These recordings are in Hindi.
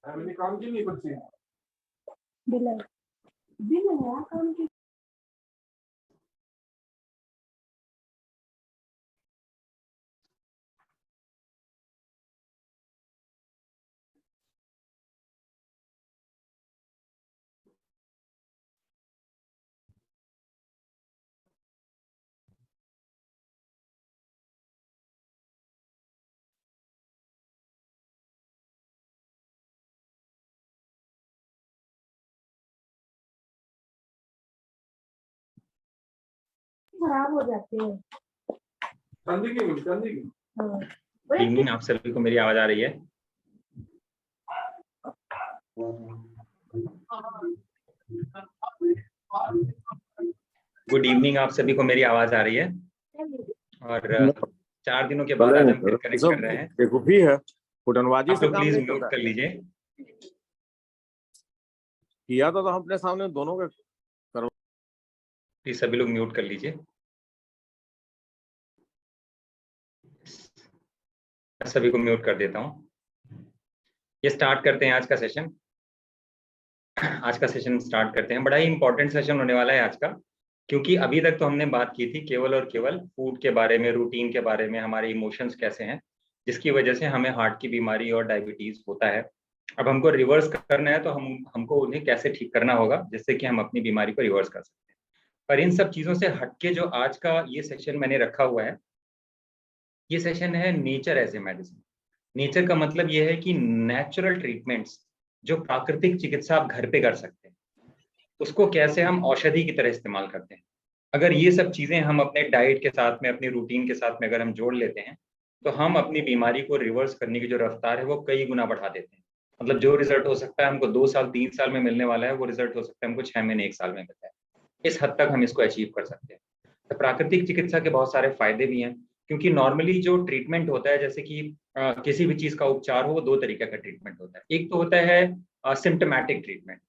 मैंने काम की नहीं बच्ची बिल बिल है काम की। खराब हो जाते हैं। चंदी की गुड इवनिंग, आप सभी को मेरी आवाज आ रही है? गुड इवनिंग, आप सभी को मेरी आवाज आ रही है? और 4 दिनों के बाद आज हम फिर कनेक्ट कर रहे हैं। बेवकूफी है, फुटनबाजी आप से लोग काम प्लीज नहीं म्यूट चलता। कर लीजिए। किया तो हम अपने सामने दोनों का। प्लीज सभी लोग म्यूट कर लीजिए। मैं सभी को म्यूट कर देता हूँ। ये स्टार्ट करते हैं आज का सेशन। आज का सेशन स्टार्ट करते हैं। बड़ा ही इंपॉर्टेंट सेशन होने वाला है आज का, क्योंकि अभी तक तो हमने बात की थी केवल और केवल फूड के बारे में, रूटीन के बारे में, हमारे इमोशंस कैसे हैं जिसकी वजह से हमें हार्ट की बीमारी और डायबिटीज होता है। अब हमको रिवर्स करना है तो हमको उन्हें कैसे ठीक करना होगा जिससे कि हम अपनी बीमारी को रिवर्स कर सकते हैं। पर इन सब चीजों से हटके जो आज का ये सेशन मैंने रखा हुआ है, ये सेशन है nature as a medicine. Nature का मतलब ये है कि नेचुरल ट्रीटमेंट्स, जो प्राकृतिक चिकित्सा आप घर पे कर सकते हैं, उसको कैसे हम औषधि की तरह इस्तेमाल करते हैं। अगर ये सब चीजें हम अपने डाइट के साथ में, अपनी रूटीन के साथ में अगर हम जोड़ लेते हैं तो हम अपनी बीमारी को रिवर्स करने की जो रफ्तार है वो कई गुना बढ़ा देते हैं। मतलब जो रिजल्ट हो सकता है हमको 2 साल 3 साल में मिलने वाला है, वो रिजल्ट हो सकता है हमको 6 महीने 1 साल में मिलता है। इस हद तक हम इसको अचीव कर सकते हैं। तो प्राकृतिक चिकित्सा के बहुत सारे फायदे भी हैं, क्योंकि नॉर्मली जो ट्रीटमेंट होता है, जैसे कि किसी भी चीज का उपचार हो, वो 2 तरीके का ट्रीटमेंट होता है। एक तो होता है सिम्टोमेटिक ट्रीटमेंट,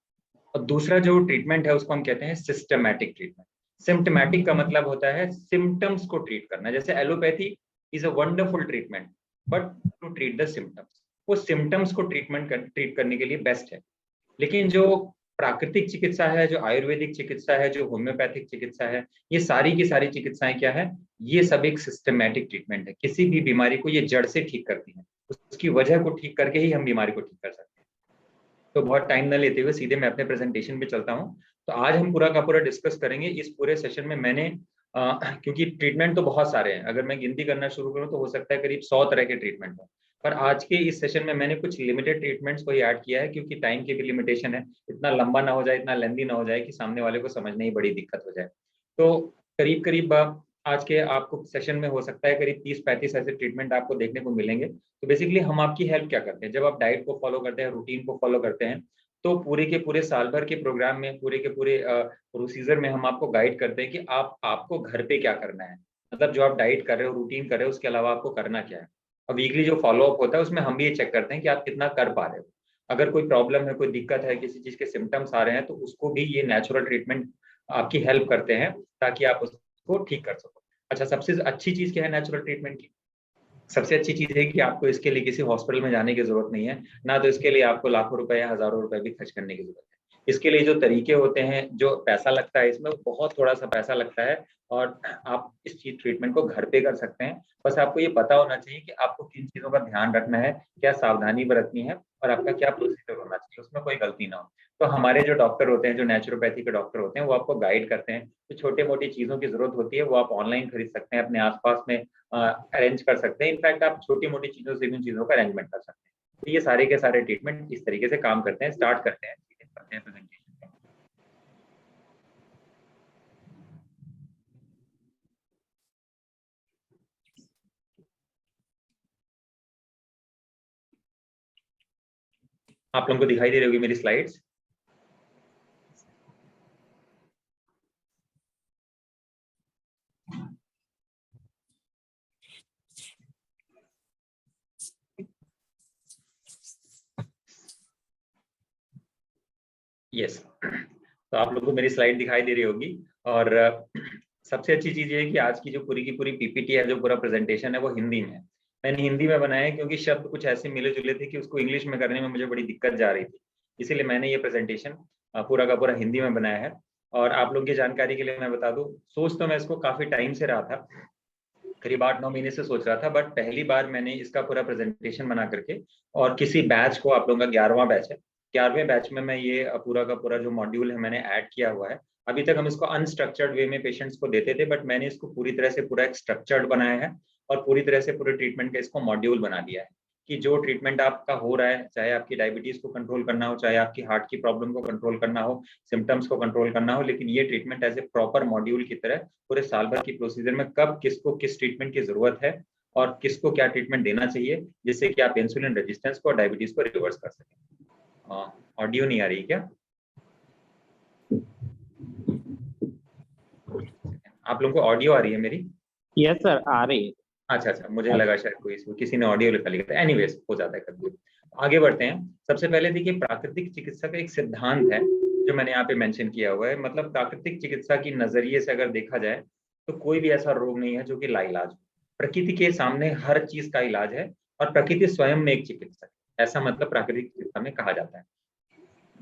और दूसरा जो ट्रीटमेंट है उसको हम कहते हैं सिस्टमैटिक ट्रीटमेंट। सिम्टोमेटिक का मतलब होता है सिम्टम्स को ट्रीट करना। जैसे allopathy is a wonderful treatment but to treat the symptoms, वो सिम्टम्स को ट्रीट करने के लिए बेस्ट है। लेकिन जो प्राकृतिक चिकित्सा है, जो आयुर्वेदिक चिकित्सा है, जो होम्योपैथिक चिकित्सा है, ये सारी की सारी चिकित्साएं क्या है, ये सब एक सिस्टमैटिक ट्रीटमेंट है। किसी भी बीमारी को ये जड़ से ठीक करती है, उसकी वजह को ठीक करके ही हम बीमारी को ठीक कर सकते हैं। तो बहुत टाइम न लेते हुए सीधे मैं अपने प्रेजेंटेशन पे चलता हूँ। तो आज हम पूरा का पूरा डिस्कस करेंगे। इस पूरे सेशन में मैंने क्योंकि ट्रीटमेंट तो बहुत सारे हैं, अगर मैं गिनती करना शुरू करूँ तो हो सकता है करीब 100 तरह के ट्रीटमेंट हो, पर आज के इस सेशन में मैंने कुछ लिमिटेड ट्रीटमेंट्स को ही ऐड किया है, क्योंकि टाइम की भी लिमिटेशन है। इतना लंबा ना हो जाए, इतना लेंदी ना हो जाए कि सामने वाले को समझने ही बड़ी दिक्कत हो जाए। तो करीब करीब आज के आपको सेशन में हो सकता है करीब 30-35 ऐसे ट्रीटमेंट आपको देखने को मिलेंगे। तो बेसिकली हम आपकी हेल्प क्या करते हैं, जब आप डाइट को फॉलो करते हैं, रूटीन को फॉलो करते हैं, तो पूरे के पूरे साल भर के प्रोग्राम में, पूरे के पूरे प्रोसीजर में हम आपको गाइड करते हैं कि आपको घर पे क्या करना है। मतलब जो आप डाइट कर रहे हो, रूटीन कर रहे हो, उसके अलावा आपको करना क्या है। और वीकली जो फॉलो अप होता है उसमें हम भी ये चेक करते हैं कि आप कितना कर पा रहे हो। अगर कोई प्रॉब्लम है, कोई दिक्कत है, किसी चीज के सिम्टम्स आ रहे हैं, तो उसको भी ये नेचुरल ट्रीटमेंट आपकी हेल्प करते हैं ताकि आप उसको ठीक कर सको। अच्छा, सबसे अच्छी चीज क्या है नेचुरल ट्रीटमेंट की? सबसे अच्छी चीज है कि आपको इसके लिए किसी हॉस्पिटल में जाने की जरूरत नहीं है, ना तो इसके लिए आपको लाखों रुपए या हजारों रुपए भी खर्च करने की जरूरत है। इसके लिए जो तरीके होते हैं, जो पैसा लगता है, इसमें बहुत थोड़ा सा पैसा लगता है, और आप इस चीज ट्रीटमेंट को घर पे कर सकते हैं। बस आपको ये पता होना चाहिए कि आपको किन चीजों का ध्यान रखना है, क्या सावधानी बरतनी है, और आपका क्या प्रोसीजर होना चाहिए, उसमें कोई गलती ना हो। तो हमारे जो डॉक्टर होते हैं, जो नेचुरोपैथी के डॉक्टर होते हैं, वो आपको गाइड करते हैं। जो छोटे मोटी चीजों की जरूरत होती है वो आप ऑनलाइन खरीद सकते हैं, अपने आसपास में अरेंज कर सकते हैं। इनफैक्ट आप छोटी मोटी चीजों से भी उन चीजों का अरेंजमेंट कर सकते हैं। तो ये सारे के सारे ट्रीटमेंट इस तरीके से काम करते हैं। स्टार्ट करते हैं प्रेजेंटेशन। आप लोगों को दिखाई दे रही होगी मेरी स्लाइड्स? यस, तो आप लोगों को मेरी स्लाइड दिखाई दे रही होगी। और सबसे अच्छी चीज ये है कि आज की जो पूरी की पूरी पीपीटी है, जो पूरा प्रेजेंटेशन है, वो हिंदी में है। मैंने हिंदी में बनाया है क्योंकि शब्द कुछ ऐसे मिले जुले थे कि उसको इंग्लिश में करने में मुझे बड़ी दिक्कत जा रही थी, इसीलिए मैंने ये प्रेजेंटेशन पूरा का पूरा हिंदी में बनाया है। और आप लोग की जानकारी के लिए मैं बता दूं, सोच तो मैं इसको काफी टाइम से रहा था, करीब 8-9 महीने से सोच रहा था, बट पहली बार मैंने इसका पूरा प्रेजेंटेशन बना करके और किसी बैच को, आप लोगों का 11वां बैच है, 11वें बैच में मैं ये पूरा का पूरा जो मॉड्यूल है मैंने ऐड किया हुआ है। अभी तक हम इसको अनस्ट्रक्चर्ड वे में पेशेंट्स को देते थे, बट मैंने इसको पूरी तरह से पूरा एक स्ट्रक्चर्ड बनाया है और पूरी तरह से पूरे ट्रीटमेंट का इसको मॉड्यूल बना दिया है कि जो ट्रीटमेंट आपका हो रहा है, चाहे आपकी डायबिटीज को कंट्रोल करना हो, चाहे आपकी हार्ट की प्रॉब्लम को कंट्रोल करना हो, सिम्टम्स को कंट्रोल करना हो, लेकिन ये treatment as a proper module की तरह पूरे साल भर की प्रोसीजर में कब किसको किस ट्रीटमेंट की जरूरत है और किसको क्या ट्रीटमेंट देना चाहिए, जिससे कि आप इंसुलिन रेजिस्टेंस को और डायबिटीज को रिवर्स कर सकें। ऑडियो नहीं आ रही क्या? आप लोगों को ऑडियो आ रही है मेरी? यस सर, आ रही है। अच्छा, मुझे लगा शायद कोई किसी ने ऑडियो लिखा लिखा था। एनीवेज, हो जाता है कभी। आगे बढ़ते हैं। सबसे पहले देखिए, प्राकृतिक चिकित्सा का एक सिद्धांत है जो मैंने यहाँ पे मेंशन किया हुआ है। मतलब प्राकृतिक चिकित्सा की नजरिए से अगर देखा जाए तो कोई भी ऐसा रोग नहीं है जो कि लाइलाज हो। प्रकृति के सामने हर चीज का इलाज है और प्रकृति स्वयं में एक चिकित्सक है, ऐसा मतलब प्राकृतिक चिकित्सा में कहा जाता है।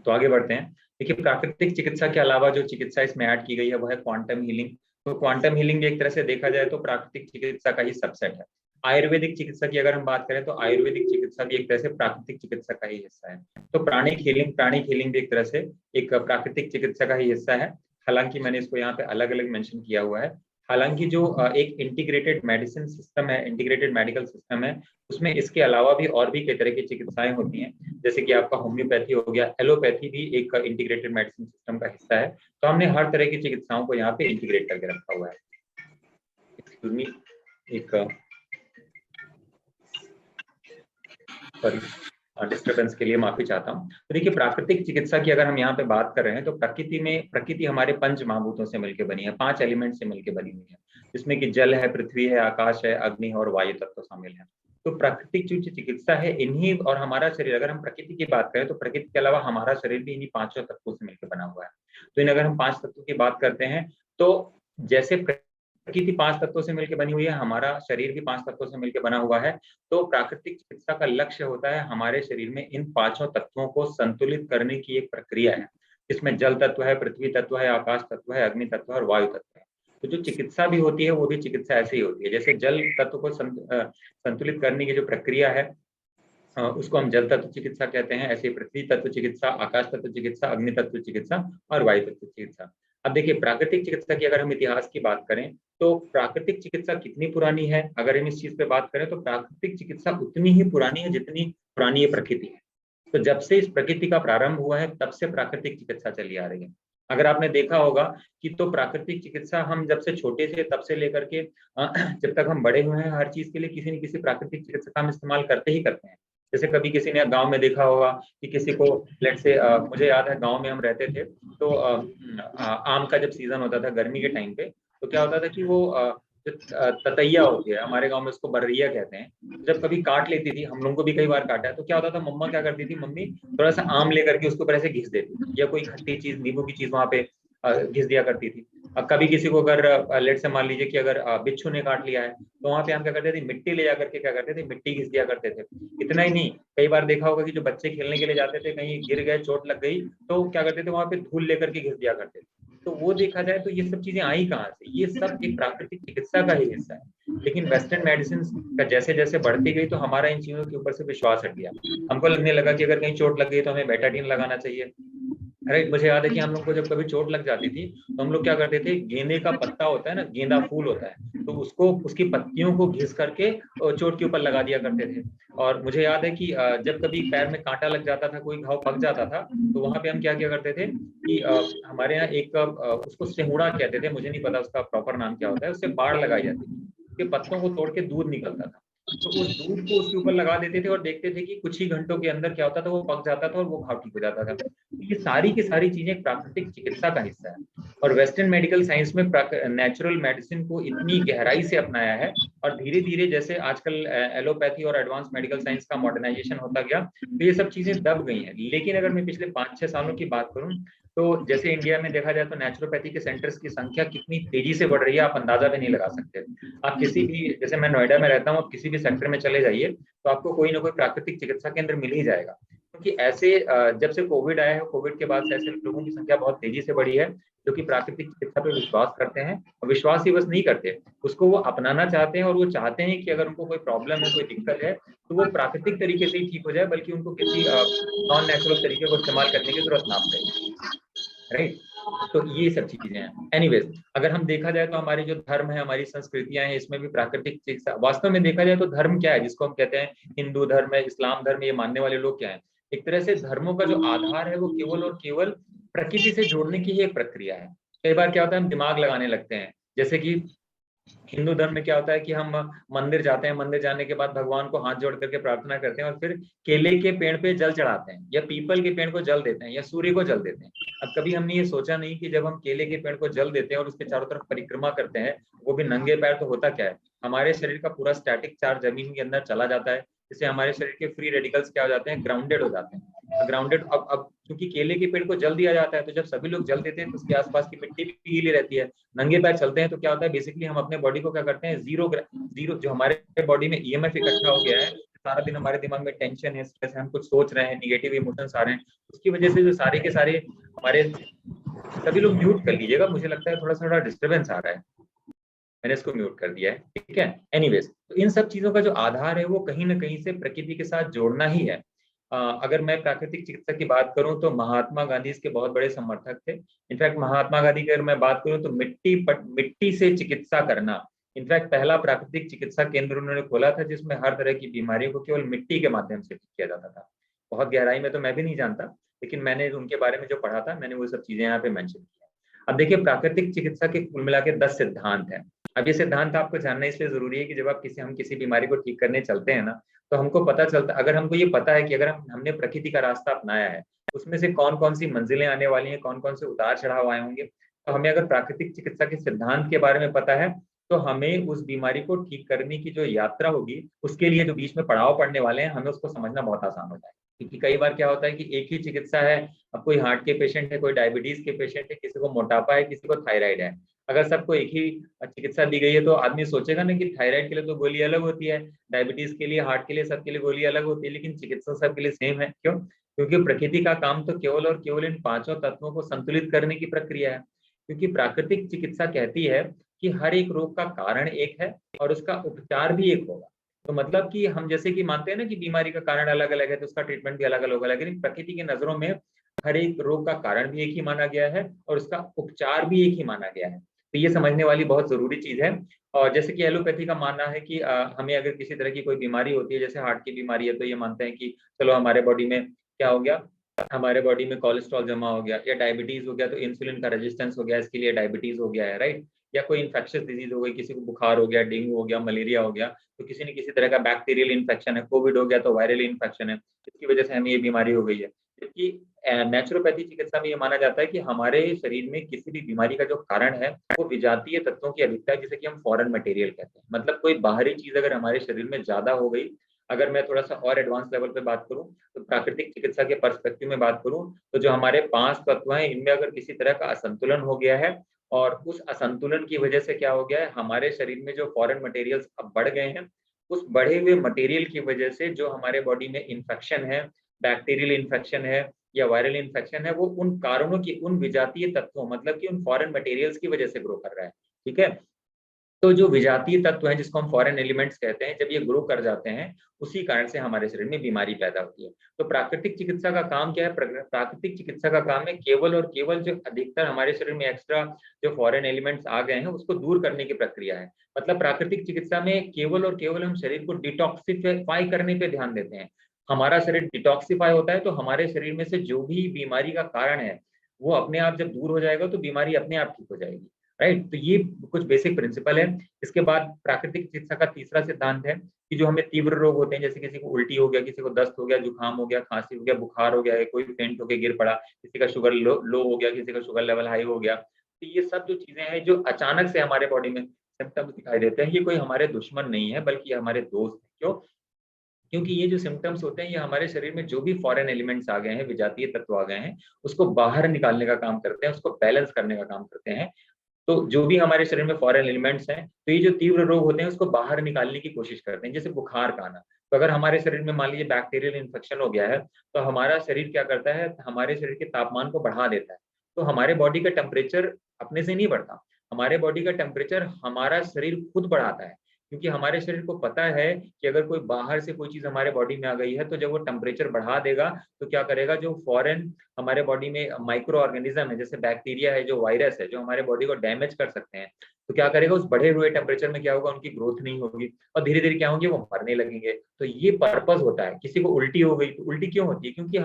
तो आगे बढ़ते हैं। देखिए, प्राकृतिक चिकित्सा के अलावा जो चिकित्सा इसमें ऐड की गई है वो है क्वांटम हीलिंग। तो क्वांटम हीलिंग भी एक तरह से देखा जाए तो प्राकृतिक चिकित्सा का ही सबसेट है। आयुर्वेदिक चिकित्सा की अगर हम बात करें तो आयुर्वेदिक चिकित्सा भी एक तरह से प्राकृतिक चिकित्सा का ही हिस्सा है। तो प्राणिक हीलिंग भी एक तरह से एक प्राकृतिक चिकित्सा का ही हिस्सा है। हालांकि मैंने इसको यहाँ पे अलग अलग मेंशन किया हुआ है। हालांकि जो एक इंटीग्रेटेड मेडिसिन सिस्टम है, इंटीग्रेटेड मेडिकल सिस्टम है, उसमें इसके अलावा भी और भी कई तरह की चिकित्साएं होती हैं, जैसे कि आपका होम्योपैथी हो गया, एलोपैथी भी एक इंटीग्रेटेड मेडिसिन सिस्टम का हिस्सा है। तो हमने हर तरह की चिकित्साओं को यहाँ पे इंटीग्रेट करके रखा हुआ है। एक्सक्यूज मी, एक डिस्टर्बेंस के लिए माफी चाहता हूँ। तो देखिए, प्राकृतिक चिकित्सा की अगर हम यहाँ पे बात कर रहे हैं तो प्रकृति हमारे 5 महाभूतों से मिलकर बनी है, 5 एलिमेंट से मिलकर बनी हुई है, जिसमें कि जल है, पृथ्वी है, आकाश है, अग्नि और वायु तत्व शामिल है। तो प्राकृतिक जो चिकित्सा है इन्हीं, और हमारा शरीर, अगर हम प्रकृति की बात करें तो प्रकृति के अलावा हमारा शरीर भी इन्हीं 5 तत्वों से मिलकर बना हुआ है। तो इन अगर हम 5 तत्वों की बात करते हैं तो जैसे प्रकृति 5 तत्वों से मिलकर बनी हुई है, हमारा शरीर भी 5 तत्वों से मिलकर बना हुआ है। तो प्राकृतिक चिकित्सा का लक्ष्य होता है हमारे शरीर में इन 5 तत्वों को संतुलित करने की एक प्रक्रिया है। इसमें जल तत्व है, पृथ्वी तत्व है, आकाश तत्व है, अग्नि तत्व है और वायु तत्व है। तो जो चिकित्सा भी होती है वो भी चिकित्सा ऐसे ही होती है। जैसे जल तत्व को संतुलित करने की जो प्रक्रिया है उसको हम जल तत्व चिकित्सा कहते हैं। ऐसे पृथ्वी तत्व चिकित्सा, आकाश तत्व चिकित्सा, अग्नि तत्व चिकित्सा और वायु तत्व चिकित्सा। अब देखिए, प्राकृतिक चिकित्सा की अगर हम इतिहास की बात करें तो प्राकृतिक चिकित्सा कितनी पुरानी है, अगर हम इस चीज पे बात करें तो प्राकृतिक चिकित्सा उतनी ही पुरानी है जितनी पुरानी ये प्रकृति है। तो जब से इस प्रकृति का प्रारंभ हुआ है तब से प्राकृतिक चिकित्सा चली आ रही है। अगर आपने देखा होगा कि तो प्राकृतिक चिकित्सा हम जब से छोटे थे तब से लेकर के जब तक हम बड़े हुए हैं, हर चीज के लिए किसी न किसी प्राकृतिक चिकित्सा का हम इस्तेमाल करते ही करते हैं। जैसे कभी किसी ने गांव में देखा होगा कि किसी को, लेट से मुझे याद है गांव में हम रहते थे तो आम का जब सीजन होता था गर्मी के टाइम पे, तो क्या होता था कि वो ततैया होती है, हमारे गांव में उसको बर्रिया कहते हैं, जब कभी काट लेती थी, हम लोगों को भी कई बार काटा है, तो क्या होता था, मम्मा क्या करती थी, मम्मी थोड़ा सा आम लेकर के उसके ऊपर ऐसे घिस देती या कोई खट्टी चीज, नींबू की चीज वहां पे घिस दिया करती थी। कभी किसी को अगर लेट से मान लीजिए कि अगर बिच्छू ने काट लिया है तो वहां पे हम क्या करते थे, मिट्टी ले जाकर के क्या करते थे, मिट्टी घिस दिया करते थे। इतना ही नहीं, कई बार देखा होगा कि जो बच्चे खेलने के लिए जाते थे, कहीं गिर गए, चोट लग गई, तो क्या करते थे, वहां पे धूल लेकर के घिस दिया करते थे। तो वो देखा जाए तो ये सब चीजें आई कहाँ से, ये सब एक प्राकृतिक चिकित्सा का ही हिस्सा है। लेकिन वेस्टर्न मेडिसिन का जैसे जैसे बढ़ती गई तो हमारा इन चीजों के ऊपर से विश्वास हट गया। हमको लगने लगा कि अगर कहीं चोट लग गई तो हमें बेटाडीन लगाना चाहिए। राइट, मुझे याद है कि हम लोग को जब कभी चोट लग जाती थी तो हम लोग क्या करते थे, गेंदे का पत्ता होता है ना, गेंदा फूल होता है, तो उसको, उसकी पत्तियों को घिस करके चोट के ऊपर लगा दिया करते थे। और मुझे याद है कि जब कभी पैर में कांटा लग जाता था, कोई घाव पक जाता था, तो वहां पे हम क्या किया करते थे कि हमारे यहाँ एक उसको सेहुड़ा कहते थे, मुझे नहीं पता उसका प्रॉपर नाम क्या होता है, उससे बाढ़ लगाई जाती थी, उसके पत्तों को तोड़ के दूध निकलता था, तो उस दूध को उसके ऊपर लगा देते थे और देखते थे कि कुछ ही घंटों के अंदर क्या होता था, वो पक जाता था और वो घाव ठीक हो जाता था। ये सारी की सारी चीजें प्राकृतिक चिकित्सा का हिस्सा है। और वेस्टर्न मेडिकल साइंस में नेचुरल मेडिसिन को इतनी गहराई से अपनाया है, और धीरे धीरे जैसे आजकल एलोपैथी और एडवांस मेडिकल साइंस का मॉडर्नाइजेशन होता गया, तो ये सब चीजें दब गई हैं। लेकिन अगर मैं पिछले 5-6 सालों की बात करूं, तो जैसे इंडिया में देखा जाए तो नेचुरोपैथी के सेंटर्स की संख्या कितनी तेजी से बढ़ रही है, आप अंदाजा भी नहीं लगा सकते। आप किसी भी, जैसे मैं नोएडा में रहता हूँ, आप किसी भी सेक्टर में चले जाइए तो आपको कोई ना कोई प्राकृतिक चिकित्सा केंद्र मिल ही जाएगा। क्योंकि ऐसे जब से कोविड आया है, कोविड के बाद से ऐसे लोगों की संख्या बहुत तेजी से बढ़ी है जो कि प्राकृतिक चिकित्सा पे विश्वास करते हैं, और विश्वास ही बस नहीं करते, उसको वो अपनाना चाहते हैं, और वो चाहते हैं कि अगर उनको कोई प्रॉब्लम है, कोई दिक्कत है, तो वो प्राकृतिक तरीके से ही ठीक हो जाए, बल्कि उनको किसी नॉन नेचुरल तरीके को इस्तेमाल करने की जरूरत ना पड़े, राइट। तो ये सब चीजें हैं। एनीवेज, अगर हम देखा जाए तो हमारी जो धर्म है, हमारी संस्कृतियां हैं, इसमें भी प्राकृतिक चिकित्सा, वास्तव में देखा जाए तो धर्म क्या है, जिसको हम कहते हैं हिंदू धर्म है, इस्लाम धर्म, ये मानने वाले लोग क्या है, एक तरह से धर्मों का जो आधार है वो केवल और केवल प्रकृति से जोड़ने की ही एक प्रक्रिया है। कई बार क्या होता है, हम दिमाग लगाने लगते हैं, जैसे कि हिंदू धर्म में क्या होता है कि हम मंदिर जाते हैं, मंदिर जाने के बाद भगवान को हाथ जोड़ करके प्रार्थना करते हैं, और फिर केले के पेड़ पे जल चढ़ाते हैं, या पीपल के पेड़ को जल देते हैं, या सूर्य को जल देते हैं। अब कभी हमने ये सोचा नहीं कि जब हम केले के पेड़ को जल देते हैं और उसके चारों तरफ परिक्रमा करते हैं, वो भी नंगे पैर, तो होता क्या है, हमारे शरीर का पूरा स्टैटिक चार्ज जमीन के अंदर चला जाता है, जिससे हमारे शरीर के फ्री रेडिकल्स क्या हो जाते हैं, ग्राउंडेड हो जाते हैं। ग्राउंडेड, अब क्योंकि केले के पेड़ को जल दिया जाता है, तो जब सभी लोग जल देते हैं तो उसके आसपास की मिट्टी भी गीली रहती है, नंगे पैर चलते हैं, तो क्या होता है, बेसिकली हम अपने बॉडी को क्या करते हैं, जीरो जो हमारे बॉडी में ईएमएफ इकट्ठा हो गया है, सारा दिन हमारे दिमाग में टेंशन है, स्ट्रेस है, हम कुछ सोच रहे हैं, निगेटिव इमोशंस आ रहे हैं, उसकी वजह से जो सारे के सारे हमारे, सभी लोग म्यूट कर लीजिएगा, मुझे लगता है थोड़ा डिस्टर्बेंस आ रहा है, मैंने इसको म्यूट कर दिया है, ठीक है। एनीवेज, तो इन सब चीजों का जो आधार है वो कहीं ना कहीं से प्रकृति के साथ जोड़ना ही है। अगर मैं प्राकृतिक चिकित्सा की बात करूं तो महात्मा गांधी इसके बहुत बड़े समर्थक थे। इनफैक्ट महात्मा गांधी की अगर मैं बात करूं तो मिट्टी से चिकित्सा करना, इनफैक्ट पहला प्राकृतिक चिकित्सा केंद्र उन्होंने खोला था, जिसमें हर तरह की बीमारियों को केवल मिट्टी के माध्यम से ठीक किया जाता था। बहुत गहराई में तो मैं भी नहीं जानता, लेकिन मैंने उनके बारे में जो पढ़ा था, मैंने वो सब चीजें यहाँ पे मेंशन किया। अब देखिए, प्राकृतिक चिकित्सा के कुल मिला के 10 सिद्धांत हैं। अब ये सिद्धांत आपको जानना इसलिए जरूरी है कि जब आप हम किसी बीमारी को ठीक करने चलते हैं ना, तो हमको पता चलता, अगर हमको ये पता है कि अगर हमने प्रकृति का रास्ता अपनाया है, उसमें से कौन कौन सी मंजिलें आने वाली हैं, कौन कौन से उतार चढ़ाव आए होंगे, तो हमें अगर प्राकृतिक चिकित्सा के सिद्धांत के बारे में पता है, तो हमें उस बीमारी को ठीक करने की जो यात्रा होगी, उसके लिए जो बीच में पड़ाव पड़ने वाले हैं, हमें उसको समझना बहुत आसान हो जाए। क्योंकि कई बार क्या होता है कि एक ही चिकित्सा है, अब कोई हार्ट के पेशेंट है, कोई डायबिटीज के पेशेंट है, किसी को मोटापा है, किसी को थायराइड है, अगर सबको एक ही चिकित्सा दी गई है तो आदमी सोचेगा ना कि थायराइड के लिए तो गोली अलग होती है, डायबिटीज के लिए, हार्ट के लिए, सबके लिए गोली अलग होती है, लेकिन चिकित्सा सबके लिए सेम है। क्यों? क्योंकि प्रकृति का काम तो केवल और केवल इन 5 तत्वों को संतुलित करने की प्रक्रिया है। क्योंकि प्राकृतिक चिकित्सा कहती है कि हर एक रोग का कारण एक है और उसका उपचार भी एक होगा। तो मतलब कि हम जैसे कि मानते हैं ना कि बीमारी का कारण अलग अलग है, तो उसका ट्रीटमेंट भी अलग अलग होगा, लेकिन प्रकृति की नजरों में हर एक रोग का कारण भी एक ही माना गया है और उसका उपचार भी एक ही माना गया है। तो ये समझने वाली बहुत जरूरी चीज है। और जैसे कि एलोपैथी का मानना है कि हमें अगर किसी तरह की कोई बीमारी होती है, जैसे हार्ट की बीमारी है, तो ये मानते हैं कि चलो हमारे बॉडी में क्या हो गया, हमारे बॉडी में कोलेस्ट्रॉल जमा हो गया, या डायबिटीज हो गया, तो इंसुलिन का रेजिस्टेंस हो गया, इसके लिए डायबिटीज हो गया है, राइट। या कोई इन्फेक्शियस डिजीज हो गई, किसी को बुखार हो गया, डेंगू हो गया, मलेरिया हो गया, तो किसी ने किसी तरह का बैक्टीरियल इन्फेक्शन है, कोविड हो गया तो वायरल इन्फेक्शन है, इसकी वजह से हमें ये बीमारी हो गई है। जबकि नेचुरोपैथी चिकित्सा में ये माना जाता है कि हमारे शरीर में किसी भी बीमारी का जो कारण है वो विजातीय तत्वों की अधिकता है, जिसे कि हम फॉरेन मटेरियल कहते हैं। मतलब कोई बाहरी चीज अगर हमारे शरीर में ज्यादा हो गई, अगर मैं थोड़ा सा और एडवांस लेवल पे बात करूं, तो प्राकृतिक चिकित्सा के पर्सपेक्टिव में बात करूं, तो जो हमारे 5 तत्व हैं, इनमें अगर किसी तरह का असंतुलन हो गया है, और उस असंतुलन की वजह से क्या हो गया है, हमारे शरीर में जो फॉरेन मटेरियल्स अब बढ़ गए हैं, उस बढ़े हुए मटेरियल की वजह से जो हमारे बॉडी में इन्फेक्शन है, बैक्टीरियल इन्फेक्शन है या वायरल इन्फेक्शन है, वो उन कारणों की, उन विजातीय तत्वों, मतलब कि उन फॉरेन मटेरियल्स की वजह से ग्रो कर रहा है। ठीक है, तो जो विजातीय तत्व हैं, जिसको हम फॉरेन एलिमेंट्स कहते हैं, जब ये ग्रो कर जाते हैं, उसी कारण से हमारे शरीर में बीमारी पैदा होती है। तो प्राकृतिक चिकित्सा का काम क्या है? प्राकृतिक चिकित्सा का काम है केवल और केवल जो अधिकतर हमारे शरीर में एक्स्ट्रा जो फॉरेन एलिमेंट्स आ गए हैं, उसको दूर करने की प्रक्रिया है। मतलब प्राकृतिक चिकित्सा में केवल और केवल हम शरीर को डिटॉक्सिफाई करने पे ध्यान देते हैं। हमारा शरीर डिटॉक्सिफाई होता है तो हमारे शरीर में से जो भी बीमारी का कारण है, वो अपने आप जब दूर हो जाएगा तो बीमारी अपने आप ठीक हो जाएगी, राइट। तो ये कुछ बेसिक प्रिंसिपल है। इसके बाद प्राकृतिक चिकित्सा का तीसरा सिद्धांत है कि जो हमें तीव्र रोग होते हैं, जैसे किसी को उल्टी हो गया, किसी को दस्त हो गया, जुकाम हो गया, खांसी हो गया, बुखार हो गया, कोई फेंट होकर गिर पड़ा, किसी का शुगर लो हो गया, किसी का शुगर लेवल हाई हो गया, तो ये सब जो चीजें हैं जो अचानक से हमारे बॉडी में सिम्टम्स दिखाई देते हैं, ये कोई हमारे दुश्मन नहीं है बल्कि हमारे दोस्त हैं। क्यों? क्योंकि ये जो सिम्टम्स होते हैं ये हमारे शरीर में जो भी फॉरेन एलिमेंट्स आ गए हैं, विजातीय तत्व आ गए हैं, उसको बाहर निकालने का काम करते हैं, उसको बैलेंस करने का काम करते हैं। तो जो भी हमारे शरीर में फॉरेन एलिमेंट्स हैं, तो ये जो तीव्र रोग होते हैं उसको बाहर निकालने की कोशिश करते हैं, जैसे बुखार का आना। तो अगर हमारे शरीर में मान लीजिए बैक्टीरियल इन्फेक्शन हो गया है, तो हमारा शरीर क्या करता है, हमारे शरीर के तापमान को बढ़ा देता है। तो हमारे बॉडी का टेम्परेचर अपने से नहीं बढ़ता, हमारे बॉडी का टेम्परेचर हमारा शरीर खुद बढ़ाता है, क्योंकि हमारे शरीर को पता है कि अगर कोई बाहर से कोई चीज हमारे बॉडी में आ गई है, तो जब वो टेम्परेचर बढ़ा देगा तो क्या करेगा, जो फॉरेन हमारे बॉडी में माइक्रो ऑर्गेनिज्म है, जैसे बैक्टीरिया है, जो वायरस है, जो हमारे बॉडी को डैमेज कर सकते हैं, तो क्या करेगा, उस बढ़े हुए टेम्परेचर में क्या होगा, उनकी ग्रोथ नहीं होगी और धीरे धीरे क्या होंगे, वो मरने लगेंगे। तो ये पर्पस होता है। किसी को उल्टी हो गई, तो उल्टी क्यों होती है? क्योंकि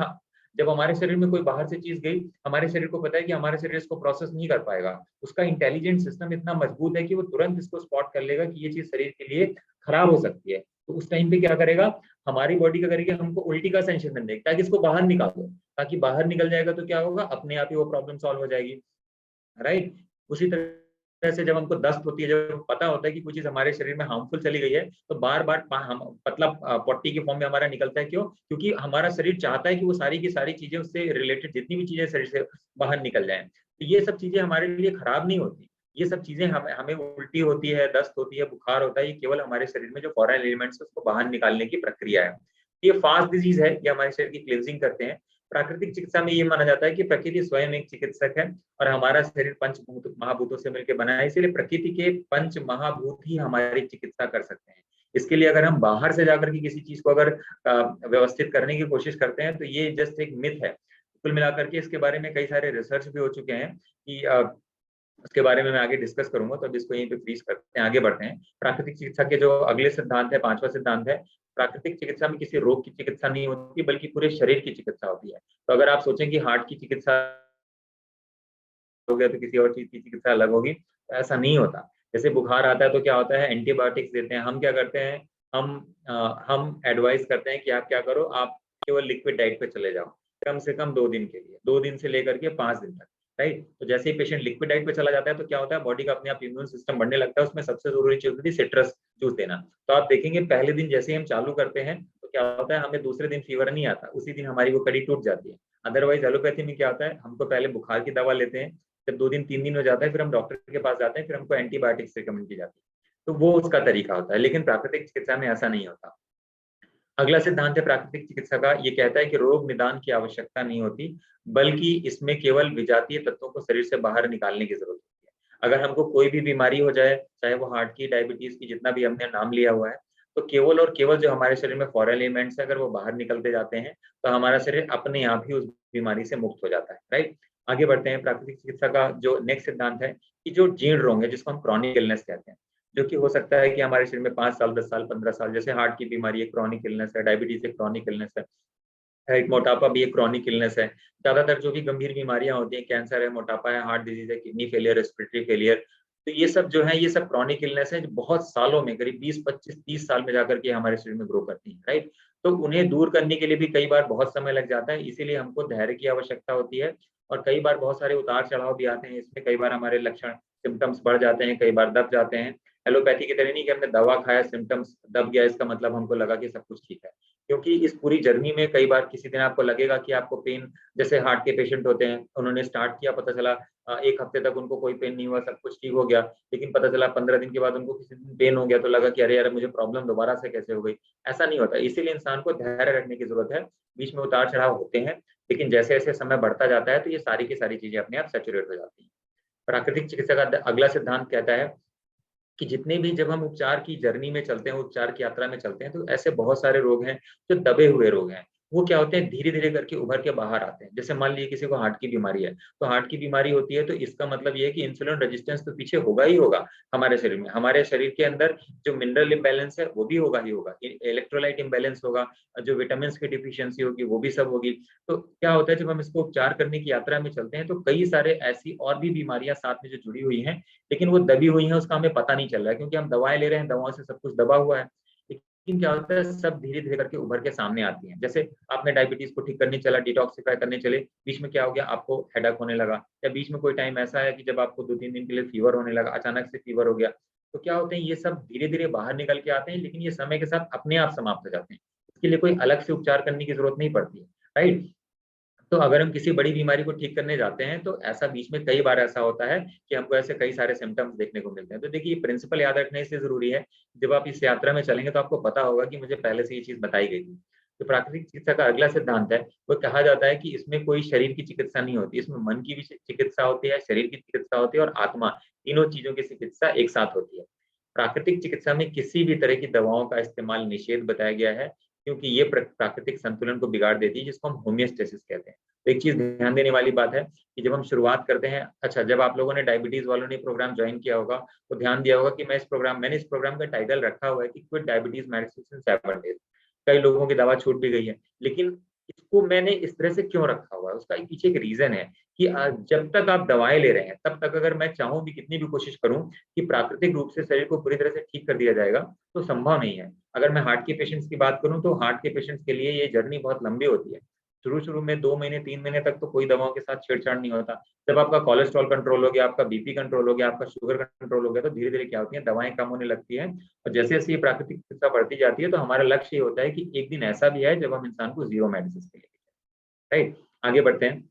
जब हमारे शरीर में कोई बाहर से चीज गई, हमारे शरीर को पता है कि हमारे शरीर इसको प्रोसेस नहीं कर पाएगा, उसका इंटेलिजेंट सिस्टम इतना मजबूत है कि वो तुरंत इसको स्पॉट कर लेगा कि ये चीज शरीर के लिए खराब हो सकती है। तो उस टाइम पे क्या करेगा, हमारी बॉडी का करेगा, हमको उल्टी का सेंसेशन देगा ताकि इसको बाहर निकालो, ताकि बाहर निकल जाएगा तो क्या होगा, अपने आप ही वो प्रॉब्लम सॉल्व हो जाएगी, राइट। उसी तरह से जब हमको दस्त होती है, जब पता होता है कि कुछ चीज हमारे शरीर में हार्मफुल चली गई है, तो बार बार हम पतला पट्टी के फॉर्म में हमारा निकलता है। क्यों? क्योंकि हमारा शरीर चाहता है कि वो सारी की सारी चीजें, उससे रिलेटेड जितनी भी चीजें शरीर से बाहर निकल जाएं। तो ये सब चीजें हमारे लिए खराब नहीं होती, ये सब चीजें हमें उल्टी होती है, दस्त होती है, बुखार होता है, ये केवल हमारे शरीर में जो फॉरेन एलिमेंट्स है उसको बाहर निकालने की प्रक्रिया है। ये फास्ट डिजीज है, ये हमारे शरीर की क्लींजिंग करते हैं। प्राकृतिक चिकित्सा में ये माना जाता है कि प्रकृति स्वयं एक चिकित्सक है और हमारा शरीर पंच महाभूतों से मिलकर बना है, इसलिए प्रकृति के पंच महाभूत ही हमारी चिकित्सा कर सकते हैं। इसके लिए अगर हम बाहर से जाकर के किसी चीज को अगर व्यवस्थित करने की कोशिश करते हैं, तो ये जस्ट एक मिथ है। कुल मिलाकर के इसके बारे में कई सारे रिसर्च भी हो चुके हैं कि उसके बारे में मैं आगे डिस्कस करूंगा। तो अब इसको यहीं पे फ्रीज करते हैं, आगे बढ़ते हैं। प्राकृतिक चिकित्सा के जो अगले सिद्धांत है, 5वां सिद्धांत है, प्राकृतिक चिकित्सा में किसी रोग की चिकित्सा नहीं होती बल्कि पूरे शरीर की चिकित्सा होती है। तो अगर आप सोचें कि हार्ट की चिकित्सा हो गया तो किसी और चीज की चिकित्सा अलग होगी, तो ऐसा नहीं होता। जैसे बुखार आता है तो क्या होता है, एंटीबायोटिक्स देते हैं। हम क्या करते हैं, हम एडवाइस करते हैं कि आप क्या करो, आप केवल लिक्विड डाइट पे चले जाओ कम से कम 2 दिन के लिए, 2 दिन से लेकर के 5 दिन तक, राइट। तो जैसे ही पेशेंट लिक्विड डाइट पे चला जाता है तो क्या होता है, बॉडी का अपने आप इम्यून सिस्टम बढ़ने लगता है। उसमें सबसे जरूरी चीज होती है सिट्रस जूस देना। तो आप देखेंगे पहले दिन जैसे ही हम चालू करते हैं तो क्या होता है, हमें दूसरे दिन फीवर नहीं आता, उसी दिन हमारी वो कड़ी टूट जाती है। अदरवाइज एलोपैथी में क्या होता है, हमको पहले बुखार की दवा लेते हैं, जब 2 दिन 3 दिन हो जाता है फिर हम डॉक्टर के पास जाते हैं, फिर हमको एंटीबायोटिक्स रिकमेंड की जाती है। तो वो उसका तरीका होता है, लेकिन प्राकृतिक चिकित्सा में ऐसा नहीं होता। अगला सिद्धांत है प्राकृतिक चिकित्सा का, ये कहता है कि रोग निदान की आवश्यकता नहीं होती, बल्कि इसमें केवल विजातीय तत्वों को शरीर से बाहर निकालने की जरूरत होती है। अगर हमको कोई भी बीमारी हो जाए, चाहे वो हार्ट की, डायबिटीज की, जितना भी हमने नाम लिया हुआ है, तो केवल और केवल जो हमारे शरीर में फॉरेन एलिमेंट्स है, अगर वो बाहर निकलते जाते हैं तो हमारा शरीर अपने आप ही उस बीमारी से मुक्त हो जाता है, राइट। आगे बढ़ते हैं। प्राकृतिक चिकित्सा का जो नेक्स्ट सिद्धांत है कि जो जीर्ण रोग है, जिसको हम क्रॉनिक इलनेस कहते हैं, जो कि हो सकता है कि हमारे शरीर में 5 साल, 10 साल, 15 साल, जैसे हार्ट की बीमारी एक क्रॉनिक इलनेस है, डायबिटीज एक क्रॉनिक इलनेस है, एक मोटापा भी एक क्रॉनिक इलनेस है। ज्यादातर जो भी गंभीर बीमारियां होती हैं, कैंसर है, मोटापा है, हार्ट डिजीज है, किडनी फेलियर, रेस्पिरेटरी फेलियर, तो ये सब जो है, ये सब क्रॉनिक इलनेस है जो बहुत सालों में, करीब 20, 25, 30 साल में जाकर के हमारे शरीर में ग्रो करती है, राइट। तो उन्हें दूर करने के लिए भी कई बार बहुत समय लग जाता है, इसीलिए हमको धैर्य की आवश्यकता होती है। और कई बार बहुत सारे उतार चढ़ाव भी आते हैं इसमें, कई बार हमारे लक्षण सिम्टम्स बढ़ जाते हैं, कई बार दब जाते हैं। एलोपैथी की तरह नहीं कि हमने दवा खाया, सिम्टम्स दब गया, इसका मतलब हमको लगा कि सब कुछ ठीक है। क्योंकि इस पूरी जर्नी में कई बार किसी दिन आपको लगेगा कि आपको पेन, जैसे हार्ट के पेशेंट होते हैं, उन्होंने स्टार्ट किया, पता चला 1 हफ्ते तक उनको कोई पेन नहीं हुआ, सब कुछ ठीक हो गया, लेकिन पता चला 15 दिन के बाद उनको किसी दिन पेन हो गया, तो लगा कि अरे यार मुझे प्रॉब्लम दोबारा से कैसे हो गई। ऐसा नहीं होता, इसीलिए इंसान को धैर्य रखने की जरूरत है। बीच में उतार चढ़ाव होते हैं, लेकिन जैसे जैसे समय बढ़ता जाता है तो ये सारी की सारी चीजें अपने आप सैचुरेट हो जाती हैं। प्राकृतिक चिकित्सा का अगला सिद्धांत कहता है कि जितने भी, जब हम उपचार की जर्नी में चलते हैं, उपचार की यात्रा में चलते हैं, तो ऐसे बहुत सारे रोग हैं जो दबे हुए रोग हैं। वो क्या होते हैं, धीरे धीरे करके उभर के बाहर आते हैं। जैसे मान लीजिए किसी को हार्ट की बीमारी है, तो हार्ट की बीमारी होती है तो इसका मतलब ये है कि इंसुलिन रेजिस्टेंस तो पीछे होगा ही होगा हमारे शरीर में। हमारे शरीर के अंदर जो मिनरल इम्बैलेंस है वो भी होगा ही होगा, इलेक्ट्रोलाइट इम्बैलेंस होगा, जो विटामिन की डिफिशियंसी होगी वो भी सब होगी। तो क्या होता है, जब हम इसको उपचार करने की यात्रा में चलते हैं तो कई सारे ऐसी और भी बीमारियां साथ में जो जुड़ी हुई हैं, लेकिन वो दबी हुई हैं, उसका हमें पता नहीं चल रहा है, क्योंकि हम दवाएं ले रहे हैं, दवाओं से सब कुछ दबा हुआ है। लेकिन क्या होता है सब धीरे धीरे करके उभर के सामने आती हैं। जैसे आपने डायबिटीज को ठीक करने चला, डिटॉक्सिफाई करने चले, बीच में क्या हो गया, आपको हेडेक होने लगा, या बीच में कोई टाइम ऐसा है कि जब आपको 2-3 दिन के लिए फीवर होने लगा, अचानक से फीवर हो गया, तो क्या होते हैं ये सब धीरे धीरे बाहर निकल के आते हैं, लेकिन ये समय के साथ अपने आप समाप्त हो जाते हैं। इसके लिए कोई अलग से उपचार करने की जरूरत नहीं पड़ती है, राइट। तो अगर हम किसी बड़ी बीमारी को ठीक करने जाते हैं तो ऐसा बीच में कई बार ऐसा होता है कि हमको ऐसे कई सारे सिम्टम्स देखने को मिलते हैं। तो देखिए, ये प्रिंसिपल याद रखना इसलिए जरूरी है, जब आप इस यात्रा में चलेंगे तो आपको पता होगा कि मुझे पहले से ये चीज बताई गई थी। तो प्राकृतिक चिकित्सा का अगला सिद्धांत है, वो कहा जाता है कि इसमें कोई शरीर की चिकित्सा नहीं होती, इसमें मन की भी चिकित्सा होती है, शरीर की चिकित्सा होती है और आत्मा, तीनों चीजों की चिकित्सा एक साथ होती है। प्राकृतिक चिकित्सा में किसी भी तरह की दवाओं का इस्तेमाल निषेध बताया गया है, क्योंकि ये प्राकृतिक संतुलन को बिगाड़ देती है, जिसको हम होमियोस्टेसिस कहते हैं। तो एक चीज ध्यान देने वाली बात है कि जब हम शुरुआत करते हैं, अच्छा जब आप लोगों ने डायबिटीज वालों ने प्रोग्राम ज्वाइन किया होगा तो ध्यान दिया होगा कि मैंने इस प्रोग्राम का टाइटल रखा हुआ है कि quit diabetes medicine in 7 days. कई लोगों की दवा छूट भी गई है, लेकिन इसको मैंने इस तरह से क्यों रखा हुआ है, उसका पीछे एक रीजन है कि जब तक आप दवाएं ले रहे हैं तब तक अगर मैं चाहूं भी, कितनी भी कोशिश करूं कि प्राकृतिक रूप से शरीर को पूरी तरह से ठीक कर दिया जाएगा, तो संभव नहीं है। अगर मैं हार्ट के पेशेंट्स की बात करूं तो हार्ट के पेशेंट्स के लिए ये जर्नी बहुत लंबी होती है। शुरू में 2 महीने 3 महीने तक तो कोई दवाओं के साथ छेड़छाड़ नहीं होता। जब आपका कोलेस्ट्रॉल कंट्रोल हो गया, आपका बीपी कंट्रोल हो गया, आपका शुगर कंट्रोल हो गया, तो धीरे धीरे क्या होती है, दवाएं कम होने लगती है। और जैसे जैसे ये प्राकृतिक चिकित्सा बढ़ती जाती है तो हमारा लक्ष्य ये होता है कि एक दिन ऐसा भी है जब हम इंसान को जीरो मेडिसिन पे लेके जाए, राइट। आगे बढ़ते हैं।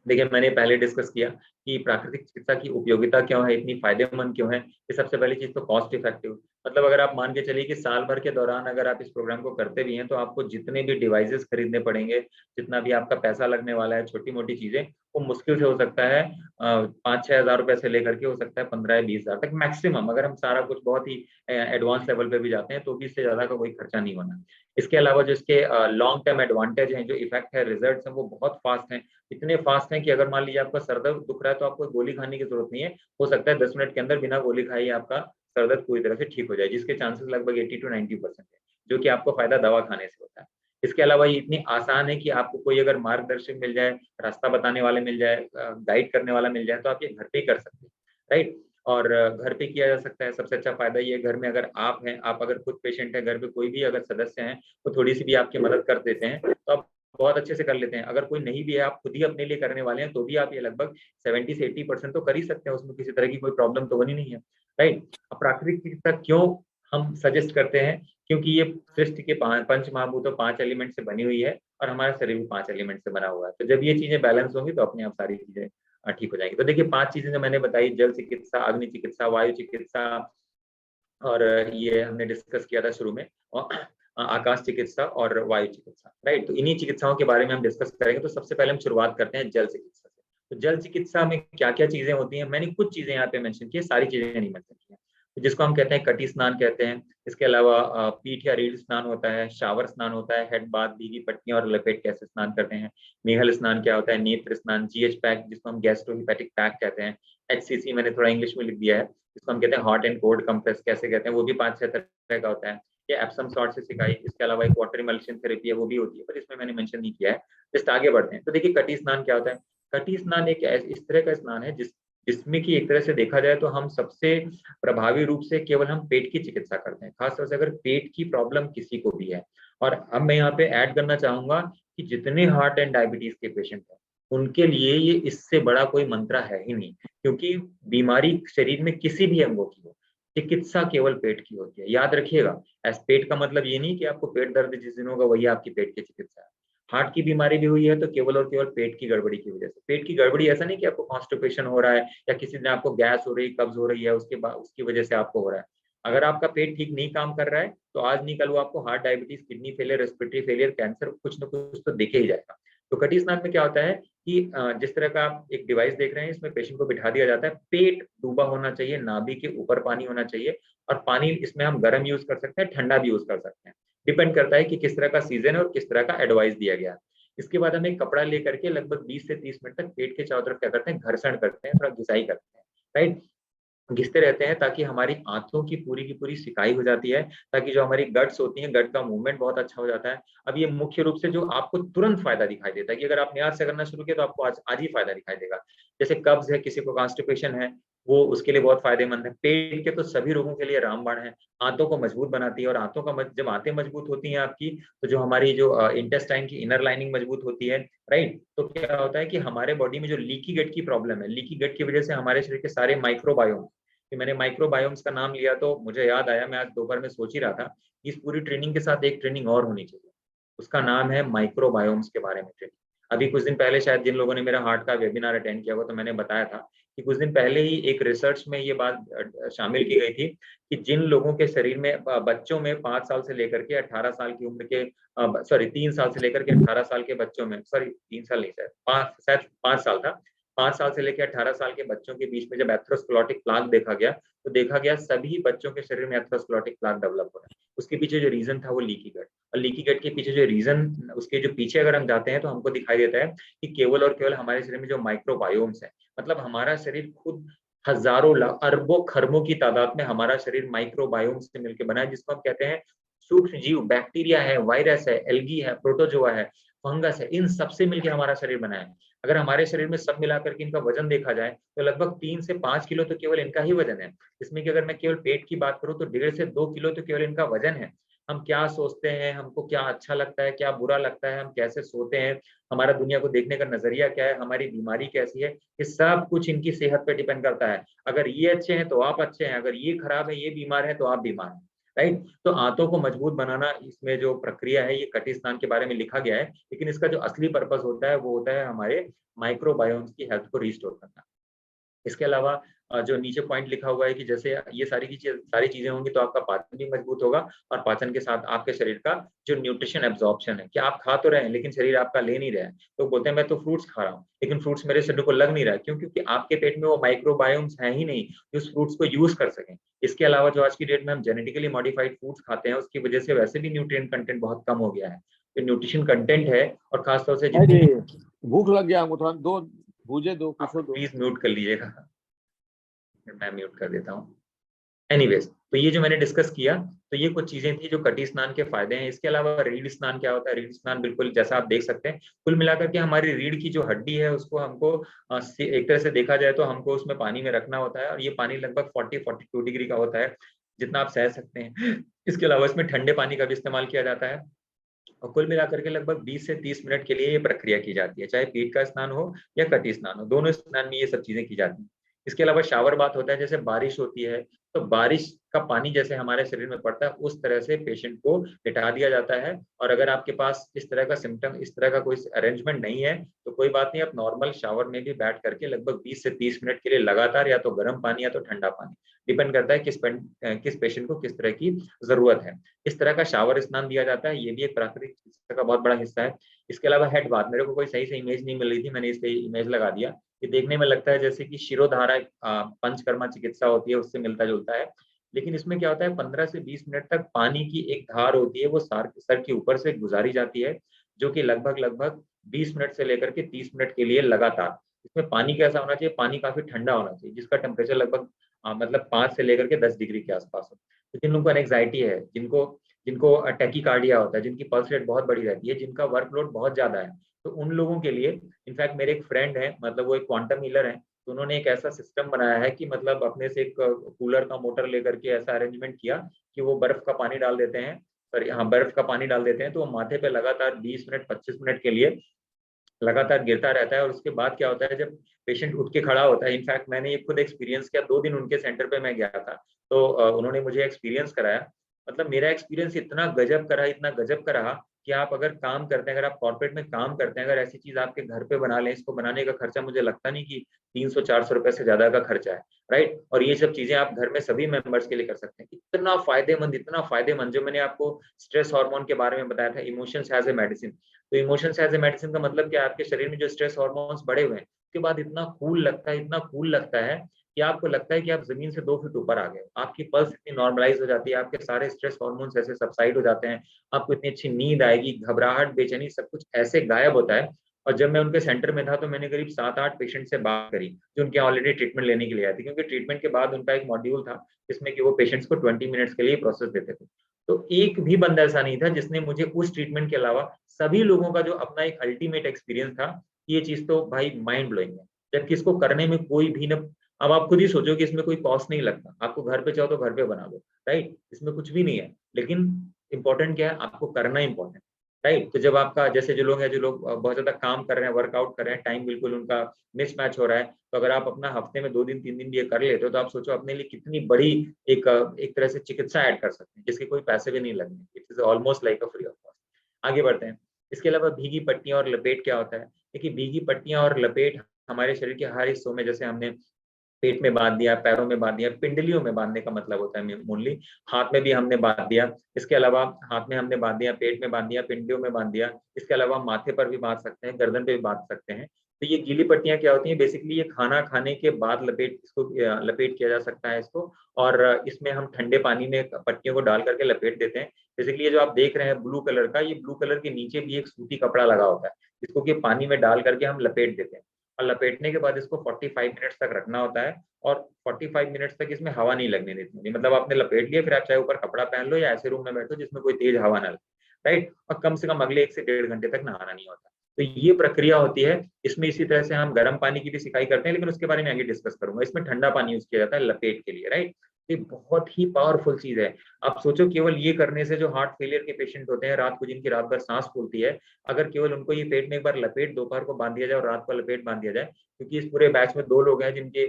देखिए, मैंने पहले डिस्कस किया कि प्राकृतिक चिकित्सा की उपयोगिता क्यों है, इतनी फायदेमंद क्यों है। ये सबसे पहली चीज तो कॉस्ट इफेक्टिव, मतलब अगर आप मान के चलिए कि साल भर के दौरान अगर आप इस प्रोग्राम को करते भी हैं तो आपको जितने भी डिवाइसेस खरीदने पड़ेंगे, जितना भी आपका पैसा लगने वाला है, छोटी मोटी चीजें, वो मुश्किल से हो सकता है 5-6 हज़ार रुपए से लेकर के हो सकता है 15 या 20 हज़ार तक मैक्सिमम। अगर हम सारा कुछ बहुत ही एडवांस लेवल पे भी जाते हैं तो भी इससे ज्यादा का कोई खर्चा नहीं होना। इसके अलावा जो इसके लॉन्ग टर्म एडवांटेज हैं, जो इफेक्ट है, रिजल्ट है, वो बहुत फास्ट हैं। इतने फास्ट हैं कि अगर मान लीजिए आपका सर दर्द दुख रहा है तो आपको गोली खाने की जरूरत नहीं है, हो सकता है 10 मिनट के अंदर बिना गोली खाए आपका सर दर्द पूरी तरह से ठीक हो जाए, जिसके चांसेस लगभग 80 to 90% है, जो कि आपको फायदा दवा खाने से होता है। इसके अलावा ये इतनी आसान है कि आपको कोई अगर मार्गदर्शक मिल जाए, रास्ता बताने वाले मिल जाए, गाइड करने वाला मिल जाए, तो आप ये घर पे ही कर सकते हैं, राइट। और घर पे किया जा सकता है। सबसे अच्छा फायदा ये है, घर में अगर आप हैं, आप अगर खुद पेशेंट है, घर पे कोई भी अगर सदस्य हैं तो थोड़ी सी भी आपकी मदद कर देते हैं तो आप बहुत अच्छे से कर लेते हैं। अगर कोई नहीं भी है, आप खुद ही अपने लिए करने वाले हैं, तो भी आप ये लगभग 70 से 80% तो कर ही सकते हैं, उसमें किसी तरह की कोई प्रॉब्लम तो बनी नहीं है, राइट। अब प्राकृतिक चिकित्सा क्यों हम सजेस्ट करते हैं, क्योंकि ये सृष्टि के पंच महाभूतों 5 एलिमेंट से बनी हुई है और हमारा शरीर भी 5 एलिमेंट से बना हुआ है। तो जब ये चीजें बैलेंस होंगी तो अपने आप सारी चीजें ठीक हो जाएंगी। तो देखिए, 5 चीजें जो मैंने बताई, जल चिकित्सा, अग्नि चिकित्सा, वायु चिकित्सा, और ये हमने डिस्कस किया था शुरू में, और आकाश चिकित्सा और वायु चिकित्सा, राइट। तो इन्हीं चिकित्साओं के बारे में हम डिस्कस करेंगे। तो सबसे पहले हम शुरुआत करते हैं जल चिकित्सा से। तो जल चिकित्सा में क्या क्या चीजें होती हैं, मैंने कुछ चीजें यहाँ पे मेंशन की है, सारी चीजें नहीं मेंशन की है। तो जिसको हम कहते हैं कटी स्नान कहते हैं। इसके अलावा पीठ या रीढ़ स्नान होता है, शावर स्नान होता है, हेड बाथ, भीगी पट्टियां और लपेट कैसे स्नान करते हैं। मेघल स्नान क्या होता है, नेत्र स्नान, जीएच पैक जिसको हम गैस्ट्रोहिपैटिक पैक कहते हैं, एचसीसी मैंने थोड़ा इंग्लिश में लिख दिया है, जिसको हम कहते हैं हॉट एंड कोल्ड कंप्रेस कैसे कहते हैं, वो भी 5-6 तरह का होता है। ये एप्सम सॉल्ट से सिखाई। इसके अलावा एक वाटर इमल्शन थेरेपी है, वो भी होती है, पर इसमें मैंने मेंशन नहीं किया है। जस्ट आगे बढ़ते हैं। तो देखिए, कटी स्नान क्या होता है। कटी स्नान एक इस तरह का स्नान है जिसमें कि एक तरह से देखा जाए तो हम सबसे प्रभावी रूप से केवल हम पेट की चिकित्सा करते हैं, खासतौर से अगर पेट की प्रॉब्लम किसी को भी है। और अब मैं यहाँ पे ऐड करना चाहूंगा कि जितने हार्ट एंड डायबिटीज के पेशेंट हैं उनके लिए ये इससे बड़ा कोई मंत्र है ही नहीं, क्योंकि बीमारी शरीर में किसी भी अंगों की हो, चिकित्सा केवल पेट की होती है। याद रखिएगा, पेट का मतलब ये नहीं कि आपको पेट दर्द जिस दिन होगा वही आपकी पेट की चिकित्सा है। हार्ट की बीमारी भी हुई है तो केवल और केवल पेट की गड़बड़ी की वजह से। पेट की गड़बड़ी ऐसा नहीं कि आपको कॉन्स्टिपेशन हो रहा है या किसी दिन आपको गैस हो रही है, कब्ज हो रही है, उसके बाद उसकी वजह से आपको हो रहा है। अगर आपका पेट ठीक नहीं काम कर रहा है तो आज नहीं कल वो आपको heart, diabetes, kidney failure, respiratory failure, cancer, कुछ ना कुछ तो दिखे ही जाएगा। तो कटी स्नान में क्या होता है कि जिस तरह का आप एक डिवाइस देख रहे हैं, इसमें पेशेंट को बिठा दिया जाता है, पेट डूबा होना चाहिए, नाभि के ऊपर पानी होना चाहिए, और पानी इसमें हम गर्म यूज कर सकते हैं, ठंडा भी यूज कर सकते हैं, डिपेंड करता है कि किस तरह का सीजन है और किस तरह का एडवाइस दिया गया। इसके बाद हम एक कपड़ा लेकर के लगभग 20 से 30 मिनट तक पेट के चारों तरफ क्या करते हैं, घर्षण करते हैं, थोड़ा घिसाई करते हैं, राइट। घिसते रहते हैं ताकि हमारी आंतों की पूरी सिकाई हो जाती है, ताकि जो हमारी गट्स होती हैं, गट का मूवमेंट बहुत अच्छा हो जाता है। अब ये मुख्य रूप से जो आपको तुरंत फायदा दिखाई देता है कि अगर आपने आज से करना शुरू किया तो आपको आज आज ही फायदा दिखाई देगा। जैसे कब्ज है, किसी को कॉन्स्टिपेशन है, वो उसके लिए बहुत फायदेमंद है। पेट के तो सभी रोगों के लिए रामबाण है। आंतों को मजबूत बनाती है, और आंतों का जब आंतें मजबूत होती हैं आपकी, तो जो हमारी जो इंटेस्टाइन की इनर लाइनिंग मजबूत होती है, राइट, तो क्या होता है कि हमारे बॉडी में जो लीकी गट की प्रॉब्लम है, लीकी गट की वजह से हमारे शरीर के सारे माइक्रोबायोम, कि मैंने माइक्रोबायोम्स का नाम लिया तो मुझे याद आया, मैं आज दोपहर में सोच ही रहा था, इस पूरी ट्रेनिंग के साथ एक ट्रेनिंग और होनी चाहिए, उसका नाम है माइक्रोबायोम्स के बारे में ट्रेनिंग। अभी कुछ दिन पहले शायद जिन लोगों ने मेरा हार्ट का वेबिनार अटेंड किया हुआ, तो मैंने बताया था कि कुछ दिन पहले ही एक रिसर्च में ये बात शामिल की गई थी कि जिन लोगों के शरीर में बच्चों में 5 साल से लेकर के 18 साल की उम्र के 3 साल से लेकर के 18 साल के बच्चों में, 3 साल नहीं, शायद 5 साल था, 5 साल से लेकर 18 साल के बच्चों के बीच में जब एथेरोस्क्लेरोटिक प्लाक देखा गया, तो देखा गया सभी बच्चों के शरीर में एथेरोस्क्लेरोटिक प्लाक डेवलप हो रहा है। उसके पीछे जो रीजन था वो लीकी गट, और लीकी गट के पीछे जो रीजन, उसके जो पीछे अगर हम जाते हैं तो हमको दिखाई देता है कि केवल और केवल हमारे शरीर में जो माइक्रोबायोम्स है, मतलब हमारा शरीर खुद हजारों अरबों खरबों की तादाद में हमारा शरीर माइक्रोबायोम्स से मिलकर बना है, जिसको हम कहते हैं सूक्ष्म जीव, बैक्टीरिया है, वायरस है, एल्गी है, प्रोटोजोआ है, फंगस है, इन सबसे मिलकर हमारा शरीर बना है। अगर हमारे शरीर में सब मिलाकर के इनका वजन देखा जाए तो लगभग 3 से 5 किलो तो केवल इनका ही वजन है। इसमें कि अगर मैं केवल पेट की बात करूं तो 1.5 से 2 किलो तो केवल इनका वजन है। हम क्या सोचते हैं, हमको क्या अच्छा लगता है, क्या बुरा लगता है, हम कैसे सोते हैं, हमारा दुनिया को देखने का नजरिया क्या है, हमारी बीमारी कैसी है, ये सब कुछ इनकी सेहत पे डिपेंड करता है। अगर ये अच्छे हैं तो आप अच्छे हैं, अगर ये खराब है, ये बीमार है, तो आप बीमार हैं, राइट। तो आंतों को मजबूत बनाना, इसमें जो प्रक्रिया है, ये कटी स्नान के बारे में लिखा गया है, लेकिन इसका जो असली पर्पस होता है वो होता है हमारे माइक्रोबायोम्स की हेल्थ को रिस्टोर करना। इसके अलावा जो नीचे पॉइंट लिखा हुआ है कि जैसे ये सारी चीजें होंगी तो आपका पाचन भी मजबूत होगा, और पाचन के साथ आपके शरीर का जो न्यूट्रिशन एब्जॉर्प्शन है, कि आप खा तो रहे हैं लेकिन शरीर आपका ले नहीं रहा है। तो बोलते हैं मैं तो फ्रूट्स खा रहा हूँ लेकिन फ्रूट्स मेरे शरीर को लग नहीं रहा है, क्यों? क्योंकि आपके पेट में वो माइक्रोबायोम्स है ही नहीं जो उस फ्रूट्स को यूज कर सकें। इसके अलावा जो आज की डेट में हम जेनेटिकली मॉडिफाइड फूड्स खाते हैं, उसकी वजह से वैसे भी न्यूट्रिएंट कंटेंट बहुत कम हो गया है। जो न्यूट्रिशन कंटेंट है, और खासतौर से जितनी, भूख लग गया हमको, थोड़ा दो भूजे दो, कुछ दो। प्लीज म्यूट कर लीजिएगा, मैं म्यूट कर देता हूँ। एनीवेज, तो ये जो मैंने डिस्कस किया, तो ये कुछ चीजें थी जो कटी स्नान के फायदे हैं। इसके अलावा रीढ़ स्नान क्या होता है? रीढ़ स्नान बिल्कुल जैसा आप देख सकते हैं, कुल मिलाकर के हमारी रीढ़ की जो हड्डी है उसको हमको एक तरह से देखा जाए तो हमको उसमें पानी में रखना होता है, और ये पानी लगभग 42 डिग्री का होता है, जितना आप सह सकते हैं। इसके अलावा इसमें ठंडे पानी का भी इस्तेमाल किया जाता है, और कुल मिलाकर के लगभग 20 से 30 मिनट के लिए ये प्रक्रिया की जाती है, चाहे पेट का स्नान हो या कटी स्नान हो, दोनों स्नान में ये सब चीजें की जाती हैं। इसके अलावा शावर बात होता है, जैसे बारिश होती है तो बारिश का पानी जैसे हमारे शरीर में पड़ता है उस तरह से पेशेंट को लिटा दिया जाता है। और अगर आपके पास इस तरह का सिम्टम, इस तरह का कोई अरेंजमेंट नहीं है तो कोई बात नहीं, आप नॉर्मल शावर में भी बैठ करके लगभग 20 से 30 मिनट के लिए लगातार या तो गर्म पानी या तो ठंडा पानी, डिपेंड करता है किस पेशेंट को किस तरह की जरूरत है, इस तरह का शावर स्नान दिया जाता है। ये भी एक प्राकृतिक चिकित्सा का बहुत बड़ा हिस्सा है। इसके अलावा हेड बाथ, मेरे को कोई सही से इमेज नहीं मिल रही थी, मैंने इसलिए इमेज लगा दिया। ये देखने में लगता है जैसे कि शिरोधारा पंचकर्मा चिकित्सा होती है उससे मिलता जुलता है, लेकिन इसमें क्या होता है 15 से 20 मिनट तक पानी की एक धार होती है, वो सर के ऊपर से गुजारी जाती है, जो कि लगभग 20 मिनट से लेकर के 30 मिनट के लिए लगातार। इसमें पानी कैसा होना चाहिए? पानी काफी ठंडा होना चाहिए, जिसका टेम्परेचर लगभग मतलब 5 से लेकर के 10 डिग्री के आसपास हो। तो जिन लोगों को एंग्जाइटी है, जिनको जिनको टैकीकार्डिया होता है, जिनकी पल्स रेट बहुत बड़ी रहती है, जिनका वर्कलोड बहुत ज्यादा है, तो उन लोगों के लिए, इनफैक्ट मेरे एक फ्रेंड है, मतलब वो एक क्वांटम हीलर है, तो उन्होंने एक ऐसा सिस्टम बनाया है कि मतलब अपने से एक कूलर का मोटर लेकर के ऐसा अरेंजमेंट किया कि वो बर्फ का पानी डाल देते हैं, सॉरी हाँ, बर्फ का पानी डाल देते हैं, तो वो माथे पे लगातार 20 मिनट 25 मिनट के लिए लगातार गिरता रहता है। और उसके बाद क्या होता है, जब पेशेंट उठ के खड़ा होता है, इनफैक्ट मैंने ये खुद एक्सपीरियंस किया, 2 दिन उनके सेंटर पे मैं गया था, तो उन्होंने मुझे एक्सपीरियंस कराया। मतलब मेरा एक्सपीरियंस इतना गजब का रहा, इतना गजब का रहा कि आप अगर काम करते हैं, अगर आप कॉर्पोरेट में काम करते हैं, अगर ऐसी चीज आपके घर पे बना लें, इसको बनाने का खर्चा मुझे लगता नहीं कि 300-400 रुपए से ज्यादा का खर्चा है, राइट। और ये सब चीजें आप घर में सभी मेंबर्स के लिए कर सकते हैं। इतना फायदेमंद, जो मैंने आपको स्ट्रेस हार्मोन के बारे में बताया था, इमोशंस एज ए मेडिसिन, तो इमोशंस एज ए मेडिसिन का मतलब क्या? आपके शरीर में जो स्ट्रेस हार्मोन्स बढ़े हुए हैं, उसके बाद इतना कूल लगता है, इतना कूल लगता है कि आपको लगता है कि आप जमीन से 2 फीट ऊपर आ गए, आपकी पल्स इतनी नॉर्मलाइज हो जाती है, आपके सारे स्ट्रेस हार्मोन्स ऐसे सबसाइड हो जाते हैं, आपको इतनी अच्छी नींद आएगी, घबराहट, बेचैनी, सब कुछ ऐसे गायब होता है। और जब मैं उनके सेंटर में था तो मैंने करीब 7-8 पेशेंट से बात करी जो उनके ऑलरेडी ट्रीटमेंट लेने के लिए आए थे, क्योंकि ट्रीटमेंट के बाद उनका एक मॉड्यूल था जिसमें कि वो पेशेंट्स को 20 मिनट्स के लिए प्रोसेस देते थे। तो एक भी बंदा ऐसा नहीं था जिसने मुझे उस ट्रीटमेंट के अलावा, सभी लोगों का जो अपना एक अल्टीमेट एक्सपीरियंस था, ये चीज तो भाई माइंड ब्लोइंग है, जबकि इसको करने में कोई भी न अब आप खुद ही सोचो कि इसमें कोई कॉस्ट नहीं लगता, आपको घर पे चाहो तो घर पे बना लो, राइट, इसमें कुछ भी नहीं है, लेकिन इंपॉर्टेंट क्या है, आपको करना इंपॉर्टेंट, राइट। तो जब आपका जैसे जो लोग हैं, जो लोग बहुत ज्यादा काम कर रहे हैं, वर्कआउट कर रहे हैं, टाइम बिल्कुल उनका मिसमैच हो रहा है, तो अगर आप अपना हफ्ते में 2 दिन 3 दिन भी ये कर लेते हो, तो आप सोचो अपने लिए कितनी बड़ी एक तरह से चिकित्सा ऐड कर सकते हैं, जिसके कोई पैसे भी नहीं लगने, it is almost like a free of cost. आगे बढ़ते हैं। इसके अलावा भीगी पट्टियां और लपेट क्या होता है? देखिए, भीगी पट्टियां और लपेट हमारे शरीर के हर हिस्सों में, जैसे हमने पेट में बांध दिया, पैरों में बांध दिया, पिंडलियों में बांधने का मतलब होता है मूलली, हाथ में भी हमने बांध दिया, इसके अलावा हाथ में हमने बांध दिया, पेट में बांध दिया, पिंडलियों में बांध दिया, इसके अलावा माथे पर भी बांध सकते हैं, गर्दन पे भी बांध सकते हैं। तो ये गीली पट्टियां क्या होती हैं? बेसिकली ये खाना खाने के बाद लपेट किया जा सकता है इसको, और इसमें हम ठंडे पानी में पट्टियों को डाल करके लपेट देते हैं। बेसिकली ये जो आप देख रहे हैं ब्लू कलर का, ये ब्लू कलर के नीचे भी एक सूती कपड़ा लगा होता है, इसको कि पानी में डाल करके हम लपेट देते हैं, और लपेटने के बाद इसको 45 मिनट्स तक रखना होता है, और 45 मिनट्स तक इसमें हवा नहीं लगने देती होगी। मतलब आपने लपेट लिया, फिर आप चाहे ऊपर कपड़ा पहन लो या ऐसे रूम में बैठो जिसमें कोई तेज हवा ना लगे, राइट। और कम से कम अगले 1 से 1.5 घंटे तक नहाना नहीं होता। तो ये प्रक्रिया होती है। इसमें इसी तरह से हम गर्म पानी की भी सिकाई करते हैं, लेकिन उसके बारे में आगे डिस्कस करूंगा। इसमें ठंडा पानी यूज किया जाता है लपेट के लिए, राइट। ये बहुत ही पावरफुल चीज है। आप सोचो, केवल ये करने से जो हार्ट फेलियर के पेशेंट होते हैं, रात को जिनकी रात भर सांस फूलती है, अगर केवल उनको ये पेट में एक बार लपेट दोपहर को बांध दिया जाए और रात को लपेट बांध दिया जाए, क्योंकि इस पूरे बैच में 2 लोग हैं जिनके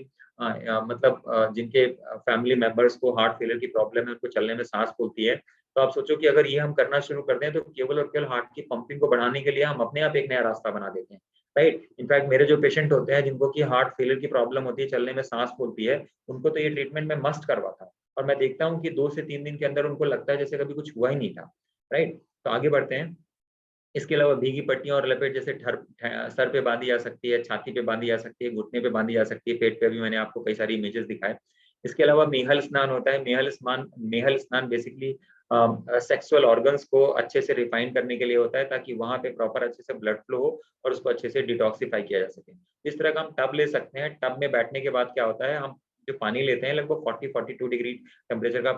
जिनके फैमिली मेंबर्स को हार्ट फेलियर की प्रॉब्लम है, उनको चलने में सांस फूलती है। तो आप सोचो कि अगर ये हम करना शुरू कर दें, तो केवल और केवल हार्ट की पंपिंग को बढ़ाने के लिए हम अपने आप एक नया रास्ता बना देते हैं, राइट। इनफैक्ट मेरे जो पेशेंट होते हैं जिनको की हार्ट फेलियर की प्रॉब्लम होती है, चलने में सांस फूलती है, उनको तो ये ट्रीटमेंट में मस्ट करवाता है, और मैं देखता हूँ कि 2 से 3 दिन के अंदर उनको लगता है जैसे कभी कुछ हुआ ही नहीं था, राइट। तो आगे बढ़ते हैं। इसके अलावा भीगी पट्टियां और लपेट जैसे सर पे बांधी जा सकती है, छाती पे बांधी जा सकती है, घुटने पे बांधी जा सकती है, पेट पे भी मैंने आपको कई सारी इमेजेस दिखाए। इसके अलावा मेहल स्नान होता है। मेहल स्नान बेसिकली सेक्सुअल ऑर्गन्स को अच्छे से रिफाइन करने के लिए होता है, ताकि वहां पे प्रॉपर अच्छे से ब्लड फ्लो हो और उसको अच्छे से डिटॉक्सिफाई किया जा सके। इस तरह का हम टब ले सकते हैं। टब में बैठने के बाद क्या होता है, हम जो पानी लेते हैं लगभग 40-42 डिग्री टेम्परेचर का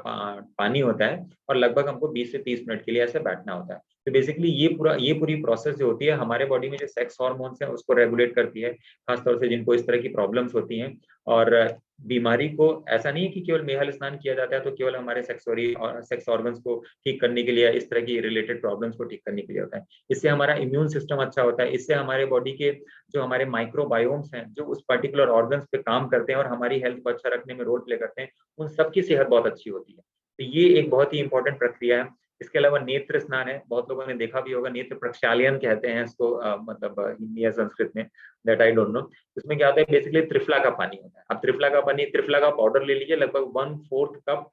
पानी होता है, और लगभग हमको 20 से 30 मिनट के लिए ऐसे बैठना होता है। तो बेसिकली ये पूरी प्रोसेस जो होती है हमारे बॉडी में जो सेक्स हार्मोन्स हैं उसको रेगुलेट करती है, खासतौर से जिनको इस तरह की प्रॉब्लम्स होती हैं। और बीमारी को ऐसा नहीं है कि केवल मेहल स्नान किया जाता है तो केवल हमारे सेक्स ऑर्गन्स को ठीक करने के लिए, इस तरह की रिलेटेड प्रॉब्लम्स को ठीक करने के लिए होता है। इससे हमारा इम्यून सिस्टम अच्छा होता है, इससे हमारे बॉडी के जो हमारे माइक्रोबायोम्स हैं, जो उस पर्टिकुलर ऑर्गन्स पे काम करते हैं और हमारी हेल्थ को अच्छा रखने में रोल प्ले करते हैं, उन सबकी सेहत बहुत अच्छी होती है। तो ये एक बहुत ही इंपॉर्टेंट प्रक्रिया है। इसके अलावा नेत्र स्नान है, बहुत लोगों ने देखा भी होगा, नेत्र प्रक्षालन कहते हैं इसको, मतलब हिंदी या संस्कृत में, दैट आई डोंट नो। इसमें क्या होता है, बेसिकली त्रिफला का पानी होता है। अब त्रिफला का पाउडर ले लीजिए, लगभग 1/4 कप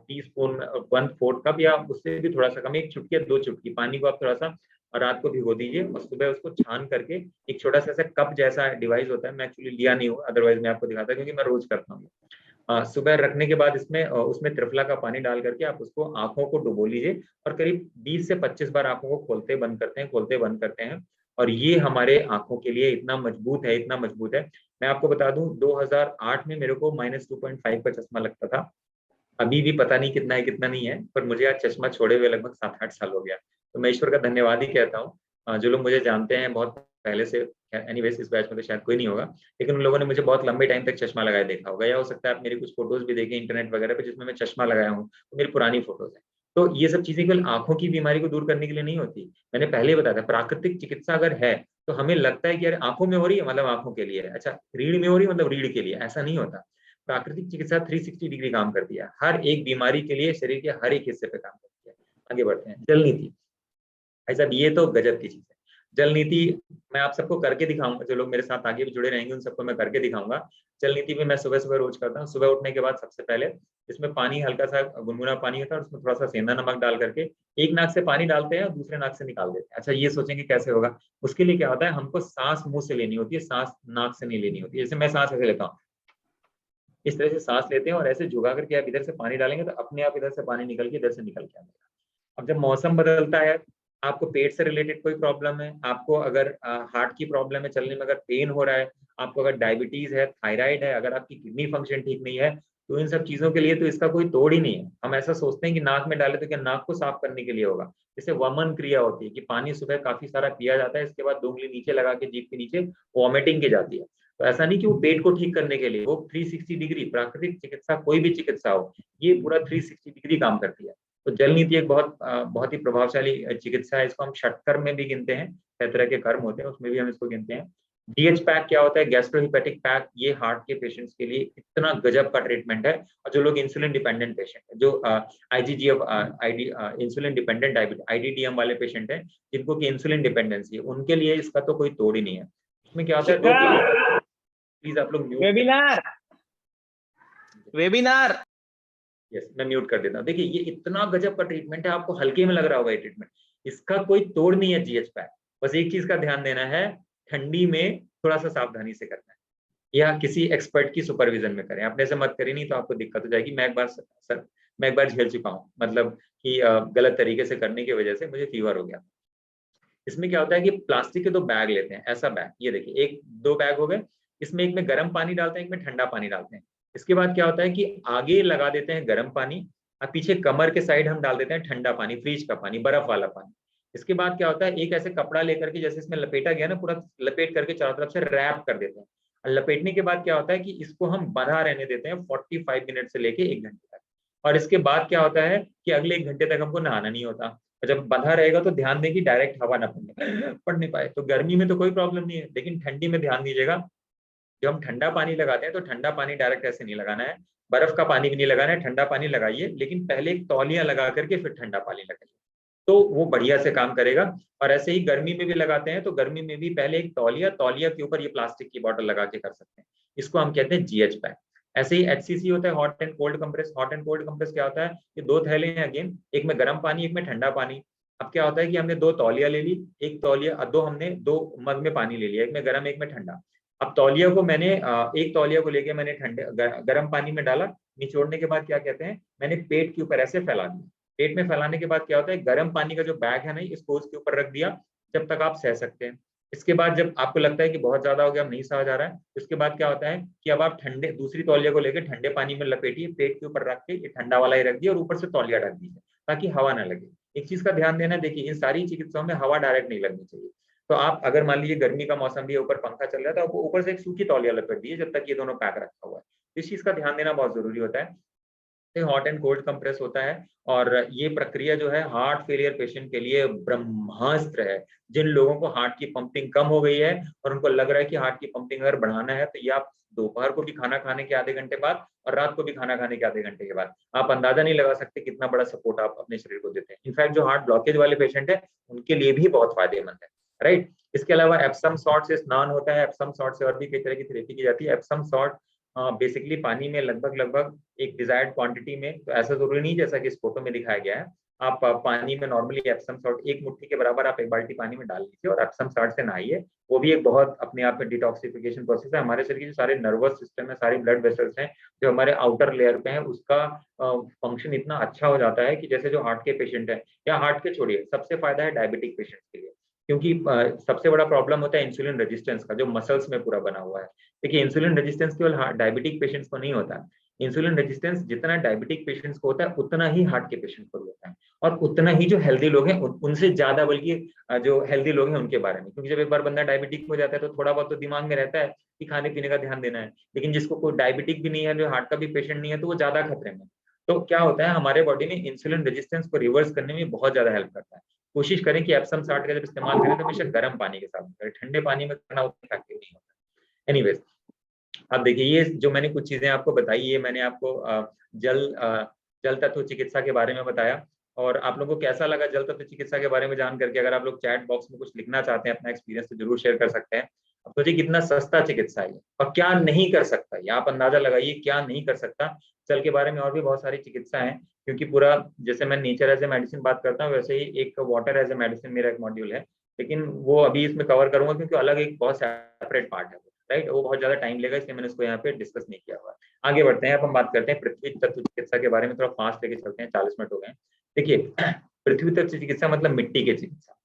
टीस्पून, 1/4 कप या उससे भी थोड़ा सा कम, 1 चुटकी 2 चुटकी पानी को आप थोड़ा सा रात को भिगो दीजिए, और सुबह उसको छान करके एक छोटा सा ऐसा कप जैसा डिवाइस होता है, मैं एक्चुअली लिया नहीं हूँ, अदरवाइज मैं आपको दिखाता क्योंकि मैं रोज करता हूँ। सुबह रखने के बाद उसमें त्रिफला का पानी डाल करके आप उसको आंखों को डुबो लीजिए, और करीब 20 से 25 बार आंखों को खोलते बंद करते हैं। और ये हमारे आंखों के लिए इतना मजबूत है। मैं आपको बता दूं, 2008 में मेरे को -2.5 का चश्मा लगता था। अभी भी पता नहीं कितना है कितना नहीं है, पर मुझे आज चश्मा छोड़े हुए लगभग 7-8 साल हो गया। तो मैं ईश्वर का धन्यवाद ही कहता हूँ। जो लोग मुझे जानते हैं बहुत पहले से, एनीवेज इस बैच में तो शायद कोई नहीं होगा, लेकिन उन लोगों ने मुझे बहुत लंबे टाइम तक चश्मा लगाए देखा होगा, या हो सकता है आप मेरी कुछ फोटोज भी देखें इंटरनेट वगैरह पे जिसमें मैं चश्मा लगाया हूँ, तो मेरी पुरानी फोटोज है। तो ये सब चीजें केवल आंखों की बीमारी को दूर करने के लिए नहीं होती। मैंने पहले ही बताया था, प्राकृतिक चिकित्सा अगर है तो हमें लगता है कि यार आंखों में हो रही है मतलब आंखों के लिए है, अच्छा रीढ़ में हो रही है मतलब रीढ़ के लिए, ऐसा नहीं होता। प्राकृतिक चिकित्सा 360 डिग्री काम करती है, हर एक बीमारी के लिए शरीर के हर एक हिस्से पे काम करती है। आगे बढ़ते हैं। जल नीति, भाई साहब ये तो गजब की चीज है। जल नीति मैं आप सबको करके दिखाऊंगा, जो लोग मेरे साथ आगे भी जुड़े रहेंगे उन सबको मैं करके दिखाऊंगा। जल नीति भी मैं सुबह सुबह रोज करता हूँ। सुबह उठने के बाद सबसे पहले इसमें पानी, हल्का सा गुनगुना पानी होता है, और उसमें थोड़ा सा सेंधा नमक डाल करके एक नाक से पानी डालते हैं और दूसरे नाक से निकाल देते हैं। अच्छा ये सोचेंगे कैसे होगा, उसके लिए क्या होता है, हमको सांस मुंह से लेनी होती है, सांस नाक से नहीं लेनी होती है। जैसे मैं सांस ऐसे लेता हूँ, इस तरह से सांस लेते हैं और ऐसे झुका करके आप इधर से पानी डालेंगे तो अपने आप इधर से पानी निकल के इधर से निकल के आएगा। अब जब मौसम बदलता है, आपको पेट से रिलेटेड कोई प्रॉब्लम है, आपको अगर हार्ट की प्रॉब्लम है, चलने में अगर पेन हो रहा है, आपको अगर डायबिटीज है, थायराइड है, अगर आपकी किडनी फंक्शन ठीक नहीं है, तो इन सब चीजों के लिए तो इसका कोई तोड़ ही नहीं है। हम ऐसा सोचते हैं कि नाक में डाले तो क्या नाक को साफ करने के लिए होगा। जैसे वमन क्रिया होती है कि पानी सुबह काफी सारा पिया जाता है, इसके बाद 2 उंगली नीचे लगा के जीभ के नीचे वॉमिटिंग की जाती है। तो ऐसा नहीं कि वो पेट को ठीक करने के लिए, वो 360 डिग्री प्राकृतिक चिकित्सा, कोई भी चिकित्सा हो, ये पूरा 360 डिग्री काम करती है। तो जल नीति एक बहुत ही प्रभावशाली चिकित्सा है। इसको हम षटकर्म में भी गिनते हैं, 6 तरह के कर्म होते हैं, उसमें भी हम इसको गिनते हैं। जीएच पैक क्या होता है? गैस्ट्रोहिपेटिक पैक। ये हार्ट के पेशेंट्स के लिए इतना गजब का ट्रीटमेंट है। और जो लोग इंसुलिन डिपेंडेंट पेशेंट है, जो आईजीजीएफ इंसुलिन डिपेंडेंट डायबिटीज आईडीडीएम वाले पेशेंट है, जिनको की इंसुलिन डिपेंडेंसी है, उनके लिए इसका तो कोई तोड़ ही नहीं है। इसमें क्या होता है, प्लीज आप लोग वेबिनार यस, मैं म्यूट कर देता हूँ। देखिए ये इतना गजब का ट्रीटमेंट है, आपको हल्के में लग रहा होगा ये ट्रीटमेंट, इसका कोई तोड़ नहीं है जीएच पैक। बस एक चीज का ध्यान देना है, ठंडी में थोड़ा सा सावधानी से करना है, या किसी एक्सपर्ट की सुपरविजन में करें। अपने से मत करें, नहीं तो आपको दिक्कत हो जाएगी। मैं एक बार झेल चुका हूँ, मतलब कि गलत तरीके से करने की वजह से मुझे फीवर हो गया। इसमें क्या होता है कि प्लास्टिक के 2 बैग लेते हैं, ऐसा बैग, ये देखिए 2 बैग हो गए, इसमें एक में गर्म पानी डालते हैं, एक में ठंडा पानी डालते हैं। इसके बाद क्या होता है कि आगे लगा देते हैं गर्म पानी और पीछे कमर के साइड हम डाल देते हैं ठंडा पानी, फ्रिज का पानी, बर्फ वाला पानी। इसके बाद क्या होता है, एक ऐसे कपड़ा लेकर के, जैसे इसमें लपेटा गया ना, पूरा लपेट करके चारों तरफ से रैप कर देते हैं। और लपेटने के बाद क्या होता है कि इसको हम बंधा रहने देते हैं 45 मिनट से लेके 1 घंटे तक। और इसके बाद क्या होता है कि अगले 1 घंटे तक हमको नहाना नहीं होता। और जब बंधा रहेगा तो ध्यान दें कि डायरेक्ट हवा ना पड़ नहीं पाए। तो गर्मी में तो कोई प्रॉब्लम नहीं है, लेकिन ठंडी में ध्यान दीजिएगा, जब हम ठंडा पानी लगाते हैं तो ठंडा पानी डायरेक्ट ऐसे नहीं लगाना है, बर्फ का पानी भी नहीं लगाना है, ठंडा पानी लगाइए, लेकिन पहले एक तौलिया लगा करके फिर ठंडा पानी लगाइए, तो वो बढ़िया से काम करेगा। और ऐसे ही गर्मी में भी लगाते हैं, तो गर्मी में भी पहले एक तौलिया के ऊपर ये प्लास्टिक की बॉटल लगा के कर सकते हैं। इसको हम कहते हैं जीएच पैक। ऐसे ही एचसीसी होता है, hot and cold compress. Hot and cold compress क्या होता है, ये 2 थैले हैं अगेन, एक में गर्म पानी, एक में ठंडा पानी। अब क्या होता है कि हमने 2 तौलिया ले ली, एक तौलिया, हमने 2 मग में पानी ले लिया, एक में गर्म एक में ठंडा। अब तौलिया को मैंने एक तौलिया को लेके मैंने ठंडे गर्म पानी में डाला, निचोड़ने के बाद क्या कहते हैं, मैंने पेट के ऊपर ऐसे फैला दिया। पेट में फैलाने के बाद क्या होता है, गर्म पानी का जो बैग है ना, इसको उसके ऊपर रख दिया जब तक आप सह सकते हैं। इसके बाद जब आपको लगता है कि बहुत ज्यादा हो गया, अब नहीं सहा जा रहा है, उसके बाद क्या होता है कि अब आप दूसरी तौलिया को लेकर ठंडे पानी में लपेटिए, पेट के ऊपर रख के, ये ठंडा वाला ही रख दिया और ऊपर से तौलिया ढक दीजिए ताकि हवा ना लगे। एक चीज का ध्यान देना, देखिए इन सारी चिकित्साओं में हवा डायरेक्ट नहीं लगनी चाहिए। तो आप अगर मान लीजिए गर्मी का मौसम भी है, ऊपर पंखा चल रहा है, तो आपको ऊपर से एक सूखी तौलिया लपेट दीजिए जब तक ये दोनों पैक रखा हुआ है। इस चीज का ध्यान देना बहुत जरूरी होता है। हॉट एंड कोल्ड कंप्रेस होता है, और ये प्रक्रिया जो है हार्ट फेलियर पेशेंट के लिए ब्रह्मास्त्र है। जिन लोगों को हार्ट की पंपिंग कम हो गई है और उनको लग रहा है कि हार्ट की पंपिंग अगर बढ़ाना है, तो ये आप दोपहर को भी खाना खाने के आधे घंटे बाद और रात को भी खाना खाने के आधे घंटे के बाद, आप अंदाजा नहीं लगा सकते कितना बड़ा सपोर्ट आप अपने शरीर को देते हैं। इनफैक्ट जो हार्ट ब्लॉकेज वाले पेशेंट है, उनके लिए भी बहुत फायदेमंद है, राइट। इसके अलावा एप्सम सॉल्ट से स्नान होता है। एप्सम सॉल्ट से और भी कई तरह की थेरेपी की जाती है। एप्सम सॉल्ट बेसिकली पानी में लगभग एक डिजायर्ड क्वांटिटी में, तो ऐसा जरूरी नहीं जैसा कि इस फोटो में दिखाया गया है, आप पानी में नॉर्मली एप्सम सॉल्ट 1 मुट्ठी के बराबर आप 1 बाल्टी पानी में डाल लीजिए और एप्सम सॉल्ट से नहाइए। वो भी एक बहुत अपने आप में डिटॉक्सिफिकेशन प्रोसेस है। हमारे शरीर के जो सारे नर्वस सिस्टम है, सारे ब्लड वेसल्स हैं जो हमारे आउटर लेयर पे हैं, उसका फंक्शन इतना अच्छा हो जाता है कि जैसे जो हार्ट के पेशेंट है, या हार्ट के छोड़िए, सबसे फायदा है डायबिटिक पेशेंट के लिए, क्योंकि सबसे बड़ा प्रॉब्लम होता है इंसुलिन रेजिस्टेंस का, जो मसल्स में पूरा बना हुआ है। देखिए इंसुलिन रेजिस्टेंस केवल डायबिटिक पेशेंट्स को नहीं होता। इंसुलिन रेजिस्टेंस जितना डायबिटिक पेशेंट्स को होता है, उतना ही हार्ट के पेशेंट को भी होता है, और उतना ही जो हेल्दी लोग हैं उनसे ज्यादा, बल्कि जो हेल्दी लोग हैं उनके बारे में। क्योंकि जब एक बार बंदा डायबिटिक हो जाता है तो थोड़ा बहुत तो दिमाग में रहता है कि खाने पीने का ध्यान देना है, लेकिन जिसको कोई डायबिटिक भी नहीं है, जो हार्ट का भी पेशेंट नहीं है, तो वो ज्यादा खतरे में। तो क्या होता है, हमारे बॉडी में इंसुलिन रेजिस्टेंस को रिवर्स करने में बहुत ज्यादा हेल्प करता है। कोशिश करें कि एप्सम सॉल्ट का जब इस्तेमाल करें तो हमेशा गर्म पानी के साथ करें, ठंडे पानी में करना उतना इफेक्टिव नहीं होता। एनीवेज, अब देखिए ये जो मैंने कुछ चीजें आपको बताई, ये मैंने आपको जल तत्व चिकित्सा के बारे में बताया। और आप लोगों को कैसा लगा जल तत्व चिकित्सा के बारे में जान करके? अगर आप लोग चैट बॉक्स में कुछ लिखना चाहते हैं अपना एक्सपीरियंस, तो जरूर शेयर कर सकते हैं। अब सोचिए कितना सस्ता चिकित्सा है और क्या नहीं कर सकता, ये आप अंदाजा लगाइए क्या नहीं कर सकता। जल के बारे में और भी बहुत सारी चिकित्सा है, क्योंकि पूरा जैसे मैं नेचर एज ए मेडिसिन बात करता हूँ, वैसे ही एक वाटर एज ए मेडिसिन मेरा एक मॉड्यूल है, लेकिन वो अभी इसमें कवर करूंगा क्योंकि अलग एक बहुत सेपरेट पार्ट है, राइट। वो बहुत ज्यादा टाइम लेगा, इसलिए मैंने उसको यहाँ पे डिस्कस नहीं किया हुआ। आगे बढ़ते हैं, अब हम बात करते हैं पृथ्वी तत्व चिकित्सा के बारे में। थोड़ा फास्ट लेके चलते हैं, 40 मिनट हो गए। देखिए पृथ्वी तत्व चिकित्सा मतलब मिट्टी की चिकित्सा,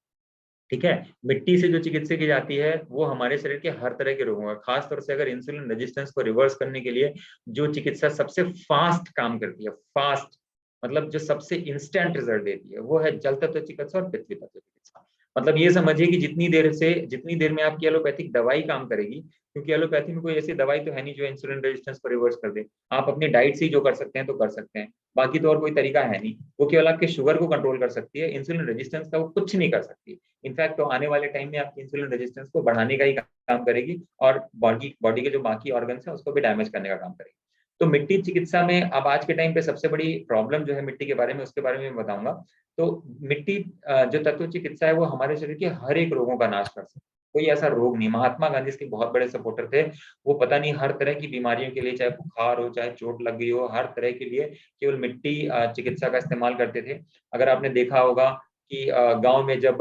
ठीक है। मिट्टी से जो चिकित्सा की जाती है वो हमारे शरीर के हर तरह के रोगों का, खासतौर से अगर इंसुलिन रेजिस्टेंस को रिवर्स करने के लिए जो चिकित्सा सबसे फास्ट काम करती है, फास्ट मतलब जो सबसे इंस्टेंट रिजल्ट देती है, वो है जल तत्व चिकित्सा और पृथ्वी तत्व चिकित्सा। मतलब ये समझिए कि जितनी देर में आपकी एलोपैथिक दवाई काम करेगी, क्योंकि एलोपैथी में कोई ऐसी दवाई तो है नहीं जो इंसुलिन रेजिस्टेंस को रिवर्स कर दे। आप अपनी डाइट से ही जो कर सकते हैं तो कर सकते हैं, बाकी तो और कोई तरीका है नहीं। वो केवल आपके शुगर को कंट्रोल कर सकती है, इंसुलिन रेजिस्टेंस का वो कुछ नहीं कर सकती। इनफैक्ट तो आने वाले टाइम में आपकी इंसुलिन रेजिस्टेंस को बढ़ाने का ही काम करेगी और बॉडी के जो बाकी ऑर्गन्स है उसको भी डैमेज करने का काम करेगी। तो मिट्टी चिकित्सा में अब आज के टाइम पे सबसे बड़ी प्रॉब्लम जो है मिट्टी के बारे में, उसके बारे में बताऊंगा। तो मिट्टी जो तत्व चिकित्सा है वो हमारे शरीर के हर एक रोगों का नाश कर सकती है। कोई ऐसा रोग नहीं, महात्मा गांधी इसके बहुत बड़े सपोर्टर थे। वो पता नहीं हर तरह की बीमारियों के लिए, चाहे बुखार हो, चाहे चोट लग गई हो, हर तरह के लिए केवल मिट्टी चिकित्सा का इस्तेमाल करते थे। अगर आपने देखा होगा कि गांव में जब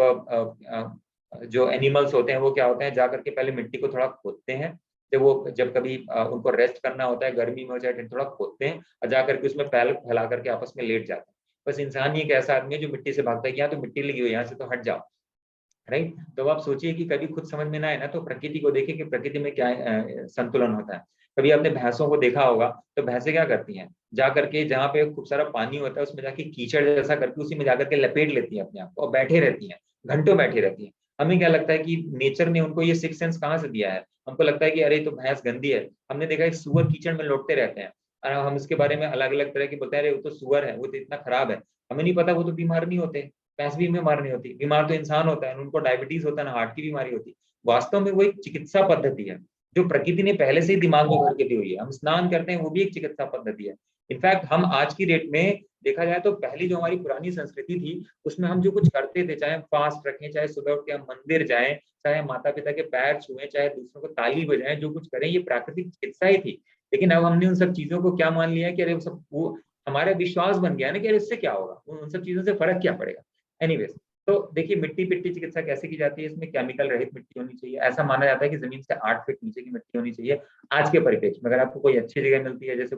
जो एनिमल्स होते हैं वो क्या होते हैं, जाकर के पहले मिट्टी को थोड़ा खोदते हैं। तो वो जब कभी उनको रेस्ट करना होता है, गर्मी में हो चाहे थोड़ा खोदते हैं और जाकर के उसमें पैर फैला करके आपस में लेट जाते हैं। बस इंसान ही एक ऐसा आदमी है जो मिट्टी से भागता है कि यहाँ तो मिट्टी लगी हुई है, यहाँ से तो हट जाओ। राइट। तो आप सोचिए कि कभी खुद समझ में ना आए ना तो प्रकृति को देखिए कि प्रकृति में क्या संतुलन होता है। कभी आपने भैंसों को देखा होगा, तो भैंसें क्या करती हैं, जा करके जहाँ पे खूब सारा पानी होता है उसमें जाके कीचड़ जैसा करके उसी में जाकर के लपेट लेती हैं अपने आप को और बैठे रहती हैं, घंटों बैठी रहती हैं। हमें क्या लगता है कि नेचर ने उनको ये सिक्स सेंस कहाँ से दिया है। हमको लगता है कि अरे तो भैंस गंदी है। हमने देखा है सुअर कीचड़ में लौटते रहते हैं और हम इसके बारे में अलग अलग तरह के बोलते हैं, अरे वो तो सुअर है, वो तो इतना खराब है। हमें नहीं पता वो तो बीमार नहीं होते, भैंस भी बीमार नहीं होती, बीमार तो इंसान होता है, उनको डायबिटीज होता है ना, हार्ट की बीमारी होती है। वास्तव में वो एक चिकित्सा पद्धति है जो प्रकृति ने पहले से ही दिमाग में भर के दी हुई है। हम स्नान करते हैं वो भी एक चिकित्सा पद्धति है। इनफैक्ट हम आज की डेट में देखा जाए तो पहली जो हमारी पुरानी संस्कृति थी उसमें हम जो कुछ करते थे, चाहे हम फास्ट रखें, चाहे सुबह उठ के हम मंदिर जाएं, चाहे माता पिता के पैर छुएं, चाहे दूसरों को ताली बजाएं, जो कुछ करें ये प्राकृतिक चिकित्सा ही थी। लेकिन अब हमने उन सब चीजों को क्या मान लिया कि अरे वो हमारा विश्वास बन गया ना कि अरे इससे क्या होगा, उन सब चीजों से फर्क क्या पड़ेगा। एनीवेज, तो देखिए मिट्टी पिट्टी चिकित्सा कैसे की जाती है। इसमें केमिकल रहित मिट्टी होनी चाहिए। ऐसा माना जाता है कि जमीन से 8 फीट नीचे की मिट्टी होनी चाहिए। आज के परिप्रेक्ष्य में अगर आपको कोई अच्छी जगह मिलती है, जैसे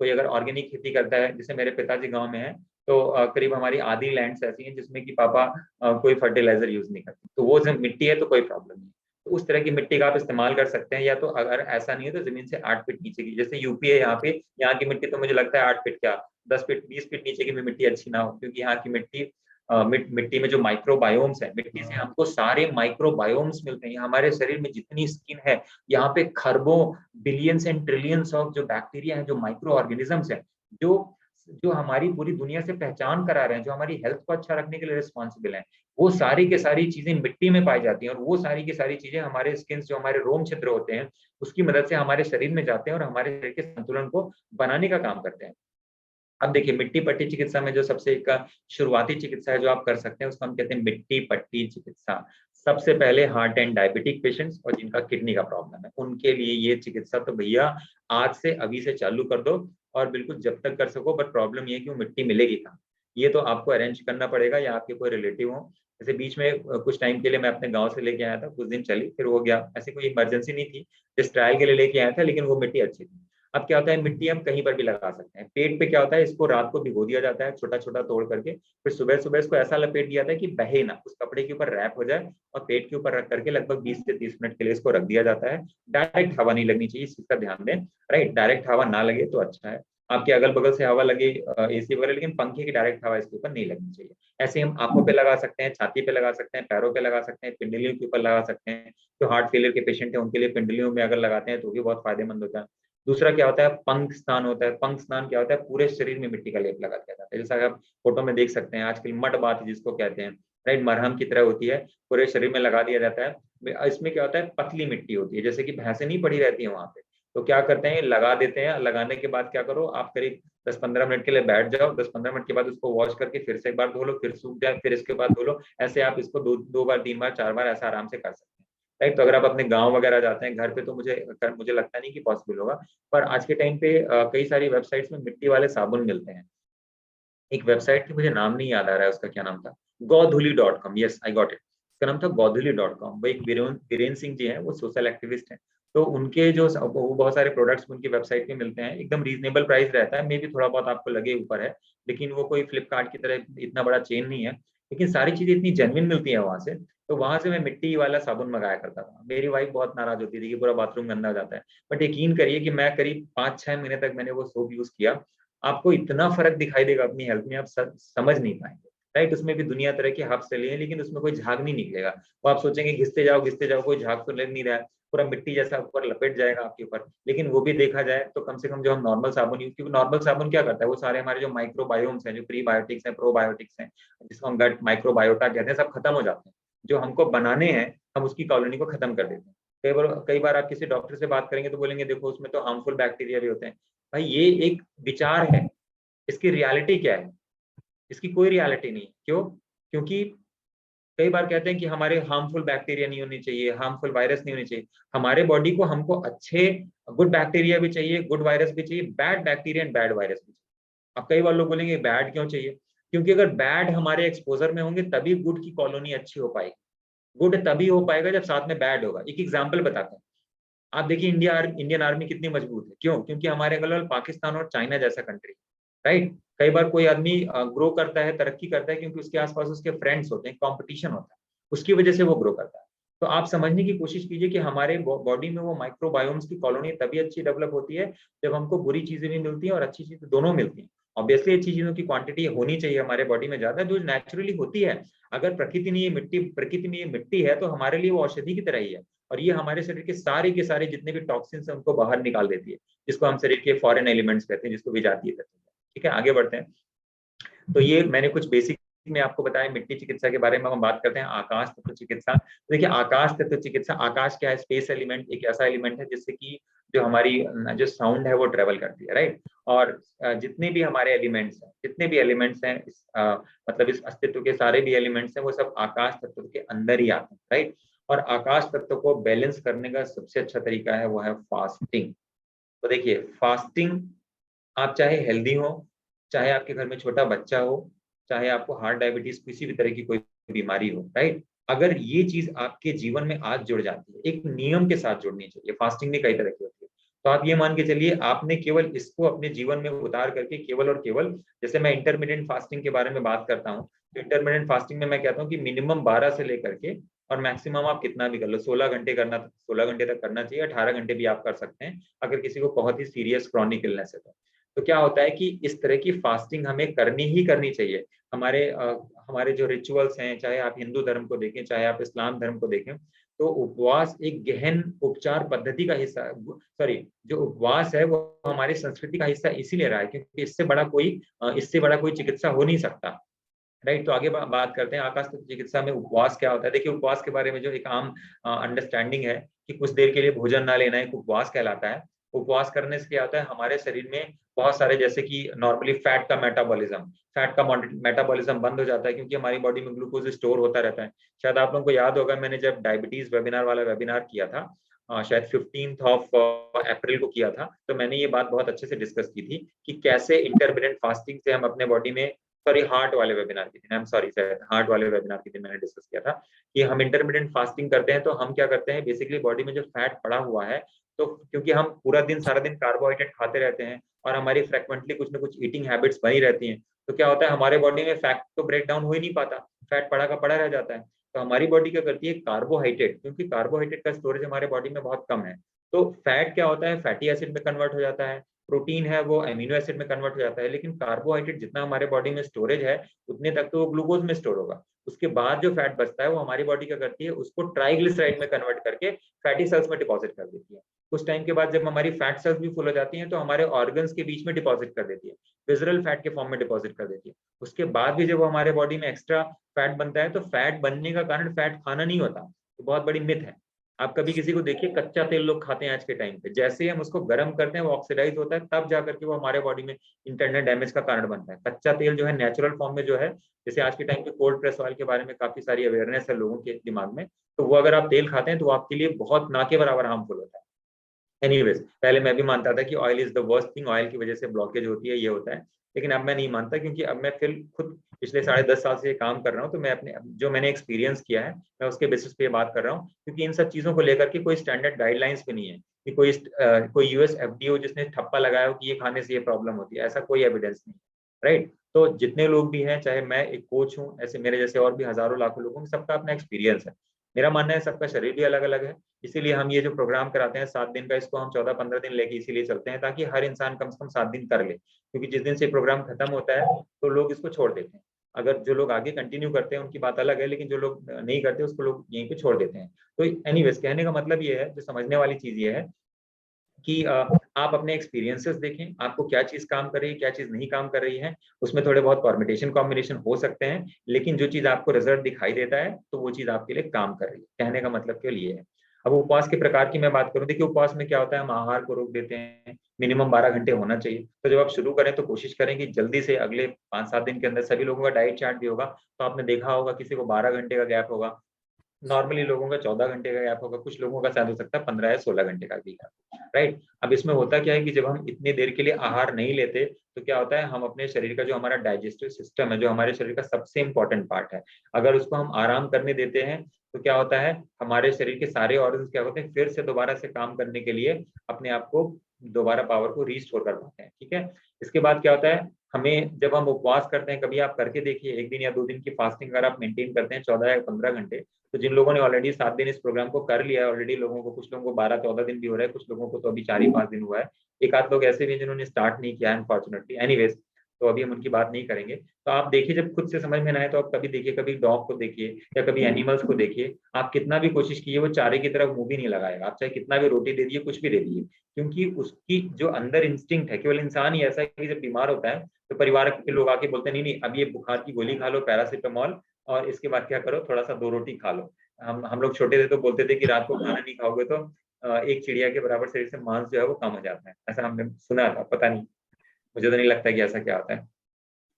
कोई अगर ऑर्गेनिक खेती करता है, जैसे मेरे पिताजी गांव में है, तो करीब हमारी आधी लैंड्स ऐसी हैं जिसमें कि पापा कोई फर्टिलाइजर यूज नहीं करते, तो वो जब मिट्टी है तो कोई प्रॉब्लम नहीं। तो उस तरह की मिट्टी का आप इस्तेमाल कर सकते हैं। या तो अगर ऐसा नहीं है तो जमीन से 8 फीट नीचे की, जैसे यूपी है यहाँ पे, यहाँ की मिट्टी तो मुझे लगता है 8 फीट क्या 10 फीट 20 फीट नीचे की भी मिट्टी अच्छी ना हो, क्योंकि यहाँ की मिट्टी मिट्टी में जो माइक्रोबायोम्स है, मिट्टी से हमको सारे माइक्रोबायोम्स मिलते हैं। हमारे शरीर में जितनी स्किन है, यहाँ पे खरबों बिलियंस एंड ट्रिलियंस ऑफ जो बैक्टीरिया है, जो माइक्रो ऑर्गेनिजम्स है, जो जो हमारी पूरी दुनिया से पहचान करा रहे हैं, जो हमारी हेल्थ को अच्छा रखने के लिए रिस्पॉन्सिबल है, वो सारी की सारी चीजें मिट्टी में पाई जाती हैं। और वो सारी की सारी चीजें हमारे स्किन, जो हमारे रोम छिद्र होते हैं, उसकी मदद से हमारे शरीर में जाते हैं और हमारे शरीर के संतुलन को बनाने का काम करते हैं। अब देखिए मिट्टी पट्टी चिकित्सा में जो सबसे एक शुरुआती चिकित्सा है जो आप कर सकते हैं, उसको हम कहते हैं मिट्टी पट्टी चिकित्सा। सबसे पहले हार्ट एंड डायबिटिक पेशेंट्स और जिनका किडनी का प्रॉब्लम है, उनके लिए ये चिकित्सा तो भैया आज से अभी से चालू कर दो और बिल्कुल जब तक कर सको। बट प्रॉब्लम ये है कि वो मिट्टी मिलेगी कहाँ, ये तो आपको अरेंज करना पड़ेगा, या आपके कोई रिलेटिव हो। जैसे बीच में कुछ टाइम के लिए मैं अपने गांव से लेके आया था, कुछ दिन चली फिर हो गया, ऐसी कोई इमरजेंसी नहीं थी, जिस ट्रायल के लिए लेके आया था, लेकिन वो मिट्टी अच्छी थी। अब क्या होता है, मिट्टी हम कहीं पर भी लगा सकते हैं। पेट पे क्या होता है, इसको रात को भिगो दिया जाता है छोटा छोटा तोड़ करके, फिर सुबह सुबह इसको ऐसा लपेट दिया जाता है कि बहे ना, उस कपड़े के ऊपर रैप हो जाए और पेट के ऊपर रख करके लगभग 20 से 30 मिनट के लिए इसको रख दिया जाता है। डायरेक्ट हवा नहीं लगनी चाहिए, इस चीज का ध्यान दें। राइट, डायरेक्ट हवा ना लगे तो अच्छा है। आपके अगल बगल से हवा लगे एसी वगैरह, लेकिन पंखे की डायरेक्ट हवा इसके ऊपर नहीं लगनी चाहिए। ऐसे हम आंखों पे लगा सकते हैं, छाती पे लगा सकते हैं, पैरों पे लगा सकते हैं, पिंडलियों के ऊपर लगा सकते हैं। जो हार्ट फेलियर के पेशेंट है उनके लिए पिंडलियों में अगर लगाते हैं तो भी बहुत फायदेमंद होता है। दूसरा क्या होता है, पंख स्नान होता है। पंख स्नान क्या होता है, पूरे शरीर में मिट्टी का लेप लगा दिया जाता है, जैसा आप फोटो में देख सकते हैं। आजकल मड बाथ जिसको कहते हैं, राइट, मरहम की तरह होती है, पूरे शरीर में लगा दिया जाता है। इसमें क्या होता है, पतली मिट्टी होती है, जैसे कि भैंसें नहीं पड़ी रहती है वहां पे, तो क्या करते हैं, लगा देते हैं। लगाने के बाद क्या करो, आप करीब 10-15 मिनट के लिए बैठ जाओ। 10-15 मिनट के बाद उसको वॉश करके फिर से एक बार धो लो, फिर सूख जाए, फिर इसके बाद धो लो। ऐसे आप इसको दो बार 3 बार 4 बार ऐसा आराम से कर सकते हैं। राइट, तो अगर आप अपने गांव वगैरह जाते हैं, घर पे तो मुझे लगता नहीं कि पॉसिबल होगा। पर आज के टाइम पे कई सारी वेबसाइट्स में मिट्टी वाले साबुन मिलते हैं। एक वेबसाइट थी, मुझे नाम नहीं याद आ रहा है उसका, क्या नाम था, godhuli.com, yes I got it, उसका नाम था godhuli.com। वो एक वीरेन सिंह जी हैं, वो सोशल एक्टिविस्ट हैं। तो उनके जो वो बहुत सारे प्रोडक्ट्स उनकी वेबसाइट पे मिलते हैं, एकदम रीजनेबल प्राइस रहता है, मे भी थोड़ा बहुत आपको लगे ऊपर है, लेकिन वो कोई फ्लिपकार्ट की तरह इतना बड़ा चेन नहीं है। लेकिन सारी चीजें इतनी जेन्युइन मिलती है वहां से। तो वहां से मैं मिट्टी वाला साबुन मंगाया करता था। मेरी वाइफ बहुत नाराज होती थी कि पूरा बाथरूम गंदा हो जाता है, बट यकीन करिए कि मैं करीब 5-6 महीने तक मैंने वो सोप यूज किया, आपको इतना फर्क दिखाई देगा अपनी हेल्थ में, आप समझ नहीं पाएंगे। राइट। उसमें भी दुनिया तरह के हब्स चले हैं, लेकिन उसमें कोई झाग नहीं निकलेगा। वो आप सोचेंगे घिसते जाओ कोई झाग तो लग नहीं रहा है, पूरा मिट्टी जैसा ऊपर लपेट जाएगा आपके ऊपर। लेकिन वो भी देखा जाए तो कम से कम जो हम नॉर्मल साबुन यूज, क्योंकि नॉर्मल साबुन क्या करता है, वो सारे हमारे जो माइक्रोबायोम्स हैं, जो प्रीबायोटिक्स हैं, प्रोबायोटिक्स हैं, जिसको हम गट माइक्रोबायोटा कहते हैं, सब खत्म हो जाते हैं। जो हमको बनाने हैं हम उसकी कॉलोनी को खत्म कर देते हैं। कई बार आप किसी डॉक्टर से बात करेंगे तो बोलेंगे देखो उसमें तो हार्मफुल बैक्टीरिया भी होते हैं। भाई ये एक विचार है, इसकी रियलिटी क्या है? इसकी कोई रियलिटी नहीं। क्यों? क्योंकि कई बार कहते हैं कि हमारे हार्मफुल बैक्टीरिया नहीं होनी चाहिए, हार्मफुल वायरस नहीं होनी चाहिए। हमारे बॉडी को हमको अच्छे गुड बैक्टीरिया भी चाहिए, गुड वायरस भी चाहिए, bad bacteria and bad virus भी चाहिए। अब कई बार लोग बोलेंगे बैड क्यों चाहिए? क्योंकि अगर बैड हमारे एक्सपोजर में होंगे तभी गुड की कॉलोनी अच्छी हो पाएगी। गुड तभी हो पाएगा जब साथ में बैड होगा। एक एग्जाम्पल बताते हैं। आप देखिए इंडियन आर्मी कितनी मजबूत है। क्यों? क्योंकि हमारे अगल बगल पाकिस्तान और चाइना जैसा कंट्री, राइट। कई बार कोई आदमी ग्रो करता है, तरक्की करता है, क्योंकि उसके आसपास उसके फ्रेंड्स होते हैं, कंपटीशन होता है, उसकी वजह से वो ग्रो करता है। तो आप समझने की कोशिश कीजिए कि हमारे बॉडी में वो माइक्रोबायोम्स की कॉलोनी तभी अच्छी डेवलप होती है जब हमको बुरी चीजें भी मिलती हैं और अच्छी चीजें दोनों मिलती हैं। ऑब्वियसली अच्छी चीजों की क्वांटिटी होनी चाहिए हमारे बॉडी में ज्यादा, जो नेचुरली होती है। अगर प्रकृति में ये मिट्टी है तो हमारे लिए वो औषधि की तरह ही है, और ये हमारे शरीर के सारे जितने भी टॉक्सिन्स हैं उनको बाहर निकाल देती है, जिसको हम शरीर के फॉरेन एलिमेंट्स कहते हैं, जिसको विजातीय कहते हैं। ठीक है, आगे बढ़ते हैं। तो ये मैंने कुछ बेसिक में आपको बताया मिट्टी चिकित्सा के बारे में। हम बात करते हैं आकाश तत्व चिकित्सा। तो देखिए आकाश तत्व चिकित्सा, आकाश क्या है? स्पेस एलिमेंट, एक ऐसा एलिमेंट है जिससे कि जो हमारी जो साउंड है वो ट्रेवल करती है, राइट। और जितने भी हमारे एलिमेंट्स हैं मतलब इस अस्तित्व के सारे भी एलिमेंट्स हैं वो सब आकाश तत्व के अंदर ही आते हैं, राइट। और आकाश तत्व को बैलेंस करने का सबसे अच्छा तरीका है वो है फास्टिंग। तो देखिए फास्टिंग, आप चाहे हेल्दी हो, चाहे आपके घर में छोटा बच्चा हो, चाहे आपको हार्ट डायबिटीज किसी भी तरह की कोई बीमारी हो, राइट। अगर ये चीज आपके जीवन में आज जुड़ जाती है, एक नियम के साथ जुड़नी चाहिए। फास्टिंग भी कई तरह की होती है। तो आप ये मान के चलिए आपने केवल इसको अपने जीवन में उतार करके केवल और केवल, जैसे मैं इंटरमीडिएट फास्टिंग के बारे में बात करता हूँ, तो इंटरमीडिएट फास्टिंग में मैं कहता हूँ कि मिनिमम 12 से लेकर के और मैक्सिमम आप कितना भी कर लो, 16 घंटे करना, 16 घंटे तक करना चाहिए, 18 घंटे भी आप कर सकते हैं अगर किसी को बहुत ही सीरियस क्रॉनिक इलनेस है तो क्या होता है कि इस तरह की फास्टिंग हमें करनी ही करनी चाहिए। हमारे जो रिचुअल्स हैं, चाहे आप हिंदू धर्म को देखें, चाहे आप इस्लाम धर्म को देखें, तो उपवास एक गहन उपचार पद्धति का हिस्सा, सॉरी, जो उपवास है वो हमारी संस्कृति का हिस्सा इसीलिए रहा है क्योंकि इससे बड़ा कोई चिकित्सा हो नहीं सकता, राइट। तो आगे बात करते हैं आकाश तत्व चिकित्सा में उपवास क्या होता है। देखिए उपवास के बारे में जो एक आम अंडरस्टैंडिंग है कि कुछ देर के लिए भोजन ना लेना एक उपवास कहलाता है। उपवास करने से क्या होता है, हमारे शरीर में बहुत सारे, जैसे कि नॉर्मली फैट का मेटाबॉलिज्म बंद हो जाता है क्योंकि हमारी बॉडी में ग्लूकोज स्टोर होता रहता है। शायद आप लोगों को याद होगा, मैंने जब डायबिटीज वेबिनार वाला वेबिनार किया था, शायद 15 अप्रैल को किया था, तो मैंने ये बात बहुत अच्छे से डिस्कस की थी कि कैसे इंटरमिटेंट फास्टिंग से हम अपने बॉडी में, सॉरी हार्ट वाले वेबिनार के दिन, हार्ट वाले वेबिनार के दिन मैंने डिस्कस किया था कि हम इंटरमिटेंट फास्टिंग करते हैं तो हम क्या करते हैं, बेसिकली बॉडी में जो फैट पड़ा हुआ है, तो क्योंकि हम पूरा दिन सारा दिन कार्बोहाइड्रेट खाते रहते हैं और हमारी फ्रिक्वेंटली कुछ ना कुछ ईटिंग हैबिट्स बनी रहती हैं, तो क्या होता है हमारे बॉडी में फैट तो ब्रेक डाउन हो ही नहीं पाता, फैट पड़ा का पड़ा रह जाता है। तो हमारी बॉडी क्या करती है, कार्बोहाइड्रेट, क्योंकि कार्बोहाइड्रेट का स्टोरेज हमारे बॉडी में बहुत कम है, तो फैट क्या होता है, फैटी एसिड में कन्वर्ट हो जाता है, प्रोटीन है वो अमीनो एसिड में कन्वर्ट हो जाता है, लेकिन कार्बोहाइड्रेट जितना हमारे बॉडी में स्टोरेज है उतने तक तो वो ग्लूकोज में स्टोर होगा। उसके बाद जो फैट बचता है वो हमारी बॉडी क्या करती है, उसको ट्राइग्लिसराइड में कन्वर्ट करके फैटी सेल्स में डिपॉजिट कर देती है। कुछ टाइम के बाद जब हमारी फैट सेल्स भी फुल हो जाती हैं तो हमारे ऑर्गन्स के बीच में डिपॉजिट कर देती है, विजरल फैट के फॉर्म में डिपॉजिट कर देती है। उसके बाद भी जब हमारे बॉडी में एक्स्ट्रा फैट बनता है तो फैट बनने का कारण फैट खाना नहीं होता, तो बहुत बड़ी मिथ है। आप कभी किसी को देखिए, कच्चा तेल लोग खाते हैं आज के टाइम पे, जैसे ही हम उसको गर्म करते हैं वो ऑक्सीडाइज होता है, तब जाकर के वो हमारे बॉडी में इंटरनल डैमेज का कारण बनता है। कच्चा तेल जो है नेचुरल फॉर्म में जो है, जैसे आज के टाइम पे कोल्ड प्रेस ऑयल के बारे में काफी सारी अवेयरनेस है लोगों के दिमाग में, तो वो अगर आप तेल खाते हैं तो वो आपके लिए बहुत ना के बराबर हार्मफुल होता है। एनीवेज, पहले मैं भी मानता था कि oil is the worst thing, oil की वजह से ब्लॉकेज होती है, ये होता है, लेकिन अब मैं नहीं मानता क्योंकि अब मैं फिर खुद पिछले 10.5 साल से ये काम कर रहा हूँ, तो मैं अपने जो मैंने एक्सपीरियंस किया है मैं उसके बेसिस पे बात कर रहा हूँ, क्योंकि इन सब चीजों को लेकर के कोई स्टैंडर्ड गाइडलाइंस भी नहीं है कि कोई यूएस एफडीओ जिसने ठप्पा लगाया हो कि ये खाने से ये प्रॉब्लम होती है, ऐसा कोई एविडेंस नहीं, राइट। तो जितने लोग भी हैं, चाहे मैं एक कोच हूँ, ऐसे मेरे जैसे और भी हजारों लाखों लोगों में, सबका अपना एक्सपीरियंस है। मेरा मानना है सबका शरीर भी अलग अलग है, इसीलिए हम ये जो प्रोग्राम कराते हैं 7 दिन का, इसको हम 14-15 दिन लेके इसीलिए चलते हैं ताकि हर इंसान कम से कम 7 दिन कर ले, क्योंकि जिस दिन से प्रोग्राम खत्म होता है तो लोग इसको छोड़ देते हैं। अगर जो लोग आगे कंटिन्यू करते हैं उनकी बात अलग है, लेकिन जो लोग नहीं करते उसको लोग यहीं पे छोड़ देते हैं। तो एनीवेज कहने का मतलब ये है, जो समझने वाली चीज ये है कि आप अपने एक्सपीरियंसेस देखें, आपको क्या चीज काम कर रही है, क्या चीज नहीं काम कर रही है। उसमें थोड़े बहुत परमिटेशन कॉम्बिनेशन हो सकते हैं, लेकिन जो चीज आपको रिजल्ट दिखाई देता है तो वो चीज आपके लिए काम कर रही है। कहने का मतलब के लिए है। अब उपवास के प्रकार की मैं बात करूं, देखिए उपवास में क्या होता है, हम आहार को रोक देते हैं, मिनिमम 12 घंटे होना चाहिए। तो जब आप शुरू करें तो कोशिश करें कि जल्दी से अगले 5-7 दिन के अंदर, सभी लोगों का डाइट चार्ट भी होगा तो आपने देखा होगा किसी को 12 घंटे का गैप होगा, नॉर्मली लोगों का 14 घंटे का गैप होगा, कुछ लोगों का शायद हो सकता है 15 या 16 घंटे का भी गैप, राइट। अब इसमें होता क्या है कि जब हम इतनी देर के लिए आहार नहीं लेते तो क्या होता है, हम अपने शरीर का जो हमारा डाइजेस्टिव सिस्टम है, जो हमारे शरीर का सबसे इंपॉर्टेंट पार्ट है, अगर उसको हम आराम करने देते हैं तो क्या होता है, हमारे शरीर के सारे ऑर्गन्स क्या होते हैं, फिर से दोबारा से काम करने के लिए अपने आप को दोबारा पावर को रीस्टोर कर पाते हैं। ठीक है, इसके बाद क्या होता है, हमें जब हम उपवास करते हैं, कभी आप करके देखिए, 1 दिन या 2 दिन की फास्टिंग अगर आप मेंटेन करते हैं 14 या 15 घंटे, तो जिन लोगों ने ऑलरेडी 7 दिन इस प्रोग्राम को कर लिया है ऑलरेडी, लोगों को, कुछ लोगों को 12-14 दिन भी हो रहा है, कुछ लोगों को तो अभी 4 ही 5 दिन हुआ है, एक आध लोग ऐसे भी हैं जिन्होंने स्टार्ट नहीं किया है अनफॉर्चुनेटली। एनीवेज, तो अभी हम उनकी बात नहीं करेंगे। तो आप देखिए, जब खुद से समझ में ना आए तो आप कभी देखिए, कभी डॉग को देखिए या कभी एनिमल्स को देखिए, आप कितना भी कोशिश कीजिए वो चारे की तरफ मुंह भी नहीं लगाएगा, आप चाहे कितना भी रोटी दे दिए, कुछ भी दे दिए, क्योंकि उसकी जो अंदर इंस्टिंक्ट है, केवल इंसान ही ऐसा है कि जब बीमार होता है तो परिवार के लोग आके बोलते हैं नहीं नहीं अब ये बुखार की गोली खा लो, पैरासिटामोल, और इसके बाद क्या करो, थोड़ा सा 2 रोटी खा लो। हम लोग छोटे थे तो बोलते थे कि रात को खाना नहीं खाओगे तो एक चिड़िया के बराबर शरीर से मांस जो है वो कम हो जाता है, ऐसा हमने सुना था, पता नहीं, मुझे तो नहीं लगता कि ऐसा क्या होता है।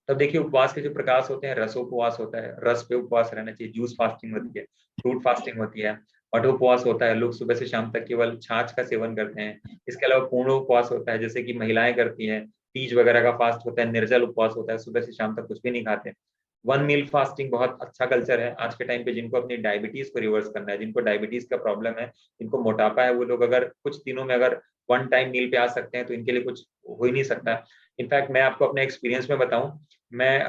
तब देखिए उपवास के जो प्रकाश होते हैं, रसोपवास होता है, रस पे उपवास रहना चाहिए, जूस फास्टिंग होती है, फ्रूट फास्टिंग होती है, कठोपवास होता है, लोग सुबह से शाम तक केवल छाछ का सेवन करते हैं। इसके अलावा पूर्ण उपवास होता है, जैसे कि महिलाएं करती हैं, तीज वगैरह का फास्ट होता है, निर्जल उपवास होता है, सुबह से शाम तक कुछ भी नहीं खाते। 1 मील फास्टिंग बहुत अच्छा कल्चर है आज के टाइम पे, जिनको अपनी डायबिटीज को रिवर्स करना है, जिनको डायबिटीज का प्रॉब्लम है, जिनको मोटापा है, वो लोग अगर कुछ दिनों में अगर 1 टाइम मील पे आ सकते हैं तो इनके लिए कुछ हो ही नहीं सकता। इनफैक्ट मैं आपको अपने एक्सपीरियंस में बताऊं, मैं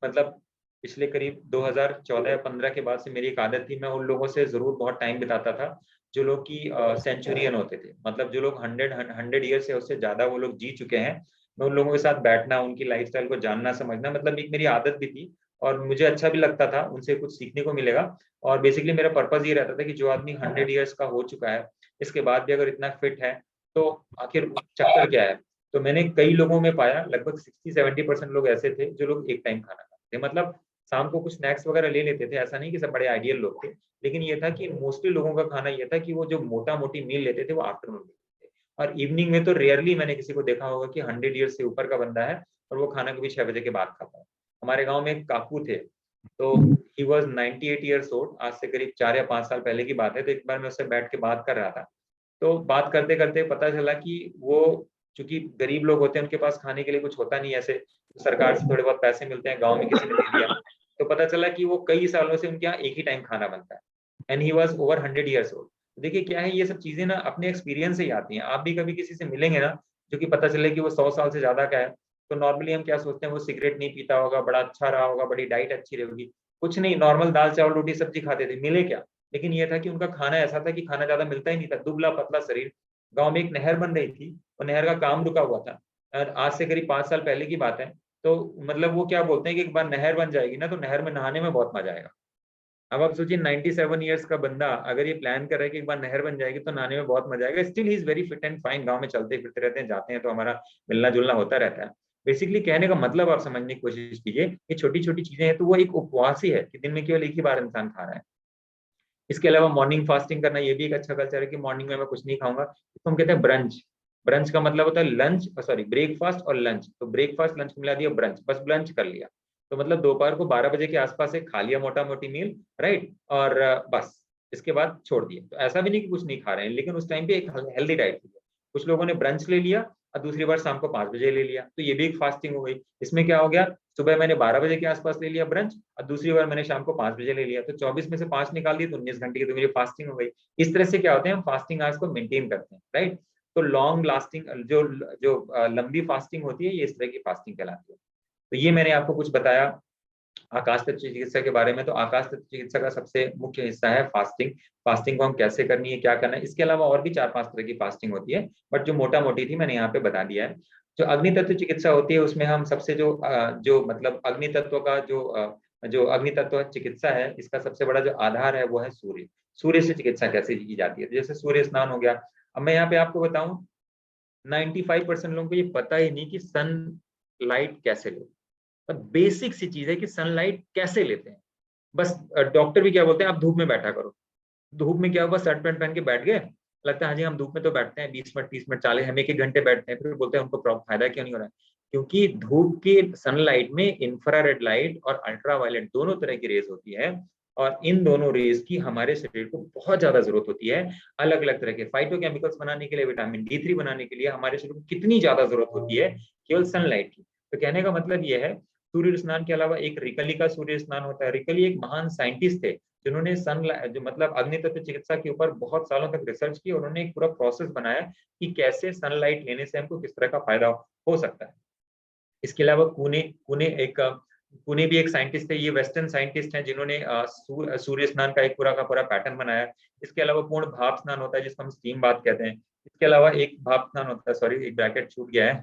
मतलब पिछले करीब 2014 या 15 के बाद से मेरी एक आदत थी, मैं उन लोगों से जरूर बहुत टाइम बिताता था जो लोग की सेंचुरियन होते थे, मतलब जो लोग 100 ईयर से उससे ज्यादा वो लोग जी चुके हैं। मैं उन लोगों के साथ बैठना, उनकी लाइफस्टाइल को जानना समझना, मतलब एक मेरी आदत भी थी और मुझे अच्छा भी लगता था, उनसे कुछ सीखने को मिलेगा। और बेसिकली मेरा पर्पज ये रहता था कि जो आदमी 100 ईयर्स का हो चुका है, इसके बाद भी अगर इतना फिट है तो आखिर चक्कर क्या है। तो मैंने कई लोगों में पाया, लगभग 60-70% लोग ऐसे थे जो लोग एक टाइम खाना खाते थे, मतलब शाम को कुछ स्नैक्स वगैरह ले लेते थे, ऐसा नहीं कि सब बड़े आइडियल लोग थे, लेकिन ये था कि मोस्टली लोगों का खाना ये था कि वो जो मोटा मोटी मील लेते थे वो आफ्टरनून में लेते थे। और इवनिंग में तो रेयरली मैंने किसी को देखा होगा कि 100 ईयर्स से ऊपर का बंदा है और वो खाना कभी 6 बजे के बाद खाता है। हमारे गाँव में एक काकू थे, तो ही वॉज 98 ईयर्स ओल्ड, आज से करीब 4 या 5 साल पहले की बात है। तो एक बार मैं उससे बैठ के बात कर रहा था, तो बात करते करते पता चला कि वो, चूंकि गरीब लोग होते हैं उनके पास खाने के लिए कुछ होता नहीं, ऐसे सरकार से थोड़े बहुत पैसे मिलते हैं, गांव में किसी ने दे दिया, तो पता चला कि वो कई सालों से उनके यहाँ एक ही टाइम खाना बनता है, and he was over 100 years old. देखिए क्या है, ये सब चीजें ना अपने एक्सपीरियंस से ही आती हैं। आप भी कभी किसी से मिलेंगे ना जो कि पता चले कि वो 100 साल से ज्यादा का है, तो नॉर्मली हम क्या सोचते हैं, वो सिगरेट नहीं पीता होगा, बड़ा अच्छा रहा होगा, बड़ी डाइट अच्छी रहेगी, कुछ नहीं, नॉर्मल दाल चावल रोटी सब्जी खाते थे, मिले क्या। लेकिन ये था कि उनका खाना ऐसा था कि खाना ज्यादा मिलता ही नहीं था, दुबला पतला शरीर। गांव में एक नहर बन रही थी, वो नहर का काम रुका हुआ था, और आज से करीब 5 साल पहले की बात है। तो मतलब वो क्या बोलते हैं कि एक बार नहर बन जाएगी ना तो नहर में नहाने में बहुत मजा आएगा। अब आप सोचिए 97 ईयर्स का बंदा अगर ये प्लान कर रहा है कि एक बार नहर बन जाएगी तो नहाने में बहुत मजा आएगा, still he is very fit and fine, गांव में चलते फिरते रहते हैं, जाते हैं तो हमारा मिलना जुलना होता रहता है। बेसिकली कहने का मतलब आप समझने की कोशिश कीजिए, ये छोटी छोटी चीजें हैं, तो वो एक उपवास ही है कि दिन में केवल एक ही बार इंसान खा रहा है। इसके अलावा मॉर्निंग फास्टिंग करना ये भी एक अच्छा कल्चर है कि मॉर्निंग में मैं कुछ नहीं खाऊंगा, इसको हम कहते हैं ब्रंच। ब्रंच का मतलब होता है लंच, सॉरी ब्रेकफास्ट और लंच, तो ब्रेकफास्ट लंच को मिला दिया ब्रंच, बस ब्रंच कर लिया। तो मतलब दोपहर को 12 बजे के आसपास से खा लिया मोटा मोटी मील, राइट, और बस इसके बाद छोड़ दिया। तो ऐसा भी नहीं कि कुछ नहीं खा रहे हैं, लेकिन उस टाइम पे एक हेल्दी डाइट थी। कुछ लोगों ने ब्रंच ले लिया और दूसरी बार शाम को 5 बजे ले लिया, तो ये भी एक फास्टिंग हो गई। इसमें क्या हो गया, सुबह मैंने 12 बजे के आसपास ले लिया ब्रंच और दूसरी बार मैंने शाम को 5 बजे ले लिया, तो 24 में से 5 निकाल दिए तो 19 घंटे की तो मेरी फास्टिंग हो गई। इस तरह से क्या होते हैं, हम फास्टिंग आवर्स को मेंटेन करते हैं, राइट। तो लॉन्ग लास्टिंग जो जो लंबी फास्टिंग होती है, ये इस तरह की फास्टिंग कहलाती है। तो ये मैंने आपको कुछ बताया आकाश तत्व चिकित्सा के बारे में, तो आकाश तत्व चिकित्सा का सबसे मुख्य हिस्सा है फास्टिंग। फास्टिंग को हम कैसे करनी है, क्या करना है, इसके अलावा और भी 4-5 तरह की फास्टिंग होती है, बट जो मोटा मोटी थी मैंने यहाँ पे बता दिया है। जो अग्नि तत्व चिकित्सा होती है उसमें हम सबसे जो मतलब अग्नि तत्व का जो अग्नि तत्व चिकित्सा है, इसका सबसे बड़ा जो आधार है वो है सूर्य। सूर्य से चिकित्सा कैसे की जाती है, जैसे सूर्य स्नान हो गया। अब मैं यहाँ पे आपको बताऊं, 95% लोगों को ये पता ही नहीं कि सन लाइट कैसे लेते हैं। बेसिक सी चीज है कि सनलाइट कैसे लेते हैं। बस डॉक्टर भी क्या बोलते हैं, आप धूप में बैठा करो। धूप में क्या हुआ, शर्ट पैंट पहन के बैठ गए, लगता है हाँ जी हम धूप में तो बैठते हैं 20 मिनट 30 मिनट 40 हम 1-1 घंटे बैठते हैं, फिर बोलते हैं उनको फायदा क्यों नहीं हो रहा है। क्योंकि धूप की सनलाइट में इंफ्रारेड लाइट और अल्ट्रावायलेट दोनों तरह की रेज होती है, और इन दोनों रेज की हमारे शरीर को बहुत ज्यादा जरूरत होती है। अलग अलग तरह के फाइटोकेमिकल्स बनाने के लिए, विटामिन D3 बनाने के लिए हमारे शरीर को कितनी ज्यादा जरूरत होती है केवल सनलाइट की। तो कहने का मतलब यह है, सूर्य स्नान के अलावा एक रिकली का सूर्य स्नान होता है। रिकली एक महान साइंटिस्ट थे जिन्होंने जो मतलब अग्नि तत्व चिकित्सा के ऊपर बहुत सालों तक रिसर्च की, और उन्होंने एक पूरा प्रोसेस बनाया कि कैसे सनलाइट लेने से हमको किस तरह का फायदा हो सकता है। इसके अलावा पुणे भी एक साइंटिस्ट है, ये वेस्टर्न साइंटिस्ट हैं जिन्होंने सूर्य स्नान का एक पूरा का पूरा पैटर्न बनाया। इसके अलावा पूर्ण भाप स्नान होता है जिसको हम स्टीम बाथ कहते हैं। इसके अलावा एक भाप स्नान होता है, सॉरी एक ब्रैकेट छूट गया है,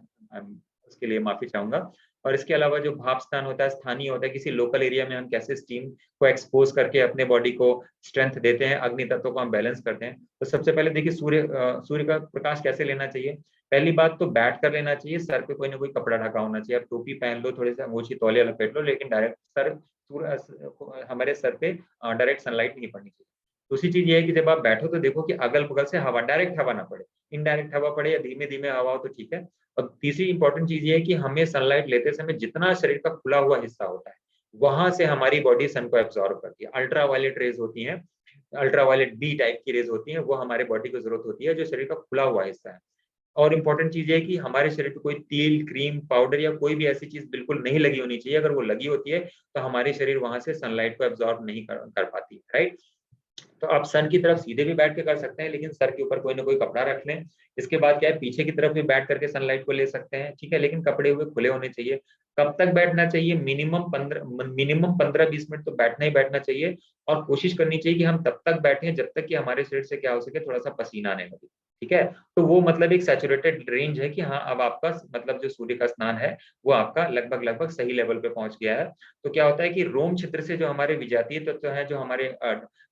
उसके लिए माफी चाहूंगा। और इसके अलावा जो भाप स्नान होता है स्थानीय होता है, किसी लोकल एरिया में हम कैसे स्टीम को एक्सपोज करके अपने बॉडी को स्ट्रेंथ देते हैं, अग्नि तत्व को हम बैलेंस करते हैं। तो सबसे पहले देखिए सूर्य का प्रकाश कैसे लेना चाहिए। पहली बात तो बैठ कर लेना चाहिए, सर पे कोई ना कोई कपड़ा ढका होना चाहिए। आप टोपी पहन लो, थोड़े से अंगोछी तौलिया लपेट लो, लेकिन हमारे सर पे डायरेक्ट सनलाइट नहीं पड़नी चाहिए। दूसरी चीज ये है कि जब आप बैठो तो देखो कि अगल बगल से हवा, डायरेक्ट हवा ना पड़े, इनडायरेक्ट हवा पड़े या धीमे धीमे हवा हो तो ठीक है। और तीसरी इंपॉर्टेंट चीज ये है कि हमें सनलाइट लेते समय जितना शरीर का खुला हुआ हिस्सा होता है वहां से हमारी बॉडी सन को एब्जॉर्ब करती है। अल्ट्रावायलेट रेज होती हैं, अल्ट्रावायलेट बी टाइप की रेज होती हैं, वो हमारे बॉडी को जरूरत होती है जो शरीर का खुला हुआ हिस्सा है। और इम्पोर्टेंट चीज है कि हमारे शरीर पे कोई तेल, क्रीम, पाउडर या कोई भी ऐसी चीज बिल्कुल नहीं लगी होनी चाहिए। अगर वो लगी होती है तो हमारी शरीर वहां से सनलाइट को एब्जॉर्ब नहीं कर पाती है, राइट। तो आप सन की तरफ सीधे भी बैठ के कर सकते हैं, लेकिन सर के ऊपर कोई ना कोई कपड़ा रख लें। इसके बाद क्या है, पीछे की तरफ भी बैठ करके सनलाइट को ले सकते हैं, ठीक है, लेकिन कपड़े हुए खुले होने चाहिए। कब तक बैठना चाहिए, मिनिमम 15-20 मिनट तो बैठना ही बैठना चाहिए। और कोशिश करनी चाहिए कि हम तब तक बैठें जब तक कि हमारे शरीर से क्या हो सके, थोड़ा सा पसीना आने लगे, ठीक है। तो वो मतलब एक सैचुरेटेड रेंज है कि हाँ अब आपका मतलब जो सूर्य का स्नान है वो आपका लगभग सही लेवल पे पहुंच गया है। तो क्या होता है कि रोम क्षेत्र से जो हमारे विजातीय तत्व है, जो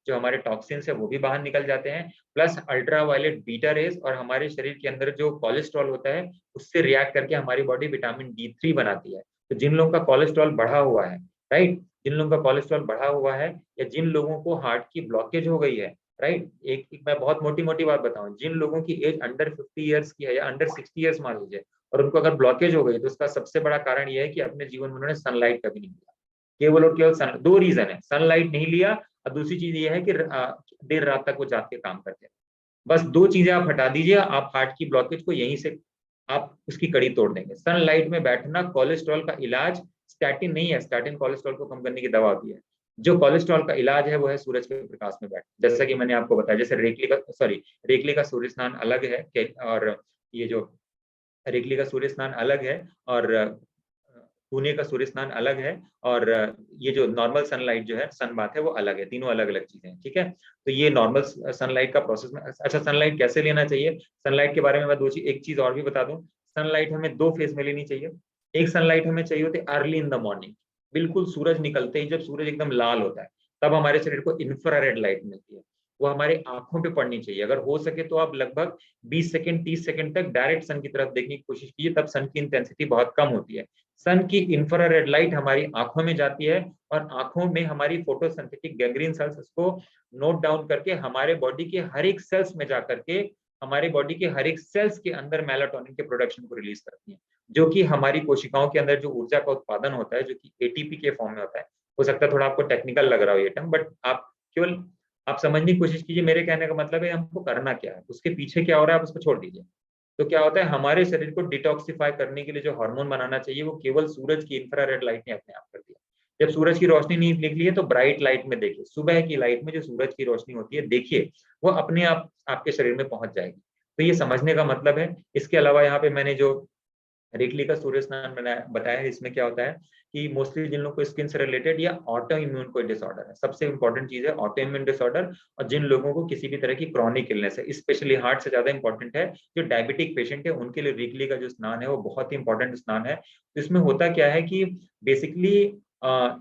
हमारे टॉक्सिन्स है वो भी बाहर निकल जाते हैं, प्लस अल्ट्रावायलेट बीटा रेज और हमारे शरीर के अंदर जो कोलेस्ट्रॉल होता है उससे रिएक्ट करके हमारी बॉडी विटामिन D3 बनाती है। तो जिन लोगों का कोलेस्ट्रॉल बढ़ा हुआ है, राइट, जिन लोगों का कोलेस्ट्रॉल बढ़ा हुआ है या जिन लोगों को हार्ट की ब्लॉकेज हो गई है, राइट, एक मैं बहुत मोटी मोटी बात बताऊं, जिन लोगों की एज अंडर 50 ईयर्स की है या अंडर 60 ईयर्स मान लीजिए, और उनको अगर ब्लॉकेज हो गई तो उसका सबसे बड़ा कारण यह है कि अपने जीवन में उन्होंने सनलाइट कभी नहीं लिया। केवल और केवल दो रीजन है, सनलाइट नहीं लिया और दूसरी चीज ये है कि देर रात तक वो जाग के काम करते हैं। बस दो चीजें आप हटा दीजिए, आप हार्ट की ब्लॉकेज को यहीं से आप उसकी कड़ी तोड़ देंगे। सनलाइट में बैठना कोलेस्ट्रॉल का इलाज स्टैटिन नहीं है, स्टैटिन कोलेस्ट्रॉल को कम करने की दवा होती है। जो कोलेस्ट्रॉल का इलाज है वो है सूरज के प्रकाश में बैठना। जैसा कि मैंने आपको बताया, जैसे रेखली का सूर्य स्नान अलग है, और ये जो रेखली का सूर्य स्नान अलग है, और पुणे का सूर्य स्नान अलग है, और ये जो नॉर्मल सनलाइट जो है सन बाथ है वो अलग है। तीनों अलग अलग चीजें हैं, ठीक है। तो ये नॉर्मल सनलाइट का प्रोसेस में, अच्छा सनलाइट कैसे लेना चाहिए, सनलाइट के बारे में मैं एक चीज और भी बता दूं। सनलाइट हमें दो फेज में लेनी चाहिए। एक सनलाइट हमें चाहिए होती है अर्ली इन द मॉर्निंग, बिल्कुल सूरज निकलते ही, जब सूरज एकदम लाल होता है तब हमारे शरीर को इंफ्रारेड लाइट मिलती है। वो हमारे आंखों पे पड़नी चाहिए। अगर हो सके तो आप लगभग 20 सेकंड 30 सेकंड तक डायरेक्ट सन की तरफ देखने की कोशिश कीजिए, तब सन की इंटेंसिटी बहुत कम होती है। सन की इंफ्रारेड लाइट हमारी आंखों में जाती है और आंखों में हमारी फोटोसिंथेटिक गैंग्रीन सेल्स उसको नोट डाउन करके हमारे बॉडी के हर एक सेल्स में जाकर के हमारे बॉडी के हर एक सेल्स के अंदर मेलाटोनिन के प्रोडक्शन को रिलीज करती है, जो कि हमारी कोशिकाओं के अंदर जो ऊर्जा का उत्पादन होता है, जो कि ATP के फॉर्म में होता है। हो सकता है थोड़ा आपको टेक्निकल लग रहा हो ये टर्म, बट आप समझने की कोशिश कीजिए। मेरे कहने का मतलब है हमको करना क्या है, उसके पीछे क्या हो रहा है आप उसको छोड़ दीजिए। तो क्या होता है, हमारे शरीर को डिटॉक्सिफाई करने के लिए जो हार्मोन बनाना चाहिए वो केवल सूरज की इंफ्रारेड लाइट ने अपने आप कर दिया। जब सूरज की रोशनी नहीं निकली है तो ब्राइट लाइट में देखिए, सुबह की लाइट में जो सूरज की रोशनी होती है देखिए, वो अपने आप आपके शरीर में पहुंच जाएगी। तो ये समझने का मतलब है। इसके अलावा यहाँ पे मैंने जो रिकली का सूर्य स्नान बताया है। इसमें क्या होता है कि मोस्टली जिन लोगों को स्किन से रिलेटेड या ऑटो इम्यून कोई डिसऑर्डर है, सबसे इंपॉर्टेंट चीज है ऑटो इम्यून डिसऑर्डर, और जिन लोगों को किसी भी तरह की क्रॉनिक इलनेस है, स्पेशली हार्ट से ज्यादा इंपॉर्टेंट है, जो डायबिटिक पेशेंट है उनके लिए रिकली का जो स्नान है वो बहुत ही इंपॉर्टेंट स्नान है। तो इसमें होता क्या है कि बेसिकली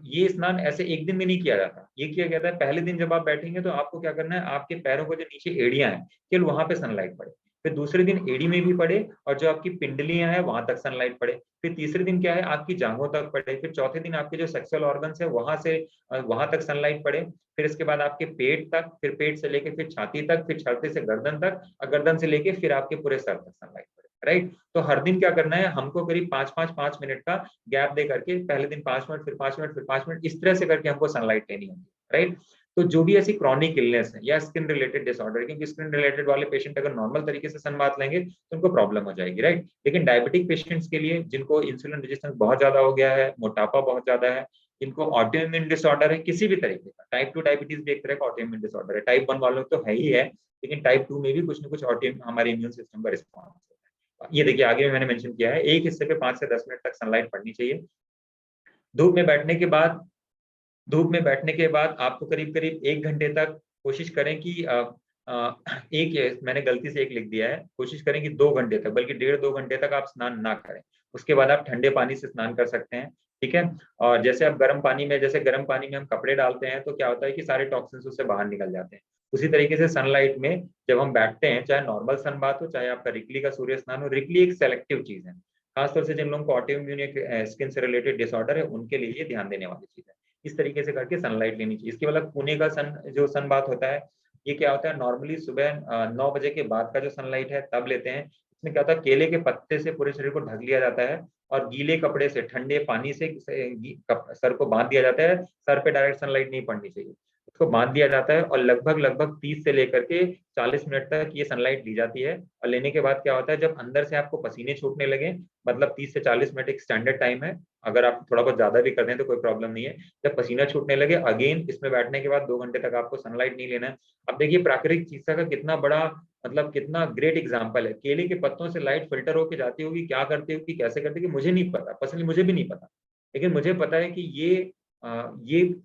ये स्नान ऐसे एक दिन में नहीं किया जाता। ये किया जाता है पहले दिन जब आप बैठेंगे तो आपको क्या करना है, आपके पैरों को जो नीचे एड़ियां हैं केवल वहां पे सनलाइट पड़े, फिर दूसरे दिन एड़ी में भी पड़े और जो आपकी पिंडलियां हैं वहां तक सनलाइट पड़े, फिर तीसरे दिन क्या है आपकी जांघों तक पड़े, फिर चौथे दिन आपके जो सेक्सुअल ऑर्गन्स है वहां से वहां तक सनलाइट पड़े, फिर इसके बाद आपके पेट तक, फिर पेट से लेके फिर छाती तक, फिर छाती से गर्दन तक, और गर्दन से लेके फिर आपके पूरे सर तक सनलाइट पड़े। राइट, तो हर दिन क्या करना है हमको, करीब 5-5-5 मिनट का गैप दे करके, पहले दिन 5 मिनट, फिर 5 मिनट, फिर 5 मिनट, इस तरह से करके हमको सनलाइट लेनी होगी। राइट, तो जो भी ऐसी क्रॉनिक इलनेस है या स्किन रिलेटेड डिसऑर्डर, क्योंकि स्किन रिलेटेड वाले पेशेंट अगर नॉर्मल तरीके से सन बात लेंगे तो उनको प्रॉब्लम हो जाएगी। राइट, लेकिन डायबिटिक पेशेंट्स के लिए जिनको इंसुलिन रेजिस्टेंस बहुत ज्यादा हो गया है, मोटापा बहुत ज्यादा है, जिनको ऑटो इम्यून डिसऑर्डर है किसी भी तरीके का, टाइप 2 डायबिटीज भी एक तरह का ऑटो इम्यून डिसऑर्डर है, टाइप 1 वालों तो है ही है, लेकिन टाइप 2 में भी कुछ ना कुछ ऑटो हमारे इम्यून सिस्टम का रिस्पॉन्स होता है। ये देखिए आगे में मैंने मेंशन किया है, एक हिस्से पे 5 से 10 मिनट तक सनलाइट पड़नी चाहिए। धूप में बैठने के बाद, धूप में बैठने के बाद आपको करीब करीब 1 घंटे तक कोशिश करें कि मैंने गलती से एक लिख दिया है, कोशिश करें कि 2 घंटे तक, बल्कि 1.5-2 घंटे तक आप स्नान ना करें। उसके बाद आप ठंडे पानी से स्नान कर सकते हैं। ठीक है, और जैसे आप गर्म पानी में, जैसे गर्म पानी में हम कपड़े डालते हैं तो क्या होता है कि सारे टॉक्सिन्स उससे बाहर निकल जाते हैं, उसी तरीके से सनलाइट में जब हम बैठते हैं, चाहे नॉर्मल सन बात हो, चाहे आपका रिकली का सूर्य स्नान हो, रिकली एक सेलेक्टिव चीज है, खासतौर से जिन लोगों को ऑटो इम्यून स्किन से रिलेटेड डिसऑर्डर है उनके लिए ये ध्यान देने वाली चीज है। इस तरीके से करके सनलाइट लेनी चाहिए। इसके मतलब पुणे का जो सन बात होता है, ये क्या होता है, नॉर्मली सुबह 9 बजे के बाद का जो सनलाइट है तब लेते हैं। इसमें क्या होता है, केले के पत्ते से पूरे शरीर को ढक लिया जाता है और गीले कपड़े से, ठंडे पानी से सर को बांध दिया जाता है, सर पे डायरेक्ट सनलाइट नहीं पड़नी चाहिए, उसको बांध दिया जाता है और लगभग लगभग 30 से लेकर के 40 मिनट तक ये सनलाइट ली जाती है। और लेने के बाद क्या होता है, जब अंदर से आपको पसीने छूटने लगे, मतलब 30 से 40 मिनट एक स्टैंडर्ड टाइम है, अगर आप थोड़ा बहुत ज्यादा भी कर दें तो कोई प्रॉब्लम नहीं है, जब पसीना छूटने लगे अगेन इसमें बैठने के बाद 2 घंटे तक आपको सनलाइट नहीं लेना है। अब देखिए प्राकृतिक चिकित्सा का कितना बड़ा, मतलब कितना ग्रेट एग्जाम्पल है, केले के पत्तों से लाइट फिल्टर होकर जाती होगी, क्या करती होगी, कैसे करती होगी, मुझे नहीं पता, पर्सनली मुझे भी नहीं पता, लेकिन मुझे पता है कि ये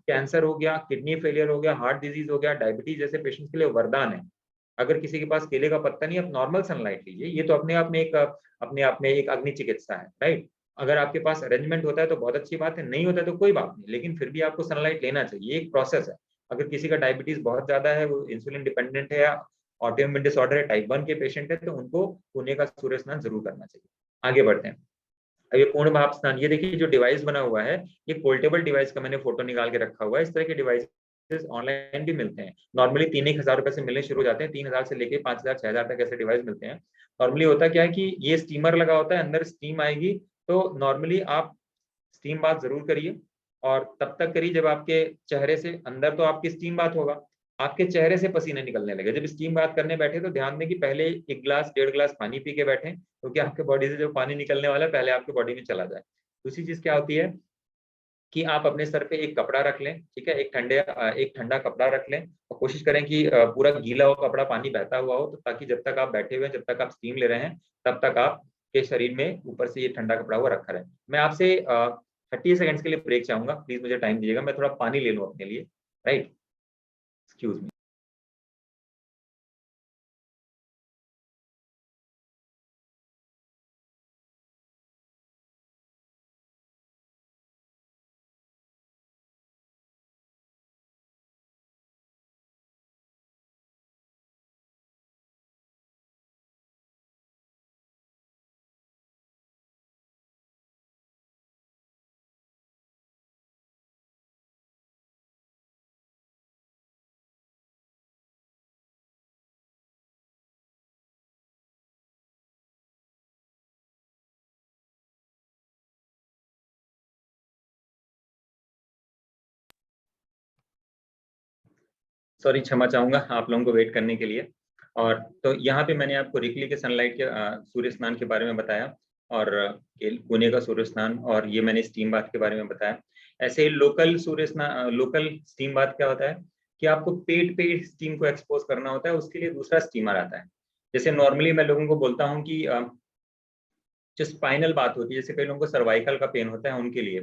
कैंसर हो गया, किडनी फेलियर हो गया, हार्ट डिजीज हो गया, डायबिटीज जैसे पेशेंट्स के लिए वरदान है। अगर किसी के पास केले का पत्ता नहीं, आप नॉर्मल सनलाइट लीजिए, ये तो अपने आप में एक अग्नि चिकित्सा है। राइट, अगर आपके पास अरेंजमेंट होता है तो बहुत अच्छी बात है, नहीं होता है तो कोई बात नहीं, लेकिन फिर भी आपको सनलाइट लेना चाहिए, एक प्रोसेस है। अगर किसी का डायबिटीज बहुत ज्यादा है, वो इंसुलिन डिपेंडेंट है या ऑटोइम्यून डिसऑर्डर है, टाइप 1 के पेशेंट है, तो उनको पुणे का सूर्य स्नान जरूर करना चाहिए। आगे बढ़ते हैं। अब ये पूर्ण भाप स्नान, ये देखिए जो डिवाइस बना हुआ है, ये पोर्टेबल डिवाइस का मैंने फोटो निकाल के रखा हुआ है। इस तरह के डिवाइस ऑनलाइन भी मिलते हैं, नॉर्मली 3-1 हजार रुपए से मिलने शुरू हो जाते हैं, 3,000 से लेके 5,000-6,000 तक ऐसे डिवाइस मिलते हैं। नॉर्मली होता क्या है कि ये स्टीमर लगा होता है, अंदर स्टीम आएगी, तो नॉर्मली आप स्टीम बाथ जरूर करिए, और तब तक करिए जब आपके चेहरे से, अंदर तो आपकी स्टीम बाथ होगा, आपके चेहरे से पसीने निकलने लगे। जब स्टीम बात करने बैठे तो ध्यान दें कि पहले 1 गिलास 1.5 गिलास पानी पी के बैठे, क्योंकि आपके बॉडी से जो पानी निकलने वाला है पहले आपके बॉडी में चला जाए। दूसरी चीज क्या होती है कि आप अपने सर पे एक कपड़ा रख लें, ठीक है, एक ठंडा कपड़ा रख लें, और कोशिश करें कि पूरा गीला हो कपड़ा, पानी बहता हुआ हो, तो ताकि जब तक आप बैठे हुए हैं, जब तक आप स्टीम ले रहे हैं, तब तक आपके शरीर में ऊपर से ये ठंडा कपड़ा हुआ रखा रहे। मैं आपसे 30 सेकंड्स के लिए ब्रेक चाहूंगा, प्लीज मुझे टाइम दीजिएगा, मैं थोड़ा पानी ले लूँ अपने लिए। Right, excuse me. सॉरी, क्षमा चाहूंगा आप लोगों को वेट करने के लिए। और तो यहाँ पे मैंने आपको रिकली के सनलाइट के सूर्य स्नान के बारे में बताया, और पुणे का सूर्य स्नान, और ये मैंने स्टीम बाथ के बारे में बताया। ऐसे ही लोकल सूर्य स्नान, लोकल स्टीम बाथ क्या होता है कि आपको पेट पे स्टीम को एक्सपोज करना होता है, उसके लिए दूसरा स्टीमर आता है। जैसे नॉर्मली मैं लोगों को बोलता हूँ कि जो स्पाइनल बात होती है, जैसे कई लोगों को सर्वाइकल का पेन होता है उनके लिए,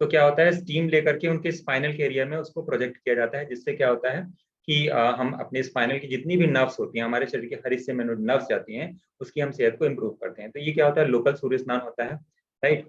तो क्या होता है स्टीम लेकर के उनके स्पाइनल के एरिया में उसको प्रोजेक्ट किया जाता है, जिससे क्या होता है कि हम अपने स्पाइनल की जितनी भी नर्व्स होती हैं, हमारे शरीर के हर हिस्से में नर्व्स जाती हैं, उसकी हम सेहत को इम्प्रूव करते हैं। तो ये क्या होता है, लोकल सूर्य स्नान होता है, राइट।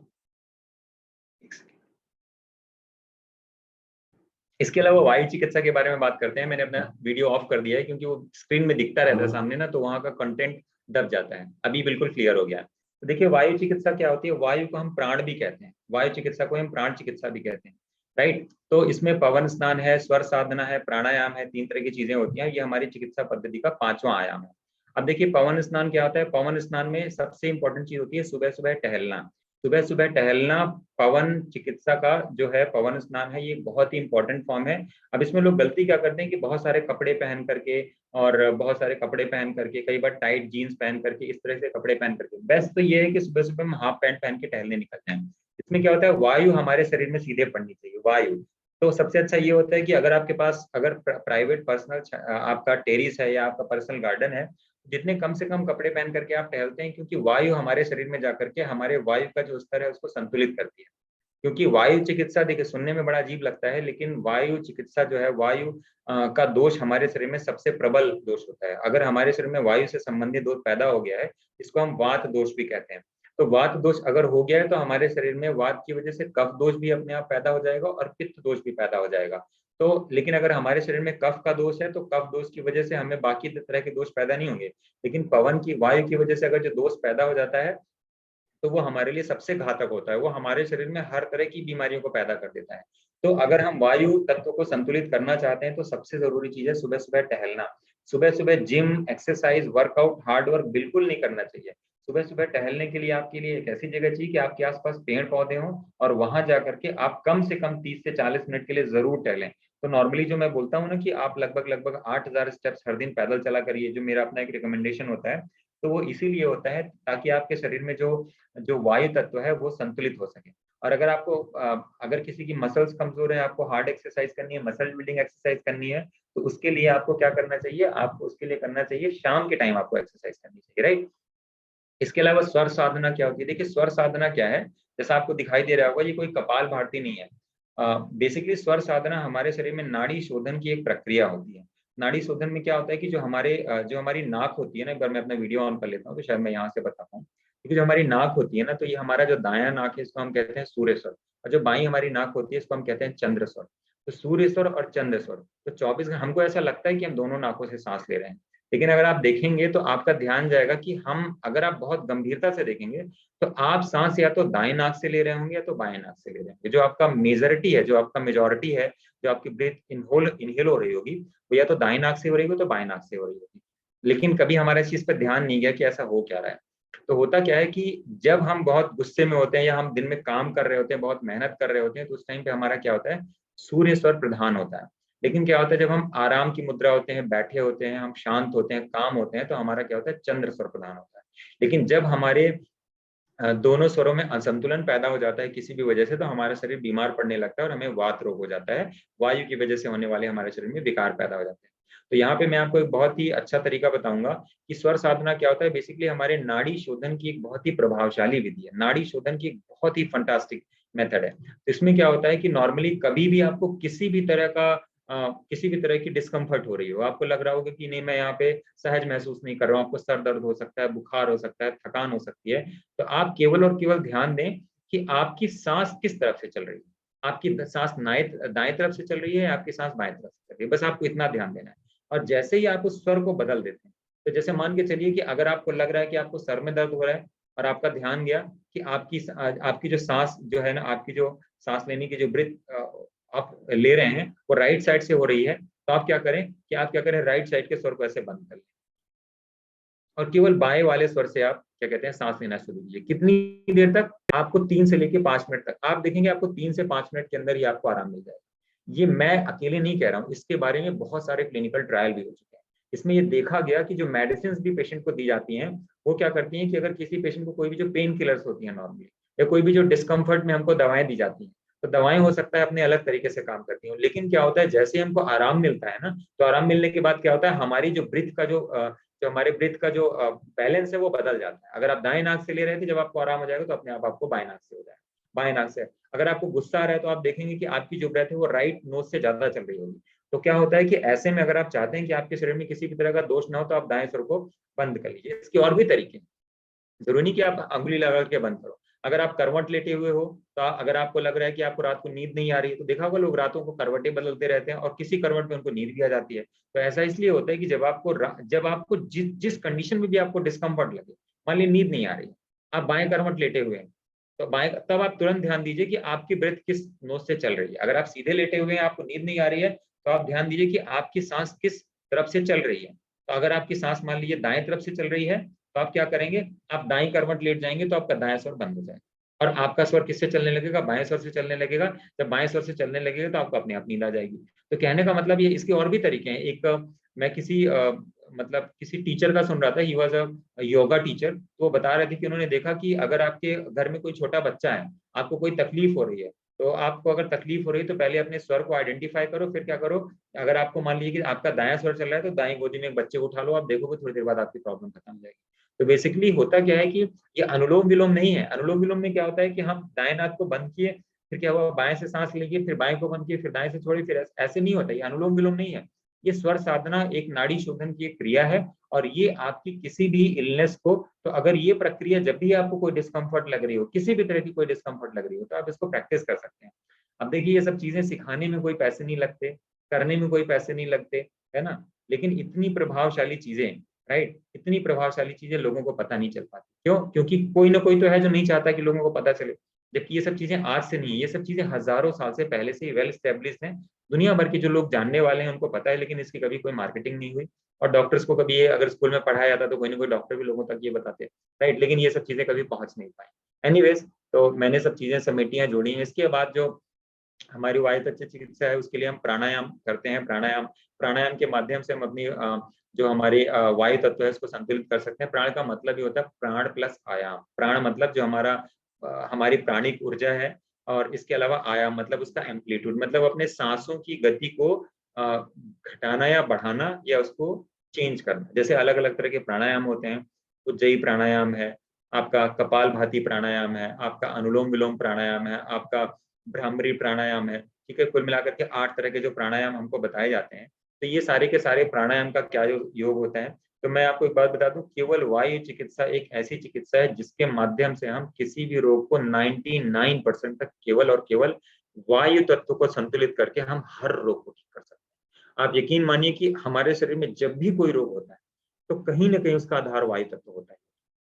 इसके अलावा वायु चिकित्सा के बारे में बात करते हैं। मैंने अपना वीडियो ऑफ कर दिया है क्योंकि वो स्क्रीन में दिखता रहता है सामने ना, तो वहाँ का कंटेंट दब जाता है। अभी बिल्कुल क्लियर हो गया। तो देखिए वायु चिकित्सा क्या होती है, वायु को हम प्राण भी कहते हैं, वायु चिकित्सा को हम प्राण चिकित्सा भी कहते हैं, राइट। तो इसमें पवन स्नान है, स्वर साधना है, प्राणायाम है, 3 तरह की चीजें होती हैं। ये हमारी चिकित्सा पद्धति का 5वां आयाम है। अब देखिए पवन स्नान क्या होता है। पवन स्नान में सबसे इंपॉर्टेंट चीज होती है सुबह सुबह टहलना। सुबह सुबह टहलना पवन चिकित्सा का जो है पवन स्नान है, ये बहुत ही इंपॉर्टेंट फॉर्म है। अब इसमें लोग गलती क्या करते हैं कि बहुत सारे कपड़े पहन करके, और बहुत सारे कपड़े पहन करके, कई बार टाइट जीन्स पहन करके, इस तरह से कपड़े पहन करके, बेस्ट तो ये है कि सुबह सुबह हम हाफ पैंट पहन के टहलने निकल जाएं। इसमें क्या होता है, वायु हमारे शरीर में सीधे पड़नी चाहिए, वायु। तो सबसे अच्छा ये होता है कि अगर आपके पास अगर प्राइवेट पर्सनल आपका टेरिस है या आपका पर्सनल गार्डन है, जितने कम से कम कपड़े पहन करके आप टहलते हैं, क्योंकि वायु हमारे शरीर में जाकर के हमारे वायु का जो स्तर है उसको संतुलित करती है। क्योंकि वायु चिकित्सा देखिए सुनने में बड़ा अजीब लगता है, लेकिन वायु चिकित्सा जो है, वायु का दोष हमारे शरीर में सबसे प्रबल दोष होता है। अगर हमारे शरीर में वायु से संबंधित दोष पैदा हो गया है, इसको हम वात दोष भी कहते हैं। तो वात दोष अगर हो गया है तो हमारे शरीर में वात की वजह से कफ दोष भी अपने आप पैदा हो जाएगा और पित्त दोष भी पैदा हो जाएगा। तो लेकिन अगर हमारे शरीर में कफ का दोष है तो कफ दोष की वजह से हमें बाकी तरह के दोष पैदा नहीं होंगे। लेकिन पवन की वायु की वजह से अगर जो दोष पैदा हो जाता है तो वो हमारे लिए सबसे घातक होता है। वो हमारे शरीर में हर तरह की बीमारियों को पैदा कर देता है। तो अगर हम वायु तत्व को संतुलित करना चाहते हैं तो सबसे जरूरी चीज है सुबह सुबह टहलना। सुबह सुबह gym, exercise, workout, hard work बिल्कुल नहीं करना चाहिए। सुबह सुबह टहलने के लिए आपके लिए एक ऐसी जगह चाहिए कि आपके आसपास पेड़ पौधे हों, और वहां जाकर के आप कम से कम 30 से 40 मिनट के लिए जरूर टहलें। तो नॉर्मली जो मैं बोलता हूँ ना कि आप लगभग 8000 स्टेप्स हर दिन पैदल चला करिए, जो मेरा अपना एक रिकमेंडेशन होता है, तो वो इसीलिए होता है ताकि आपके शरीर में जो जो वायु तत्व है वो संतुलित हो सके। और अगर आपको अगर किसी की मसल्स कमजोर है, आपको हार्ड एक्सरसाइज करनी है, मसल बिल्डिंग एक्सरसाइज करनी है, तो उसके लिए आपको क्या करना चाहिए, आपको उसके लिए करना चाहिए शाम के टाइम आपको एक्सरसाइज करनी चाहिए, राइट। इसके अलावा स्वर साधना क्या होती है, देखिए स्वर साधना क्या है, जैसा आपको दिखाई दे रहा होगा ये कोई कपाल भारती नहीं है। बेसिकली स्वर साधना हमारे शरीर में नाड़ी शोधन की एक प्रक्रिया होती है। नाड़ी शोधन में क्या होता है कि जो हमारी नाक होती है ना, एक बार मैं अपना वीडियो ऑन कर लेता हूँ तो शायद मैं यहाँ से बता पाऊँ। क्योंकि जो हमारी नाक होती है ना, तो ये हमारा जो दायां नाक है इसको हम कहते हैं सूर्य स्वर, और जो बाई हमारी नाक होती है इसको हम कहते हैं चंद्र स्वर। तो सूर्य स्वर और चंद्र स्वर, तो 24 घंटे हमको ऐसा लगता है कि हम दोनों नाकों से सांस ले रहे हैं, लेकिन अगर आप देखेंगे तो आपका ध्यान जाएगा कि हम अगर आप बहुत गंभीरता से देखेंगे तो आप सांस या तो दाएं नाक से ले रहे होंगे या तो बाएं नाक से ले रहे होंगे। जो आपका मेजॉरिटी है, जो आपका मेजॉरिटी है, जो आपकी ब्रीथ इनहेल हो रही होगी, वो या तो दाएं नाक से हो रही होगी तो बाएं नाक से हो रही होगी। लेकिन कभी हमारा इस चीज पर ध्यान नहीं गया कि ऐसा हो क्या रहा है। तो होता क्या है कि जब हम बहुत गुस्से में होते हैं या हम दिन में काम कर रहे होते हैं, बहुत मेहनत कर रहे होते हैं, तो उस टाइम पे हमारा क्या होता है, सूर्य स्वर प्रधान होता है। लेकिन क्या होता है जब हम आराम की मुद्रा होते हैं, बैठे होते हैं, हम शांत होते हैं, काम होते हैं, तो हमारा क्या होता है, चंद्र स्वर प्रधान होता है। लेकिन जब हमारे दोनों स्वरों में असंतुलन पैदा हो जाता है किसी भी वजह से, तो हमारा शरीर बीमार पड़ने लगता है और हमें वात रोग हो जाता है। वायु की वजह से होने वाले हमारे शरीर में विकार पैदा हो जाते हैं। तो यहाँ पे मैं आपको एक बहुत ही अच्छा तरीका बताऊंगा कि स्वर साधना क्या होता है। बेसिकली हमारे नाड़ी शोधन की एक बहुत ही प्रभावशाली विधि है, नाड़ी शोधन की एक बहुत ही फंटास्टिक मेथड है। तो इसमें क्या होता है कि नॉर्मली कभी भी आपको किसी भी तरह की डिस्कम्फर्ट हो रही हो, आपको लग रहा होगा कि नहीं मैं यहाँ पे सहज महसूस नहीं कर रहा हूँ, आपको सर दर्द हो सकता है, बुखार हो सकता है, थकान हो सकती है, तो आप केवल और केवल ध्यान दें कि आपकी सांस किस तरफ से चल रही है। आपकी सांस दाएं तरफ से चल रही है या आपकी सांस बाएं तरफ से चल रही है, बस आपको इतना ध्यान देना है। और जैसे ही आप उस स्वर को बदल देते हैं, तो जैसे मान के चलिए कि अगर आपको लग रहा है कि आपको सर में दर्द हो रहा है और आपका ध्यान गया कि आपकी जो सांस जो है ना, आपकी जो सांस लेने की जो ब्रीथ आप ले रहे हैं वो राइट साइड से हो रही है, तो आप क्या करें राइट साइड के स्वर को ऐसे बंद कर लें और केवल बाएं वाले स्वर से आप क्या कहते हैं सांस लेना शुरू कीजिए। कितनी देर तक, आपको 3 से लेके 5 मिनट तक। आप देखेंगे आपको 3 से 5 मिनट के अंदर ही आपको आराम मिल जाएगा। ये मैं अकेले नहीं कह रहा हूँ, इसके बारे में बहुत सारे क्लिनिकल ट्रायल भी हो चुके हैं। इसमें ये देखा गया कि जो मेडिसिन भी पेशेंट को दी जाती हैं, वो क्या करती हैं कि अगर किसी पेशेंट को कोई भी जो पेन किलर्स होती है नॉर्मली, या कोई भी जो डिस्कम्फर्ट में हमको दवाएं दी जाती हैं, तो दवाएं हो सकता है अपने अलग तरीके से काम करती हैं, लेकिन क्या होता है जैसे हमको आराम मिलता है ना, तो आराम मिलने के बाद क्या होता है, हमारी जो ब्रीथ का जो जो हमारे ब्रीथ का जो बैलेंस है वो बदल जाता है। अगर आप दाएं नाक से ले रहे थे, जब आपको आराम हो जाएगा तो अपने आप आपको बाएं नाक से हो जाएगा। बाएं नाक से अगर आपको गुस्सा आ रहा है तो आप देखेंगे कि आपकी जो ब्रेथ है वो राइट नोज से ज्यादा चल रही होगी। तो क्या होता है कि ऐसे में अगर आप चाहते हैं कि आपके शरीर में किसी भी तरह का दोष ना हो तो आप दाएं स्वर को बंद कर लीजिए। इसके और भी तरीके हैं, जरूरी नहीं कि आप अंगुली लगा के बंद करो। अगर आप करवट लेटे हुए हो तो अगर आपको लग रहा है कि आपको रात को नींद नहीं आ रही है, तो देखा होगा लोग रातों को करवटें बदलते रहते हैं और किसी करवट में उनको नींद भी आ जाती है। तो ऐसा इसलिए होता है कि जब आपको जिस कंडीशन में भी आपको डिस्कम्फर्ट लगे, मान लीजिए नींद नहीं आ रही, आप बाएं करवट लेटे हुए हैं, तो बाएं तब आप तुरंत ध्यान दीजिए कि आपकी ब्रेथ किस नोज से चल रही है। अगर आप सीधे लेटे हुए हैं, आपको नींद नहीं आ रही है, तो आप ध्यान दीजिए कि आपकी सांस किस तरफ से चल रही है। तो अगर आपकी सांस मान लीजिए दाएं तरफ से चल रही है, तो आप क्या करेंगे, आप दाएं करवट लेट जाएंगे तो आपका दायां स्वर बंद हो जाएगा और आपका स्वर किससे चलने लगेगा, बाएं स्वर से चलने लगेगा। जब बाएं स्वर से चलने लगेगा तो आपको अपने आप नींद आ जाएगी। तो कहने का मतलब ये, इसके और भी तरीके हैं। मैं किसी टीचर का सुन रहा था, he was a yoga teacher, तो वो बता रहे थे कि उन्होंने देखा कि अगर आपके घर में कोई छोटा बच्चा है, आपको कोई तकलीफ हो रही है, तो आपको अगर तकलीफ हो रही है तो पहले अपने स्वर को आइडेंटिफाई करो, फिर क्या करो, अगर आपको मान लीजिए कि आपका दायां स्वर चल रहा है तो दाएं गोदी में एक बच्चे को उठा लो, आप देखोगे थोड़ी देर बाद आपकी प्रॉब्लम खत्म हो जाएगी। तो बेसिकली होता क्या है कि ये अनुलोम विलोम नहीं है। अनुलोम विलोम में क्या होता है कि हम दाएं नाक को बंद किए, फिर क्या हुआ, बाएं से सांस लीजिए, फिर बाएं को बंद किए, फिर दाएं से छोड़िए, फिर ऐसे नहीं होता। ये अनुलोम विलोम नहीं है। ये स्वर साधना एक नाड़ी शोधन की एक क्रिया है और ये आपकी किसी भी इलनेस को, तो अगर ये प्रक्रिया जब भी आपको कोई डिस्कम्फर्ट लग रही हो, किसी भी तरह की कोई डिस्कम्फर्ट लग रही हो, तो आप इसको प्रैक्टिस कर सकते हैं। अब देखिए, ये सब चीजें सिखाने में कोई पैसे नहीं लगते, करने में कोई पैसे नहीं लगते, है ना, लेकिन इतनी प्रभावशाली चीजें, राइट, इतनी प्रभावशाली चीजें लोगों को पता नहीं चल पाती। क्यों? क्योंकि कोई ना कोई तो है जो नहीं चाहता कि लोगों को पता चले। जबकि ये सब चीजें आज से नहीं है, ये सब चीजें हजारों साल से पहले से वेल स्टेब्लिश्ड हैं। दुनिया भर के जो लोग जानने वाले हैं उनको पता है, लेकिन इसकी कभी कोई मार्केटिंग नहीं हुई। और डॉक्टर्स को कभी ये अगर स्कूल में पढ़ाया जाता तो कोई ना कोई डॉक्टर भी लोगों तक ये बताते, राइट, लेकिन ये सब चीजें कभी पहुंच नहीं पाई। एनीवेज, तो मैंने सब चीजें समेटियां जोड़ी हैं। इसके बाद जो हमारी वायु तत्व चिकित्सा है उसके लिए हम प्राणायाम करते हैं। प्राणायाम के माध्यम से हम अपनी जो हमारी वायु तत्व है उसको संतुलित कर सकते हैं। प्राण का मतलब ही होता है प्राण प्लस आयाम। प्राण मतलब जो हमारी प्राणिक ऊर्जा है, और इसके अलावा आयाम मतलब उसका एम्पलीट्यूड, मतलब अपने सांसों की गति को घटाना या बढ़ाना या उसको चेंज करना। जैसे अलग अलग तरह के प्राणायाम होते हैं, उज्जयी प्राणायाम है, आपका कपाल भाती प्राणायाम है, आपका अनुलोम विलोम प्राणायाम है, आपका भ्रामरी प्राणायाम है। ठीक है, कुल मिलाकर के 8 तरह के जो प्राणायाम हमको बताए जाते हैं। तो ये सारे के सारे प्राणायाम का क्या योग होता है, तो मैं आपको एक बात बता दूं, केवल वायु चिकित्सा एक ऐसी चिकित्सा है जिसके माध्यम से हम किसी भी रोग को 99% तक केवल और केवल वायु तत्व को संतुलित करके हम हर रोग को ठीक कर सकते हैं। आप यकीन मानिए कि हमारे शरीर में जब भी कोई रोग होता है तो कहीं ना कहीं उसका आधार वायु तत्व होता है।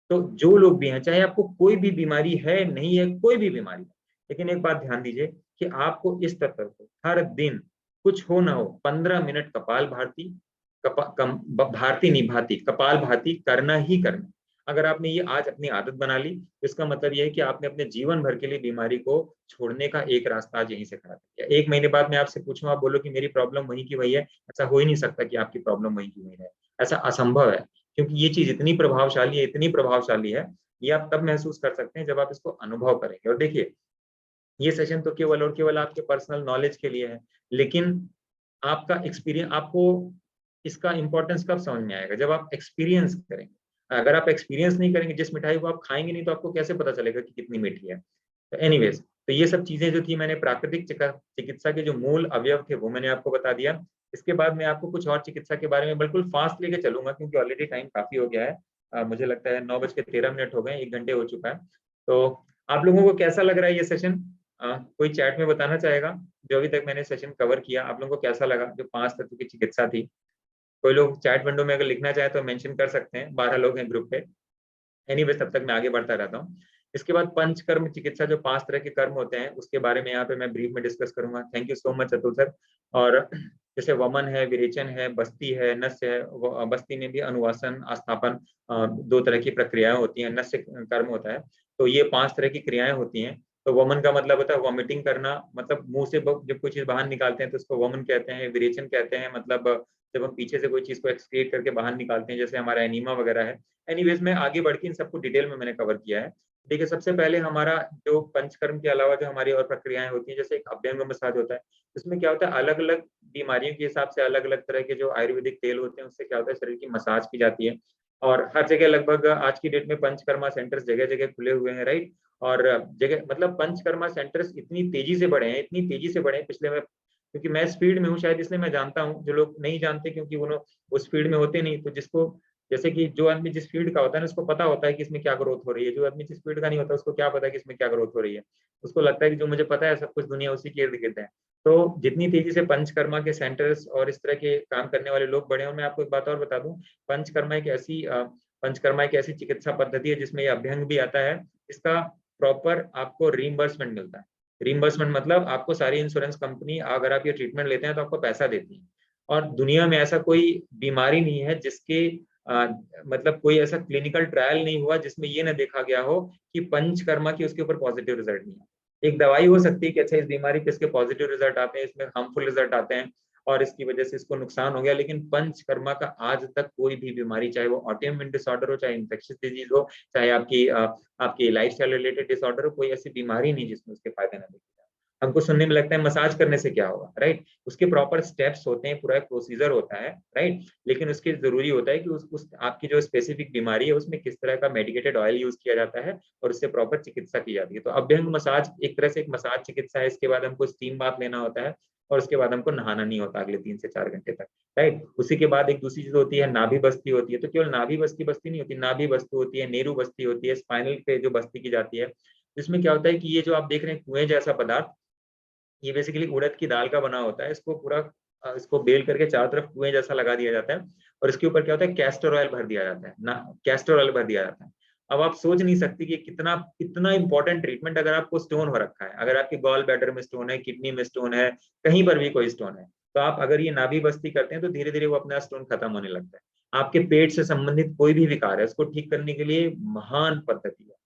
तो जो लोग भी हैं, चाहे आपको कोई भी बीमारी है, नहीं है, कोई भी बीमारी है, लेकिन एक बात ध्यान दीजिए कि आपको इस तत्व को हर दिन, कुछ हो ना हो, 15 मिनट कपाल भारती, भारती नहीं भाती, कपाल भाती करना ही करना। अगर आपने ये आज अपनी आदत बना ली तो इसका मतलब ये है कि आपने अपने जीवन भर के लिए बीमारी को छोड़ने का एक रास्ता आज यहीं से खड़ा कर दिया। 1 महीने बाद मैं आपसे पूछूं, आप बोलो कि मेरी प्रॉब्लम वहीं की वही है, ऐसा हो ही नहीं सकता कि आपकी प्रॉब्लम वहीं की वही है। ऐसा असंभव है, क्योंकि ये चीज इतनी प्रभावशाली है, इतनी प्रभावशाली है, ये आप तब महसूस कर सकते हैं जब आप इसको अनुभव करेंगे। और देखिए, ये सेशन तो केवल और केवल आपके पर्सनल नॉलेज के लिए है, लेकिन आपका एक्सपीरियंस, आपको इसका इंपॉर्टेंस कब समझ में आएगा, जब आप एक्सपीरियंस करेंगे। अगर आप एक्सपीरियंस नहीं करेंगे, जिस मिठाई को आप खाएंगे नहीं, तो आपको कैसे पता चलेगा कि कितनी मीठी है। तो एनीवेज, तो ये सब चीजें जो थी, मैंने प्राकृतिक चिकित्सा के जो मूल अवयव थे वो मैंने आपको बता दिया। इसके बाद मैं आपको कुछ और चिकित्सा के बारे में बिल्कुल फास्ट लेके चलूंगा, क्योंकि ऑलरेडी टाइम काफी हो गया है। मुझे लगता है 9:13 हो गए, 1 घंटे हो चुका है। तो आप लोगों को कैसा लग रहा है ये सेशन? कोई चैट में बताना चाहेगा जो अभी तक मैंने सेशन कवर किया, आप लोगों को कैसा लगा, जो 5 तत्व की चिकित्सा थी? कोई लोग चैट विंडो में अगर लिखना चाहे तो मेंशन कर सकते हैं, 12 लोग हैं ग्रुप पे। एनीवे, तब तक मैं आगे बढ़ता रहता हूँ। इसके बाद पंचकर्म चिकित्सा, जो 5 तरह के कर्म होते हैं, उसके बारे में यहाँ पे मैं ब्रीफ में डिस्कस करूंगा। Thank you so much Atul sir. और जैसे वमन है, विरेचन है, बस्ती है, नस्य है। बस्ती में भी अनुवासन, आस्थापन, 2 तरह की प्रक्रियाएं होती हैं। नस्य कर्म होता है। तो ये 5 तरह की क्रियाएं होती हैं। तो वमन का मतलब होता है वॉमिटिंग करना, मतलब मुंह से जब कोई चीज बाहर निकालते हैं तो उसको वमन कहते हैं। विरेचन कहते हैं, मतलब जब हम पीछे से कोई चीज को एक्सक्रीट करके बाहर निकालते हैं, जैसे हमारा एनीमा वगैरह है। एनीवेज में आगे बढ़ के इन सबको डिटेल में मैंने कवर किया है। देखिए, सबसे पहले हमारा जो पंचकर्म के अलावा जो हमारी और प्रक्रियाएं होती हैं, जैसे एक अभ्यंग मसाज होता है, इसमें क्या होता है, अलग अलग बीमारियों के हिसाब से अलग अलग तरह के जो आयुर्वेदिक तेल होते हैं उससे क्या होता है, शरीर की मसाज की जाती है। और हर जगह लगभग आज की डेट में पंचकर्मा सेंटर्स जगह जगह खुले हुए हैं, राइट। और जगह मतलब पंचकर्मा सेंटर्स इतनी तेजी से बढ़े हैं, इतनी तेजी से बढ़े हैं पिछले में, क्योंकि मैं इस फील्ड में हूँ शायद इसलिए मैं जानता हूँ, जो लोग नहीं जानते क्योंकि वो उस फील्ड में होते नहीं। तो जिसको, जैसे कि जो आदमी जिस फील्ड का होता है ना, उसको पता होता है कि इसमें क्या ग्रोथ हो रही है। जो आदमी जिस फील्ड का नहीं होता उसको क्या पता है कि इसमें क्या ग्रोथ हो रही है। उसको लगता है कि जो मुझे पता है सब कुछ दुनिया उसी के इर्द गिर्द है। तो जितनी तेजी से पंचकर्मा के सेंटर्स और इस तरह के काम करने वाले लोग बढ़े हैं, और मैं आपको एक बात और बता दूं, पंचकर्मा एक ऐसी चिकित्सा पद्धति है जिसमें ये अभ्यंग भी आता है। इसका प्रॉपर आपको रीइंबर्समेंट मिलता है। रीइंबर्समेंट मतलब आपको सारी इंश्योरेंस कंपनी, अगर आप ये ट्रीटमेंट लेते हैं तो आपको पैसा देती है। और दुनिया में ऐसा कोई बीमारी नहीं है जिसके मतलब कोई ऐसा क्लिनिकल ट्रायल नहीं हुआ जिसमें ये ना देखा गया हो कि पंचकर्मा की उसके ऊपर पॉजिटिव रिजल्ट नहीं है। एक दवाई हो सकती है कि अच्छा इस बीमारी के इसके पॉजिटिव रिजल्ट आते हैं, इसमें हार्मफुल रिजल्ट आते हैं और इसकी वजह से इसको नुकसान हो गया, लेकिन पंचकर्मा का आज तक कोई भी बीमारी, चाहे वो ऑटोइम्यून डिसऑर्डर हो, चाहे इन्फेक्शियस डिजीज हो, चाहे आपकी लाइफस्टाइल रिलेटेड डिसऑर्डर हो, कोई ऐसी बीमारी नहीं जिसमें उसके फायदे ना देखे जाए। हमको सुनने में लगता है मसाज करने से क्या होगा, राइट। उसके प्रॉपर स्टेप्स होते हैं, पूरा एक प्रोसीजर होता है, राइट। लेकिन उसके जरूरी होता है कि उस आपकी जो स्पेसिफिक बीमारी है उसमें किस तरह का मेडिकेटेड ऑयल यूज किया जाता है और उससे प्रॉपर चिकित्सा की जाती है। तो अभ्यंग मसाज एक तरह से एक मसाज चिकित्सा है। इसके बाद हमको स्टीम बाथ लेना होता है और उसके बाद हमको नहाना नहीं होता अगले 3 से 4 घंटे तक, राइट। उसी के बाद एक दूसरी चीज होती है नाभि बस्ती होती है। तो केवल नाभि बस्ती नहीं होती, नाभि बस्ती होती है, नेहरू बस्ती होती है, स्पाइनल पे जो बस्ती की जाती है, जिसमें क्या होता है कि ये जो आप देख रहे हैं कुएं जैसा पदार्थ, ये बेसिकली उड़द की दाल का बना होता है। इसको पूरा इसको बेल करके चारों तरफ कुएं जैसा लगा दिया जाता है और इसके ऊपर क्या होता है, कैस्टर ऑयल भर दिया जाता है ना, कैस्टर ऑयल भर दिया जाता है। अब आप सोच नहीं सकती कि कितना इतना इंपॉर्टेंट ट्रीटमेंट, अगर आपको स्टोन हो रखा है, अगर आपके गॉल ब्लैडर में स्टोन है, किडनी में स्टोन है, कहीं पर भी कोई स्टोन है, तो आप अगर ये नाभि बस्ती करते हैं तो धीरे धीरे वो अपना स्टोन खत्म होने लगता है। आपके पेट से संबंधित कोई भी विकार है उसको ठीक करने के लिए महान पद्धति है।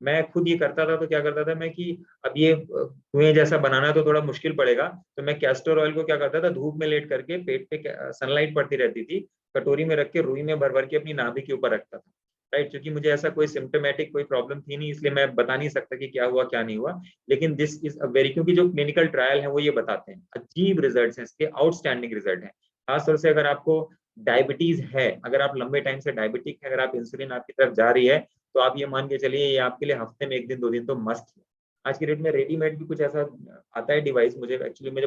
मैं खुद ये करता था, तो क्या करता था मैं कि अब ये कुएं जैसा बनाना तो थोड़ा मुश्किल पड़ेगा, तो मैं कैस्टर ऑयल को क्या करता था, धूप में लेट करके पेट पे सनलाइट पड़ती रहती थी, कटोरी में रख के रुई में भर भर के अपनी नाभि के ऊपर रखता था, राइट। क्योंकि मुझे ऐसा कोई सिम्टोमेटिक कोई प्रॉब्लम थी नहीं, इसलिए मैं बता नहीं सकता कि क्या हुआ क्या नहीं हुआ। लेकिन दिस इज अ वेरी, क्योंकि जो क्लिनिकल ट्रायल है वो ये बताते हैं, अजीब रिजल्ट है इसके, आउटस्टैंडिंग रिजल्ट है। खासतौर से अगर आपको डायबिटीज है, अगर आप लंबे टाइम से डायबिटिक है, अगर आप इंसुलिन आपकी तरफ जा रही है, तो आप ये मान के चलिए ये आपके लिए हफ्ते में 1 दिन 2 दिन तो मस्त है। आज की डेट में रेडीमेड भी कुछ ऐसा आता है डिवाइस, मुझे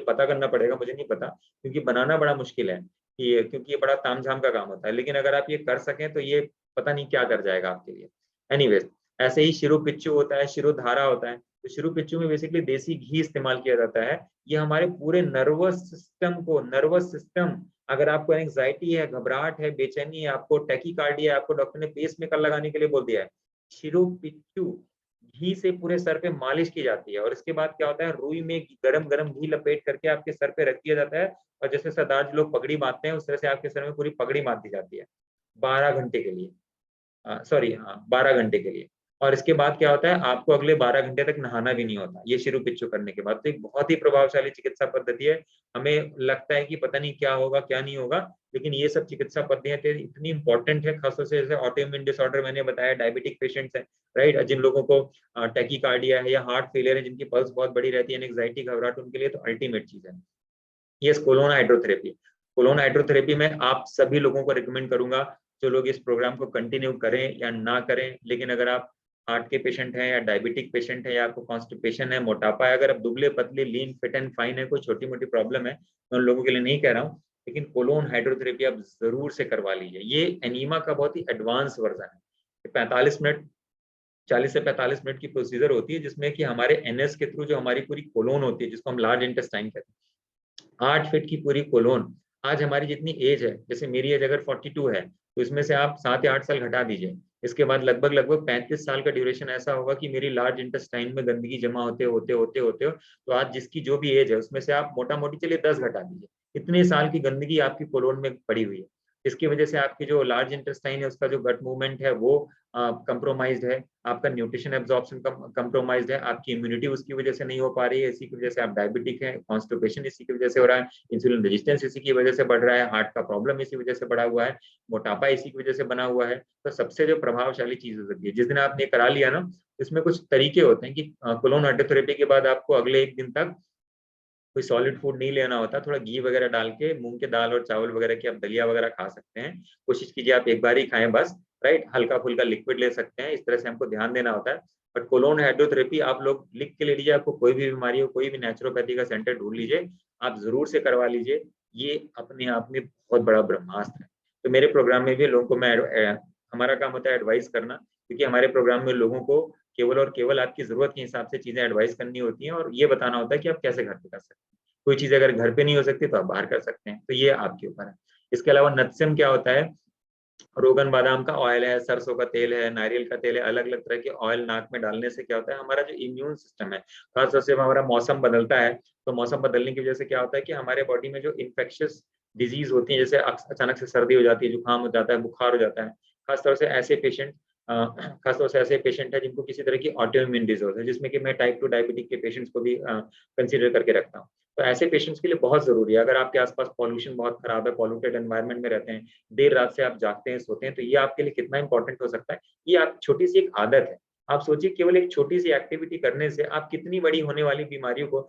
पता करना पड़ेगा, मुझे नहीं पता, क्योंकि बनाना बड़ा मुश्किल है कि, क्योंकि ये बड़ा तामझाम का काम होता है। लेकिन अगर आप ये कर सकें तो ये पता नहीं क्या कर जाएगा आपके लिए। एनीवेज, ऐसे ही शिरो पिच्चू होता है, शिरो धारा होता है। तो शिरो पिच्चू में बेसिकली देसी घी इस्तेमाल किया जाता है। ये हमारे पूरे नर्वस सिस्टम, अगर आपको एंग्जाइटी है, घबराहट है, बेचैनी है, आपको टैकीकार्डिया है, आपको डॉक्टर ने पेसमेकर लगाने के लिए बोल दिया है, शिरो पिच्चू घी से पूरे सर पे मालिश की जाती है। और इसके बाद क्या होता है, रुई में गरम गरम घी लपेट करके आपके सर पे रख दिया जाता है, और जैसे सरदार जी लोग पगड़ी बांधते हैं उस तरह से आपके सर में पूरी पगड़ी बांध दी जाती है 12 घंटे के लिए, 12 घंटे के लिए। और इसके बाद क्या होता है, आपको अगले 12 घंटे तक नहाना भी नहीं होता ये शिरो पिच्चू करने के बाद। तो एक बहुत ही प्रभावशाली चिकित्सा पद्धति है। हमें लगता है कि पता नहीं क्या होगा क्या नहीं होगा, लेकिन ये सब चिकित्सा पद्धतियां इतनी इंपॉर्टेंट है, खासतौर से जैसे ऑटोइम्यून डिसऑर्डर मैंने बताया, डायबिटिक पेशेंट्स है, राइट, जिन लोगों को टैकीकार्डिया है या हार्ट फेलियर है, जिनकी पल्स बहुत बड़ी रहती है, एंग्जाइटी घबराहट, उनके लिए तो अल्टीमेट चीज है ये कोलोन हाइड्रोथेरेपी। कोलोन हाइड्रोथेरेपी में आप सभी लोगों को रिकमेंड करूंगा, जो लोग इस प्रोग्राम को कंटिन्यू करें या ना करें। लेकिन अगर आप हार्ट के पेशेंट हैं या डायबिटिक पेशेंट है या आपको कॉन्स्टिपेशन है, मोटापा है, अगर आप दुबले पतले लीन फिट एंड फाइन है, कोई छोटी मोटी प्रॉब्लम है, मैं उन लोगों के लिए नहीं कह रहा हूँ, लेकिन कोलोन हाइड्रोथेरेपी आप जरूर से करवा लीजिए। ये एनीमा का बहुत ही एडवांस वर्जन है। 45 मिनट 40 से 45 मिनट की प्रोसीजर होती है, जिसमें कि हमारे एनएस के थ्रू जो हमारी पूरी कोलोन होती है, जिसको हम लार्ज इंटेस्टाइन कहते हैं, 8 फीट की पूरी कोलोन, आज हमारी जितनी एज है, जैसे मेरी एज अगर 42 है, तो इसमें से आप 7 या 8 साल घटा दीजिए, इसके बाद लगभग 35 साल का ड्यूरेशन ऐसा होगा कि मेरी लार्ज इंटेस्टाइन में गंदगी जमा होते हो तो आज जिसकी जो भी एज है उसमें से आप मोटा मोटी चलिए 10 घटा दीजिए, इतने साल की गंदगी आपकी कोलोन में पड़ी हुई है। इसकी वजह से आपकी जो लार्ज इंटेस्टाइन है उसका जो गट मूवमेंट है वो कंप्रोमाइज्ड है, आपका न्यूट्रिशन एब्जॉर्प्शन कंप्रोमाइज्ड है, आपकी इम्यूनिटी उसकी वजह से नहीं हो पा रही है, इसी की वजह से आप डायबिटिक है, कॉन्स्टिपेशन इसी की वजह से हो रहा है, इंसुलिन रेजिस्टेंस इसी की वजह से बढ़ रहा है, हार्ट का प्रॉब्लम इसी वजह से बढ़ा हुआ है, मोटापा इसी की वजह से बना हुआ है। तो सबसे जो प्रभावशाली चीज हो सकती है, जिस दिन आपने करा लिया ना, इसमें कुछ तरीके होते हैं कि कोलोन हाइड्रोथेरेपी के बाद आपको अगले 1 दिन तक कोई सॉलिड फूड नहीं लेना होता, थोड़ा घी वगैरह डाल के मूंग के दाल और चावल वगैरह की आप दलिया वगैरह खा सकते हैं। कोशिश कीजिए आप एक बार ही खाएं बस, राइट। हल्का फुल्का लिक्विड ले सकते हैं, इस तरह से हमको ध्यान देना होता है। बट कोलोन हाइड्रोथेरेपी आप लोग लिख के ले लीजिए, आपको कोई भी बीमारी हो, कोई भी नेचुरोपैथी का सेंटर ढूंढ लीजिए, आप जरूर से करवा लीजिए। ये अपने आप में बहुत बड़ा ब्रह्मास्त्र है। तो मेरे प्रोग्राम में भी लोगों को हमारा काम होता है एडवाइस करना, क्योंकि हमारे प्रोग्राम में लोगों को केवल और केवल आपकी जरूरत के हिसाब से चीजें एडवाइस करनी होती हैं, और ये बताना होता है कि आप कैसे घर पे कर सकते हैं। कोई चीज अगर घर पे नहीं हो सकती तो आप बाहर कर सकते हैं, तो ये आपके ऊपर है। इसके अलावा नत्स्यम क्या होता है, रोगन बादाम का ऑयल है, सरसों का तेल है, नारियल का तेल है, अलग अलग तरह के ऑयल नाक में डालने से क्या होता है, हमारा जो इम्यून सिस्टम है, खासतौर से हमारा मौसम बदलता है, तो मौसम बदलने की वजह से क्या होता है कि हमारे बॉडी में जो इन्फेक्शियस डिजीज होती है, जैसे अचानक से सर्दी हो जाती है, जुकाम हो जाता है, बुखार हो जाता है, खासतौर से ऐसे पेशेंट है जिनको किसी तरह की ऑटो इम्यून डिजीज है, जिसमें कि मैं टाइप 2 डायबिटिक के पेशेंट्स को भी कंसीडर करके रखता हूँ। तो ऐसे पेशेंट्स के लिए बहुत जरूरी है, अगर आपके आसपास पॉल्यूशन बहुत खराब है, पॉल्यूटेड एनवायरनमेंट में रहते हैं, देर रात से आप जागते हैं, सोते हैं, तो ये आपके लिए कितना इंपॉर्टेंट हो सकता है। ये आप छोटी सी एक आदत है, आप सोचिए केवल एक छोटी सी एक्टिविटी करने से आप कितनी बड़ी होने वाली बीमारियों को,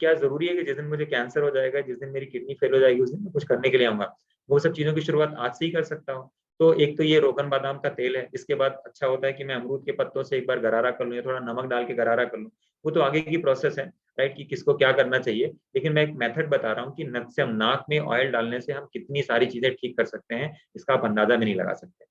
क्या जरूरी है कि जिस दिन मुझे कैंसर हो जाएगा, जिस दिन मेरी किडनी फेल हो जाएगी, उस दिन मैं कुछ करने के लिए आऊंगा, वो सब चीजों की शुरुआत आज से ही कर सकता हूँ। तो एक तो ये रोगन बादाम का तेल है, इसके बाद अच्छा होता है कि मैं अमरूद के पत्तों से एक बार गरारा कर लूँ, या थोड़ा नमक डाल के गरारा कर लूँ, वो तो आगे की प्रोसेस है, राइट, कि किसको क्या करना चाहिए। लेकिन मैं एक मेथड बता रहा हूँ कि नत्स्यम नाक में ऑयल डालने से हम कितनी सारी चीजें ठीक कर सकते हैं, इसका आप अंदाजा भी नहीं लगा सकते।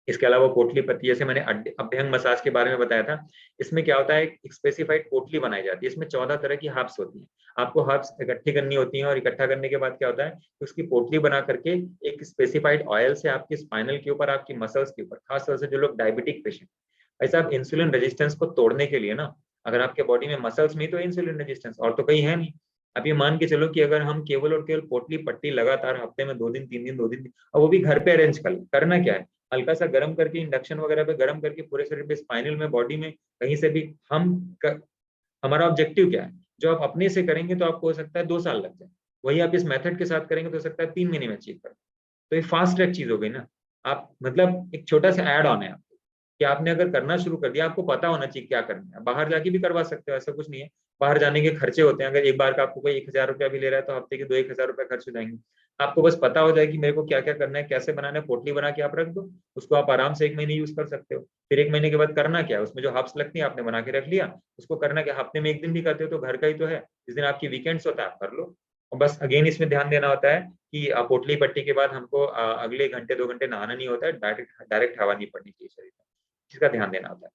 इसके अलावा पोटली पत्ती, जैसे मैंने अभ्यंग मसाज के बारे में बताया था, इसमें क्या होता है, एक स्पेसिफाइड पोटली बनाई जाती है, इसमें 14 तरह की हर्ब्स होती हैं, आपको हर्ब्स इकट्ठी करनी होती हैं, और इकट्ठा करने के बाद क्या होता है कि उसकी पोटली बना करके एक स्पेसिफाइड ऑयल से आपके स्पाइनल के ऊपर, आपकी मसल्स के ऊपर, खासतौर से जो लोग डायबिटिक पेशेंट, ऐसा आप इंसुलिन रेजिस्टेंस को तोड़ने के लिए ना, अगर आपके बॉडी में मसल्स नहीं तो इंसुलिन रेजिस्टेंस, और तो कहीं है नहीं। अब ये मान के चलो कि अगर हम केवल और केवल पोटली पट्टी लगातार हफ्ते में 2 दिन 3 दिन 2 दिन, और वो भी घर पे अरेंज करना क्या है, हल्का सा गर्म करके, इंडक्शन वगैरह पे गर्म करके पूरे शरीर पे, स्पाइनल में, बॉडी में, कहीं से भी हमारा ऑब्जेक्टिव क्या है, जो आप अपने से करेंगे तो आपको हो सकता है 2 साल लग जाए, वही आप इस मेथड के साथ करेंगे तो हो सकता है 3 महीने में अचीव कर। तो ये फास्ट ट्रैक चीज हो गई ना। आप मतलब एक छोटा सा ऐड ऑन है आपको, कि आपने अगर करना शुरू कर दिया, आपको पता होना चाहिए क्या करना है, बाहर जाके भी करवा सकते हो, ऐसा कुछ नहीं है। बाहर जाने के खर्चे होते हैं, अगर एक बार का आपको कोई 1000 रुपया भी ले रहा है तो हफ्ते के 2-1000 रुपया खर्च हो जाएंगे। आपको बस पता हो जाए कि मेरे को क्या क्या करना है, कैसे बनाना है, पोटली बना के आप रख दो, उसको आप आराम से 1 महीने यूज कर सकते हो। फिर 1 महीने के बाद करना क्या है, उसमें जो हर्ब्स लगती है आपने बना के रख लिया, उसको करना क्या, हफ्ते में 1 दिन भी करते हो तो घर का ही तो है, जिस दिन आपकी वीकेंड्स होता है आप कर लो। और बस अगेन इसमें ध्यान देना होता है कि पोटली पट्टी के बाद हमको अगले घंटे 2 घंटे नहाना नहीं होता है, डायरेक्ट हवा नहीं पड़नी चाहिए शरीर में, इसका ध्यान देना होता है।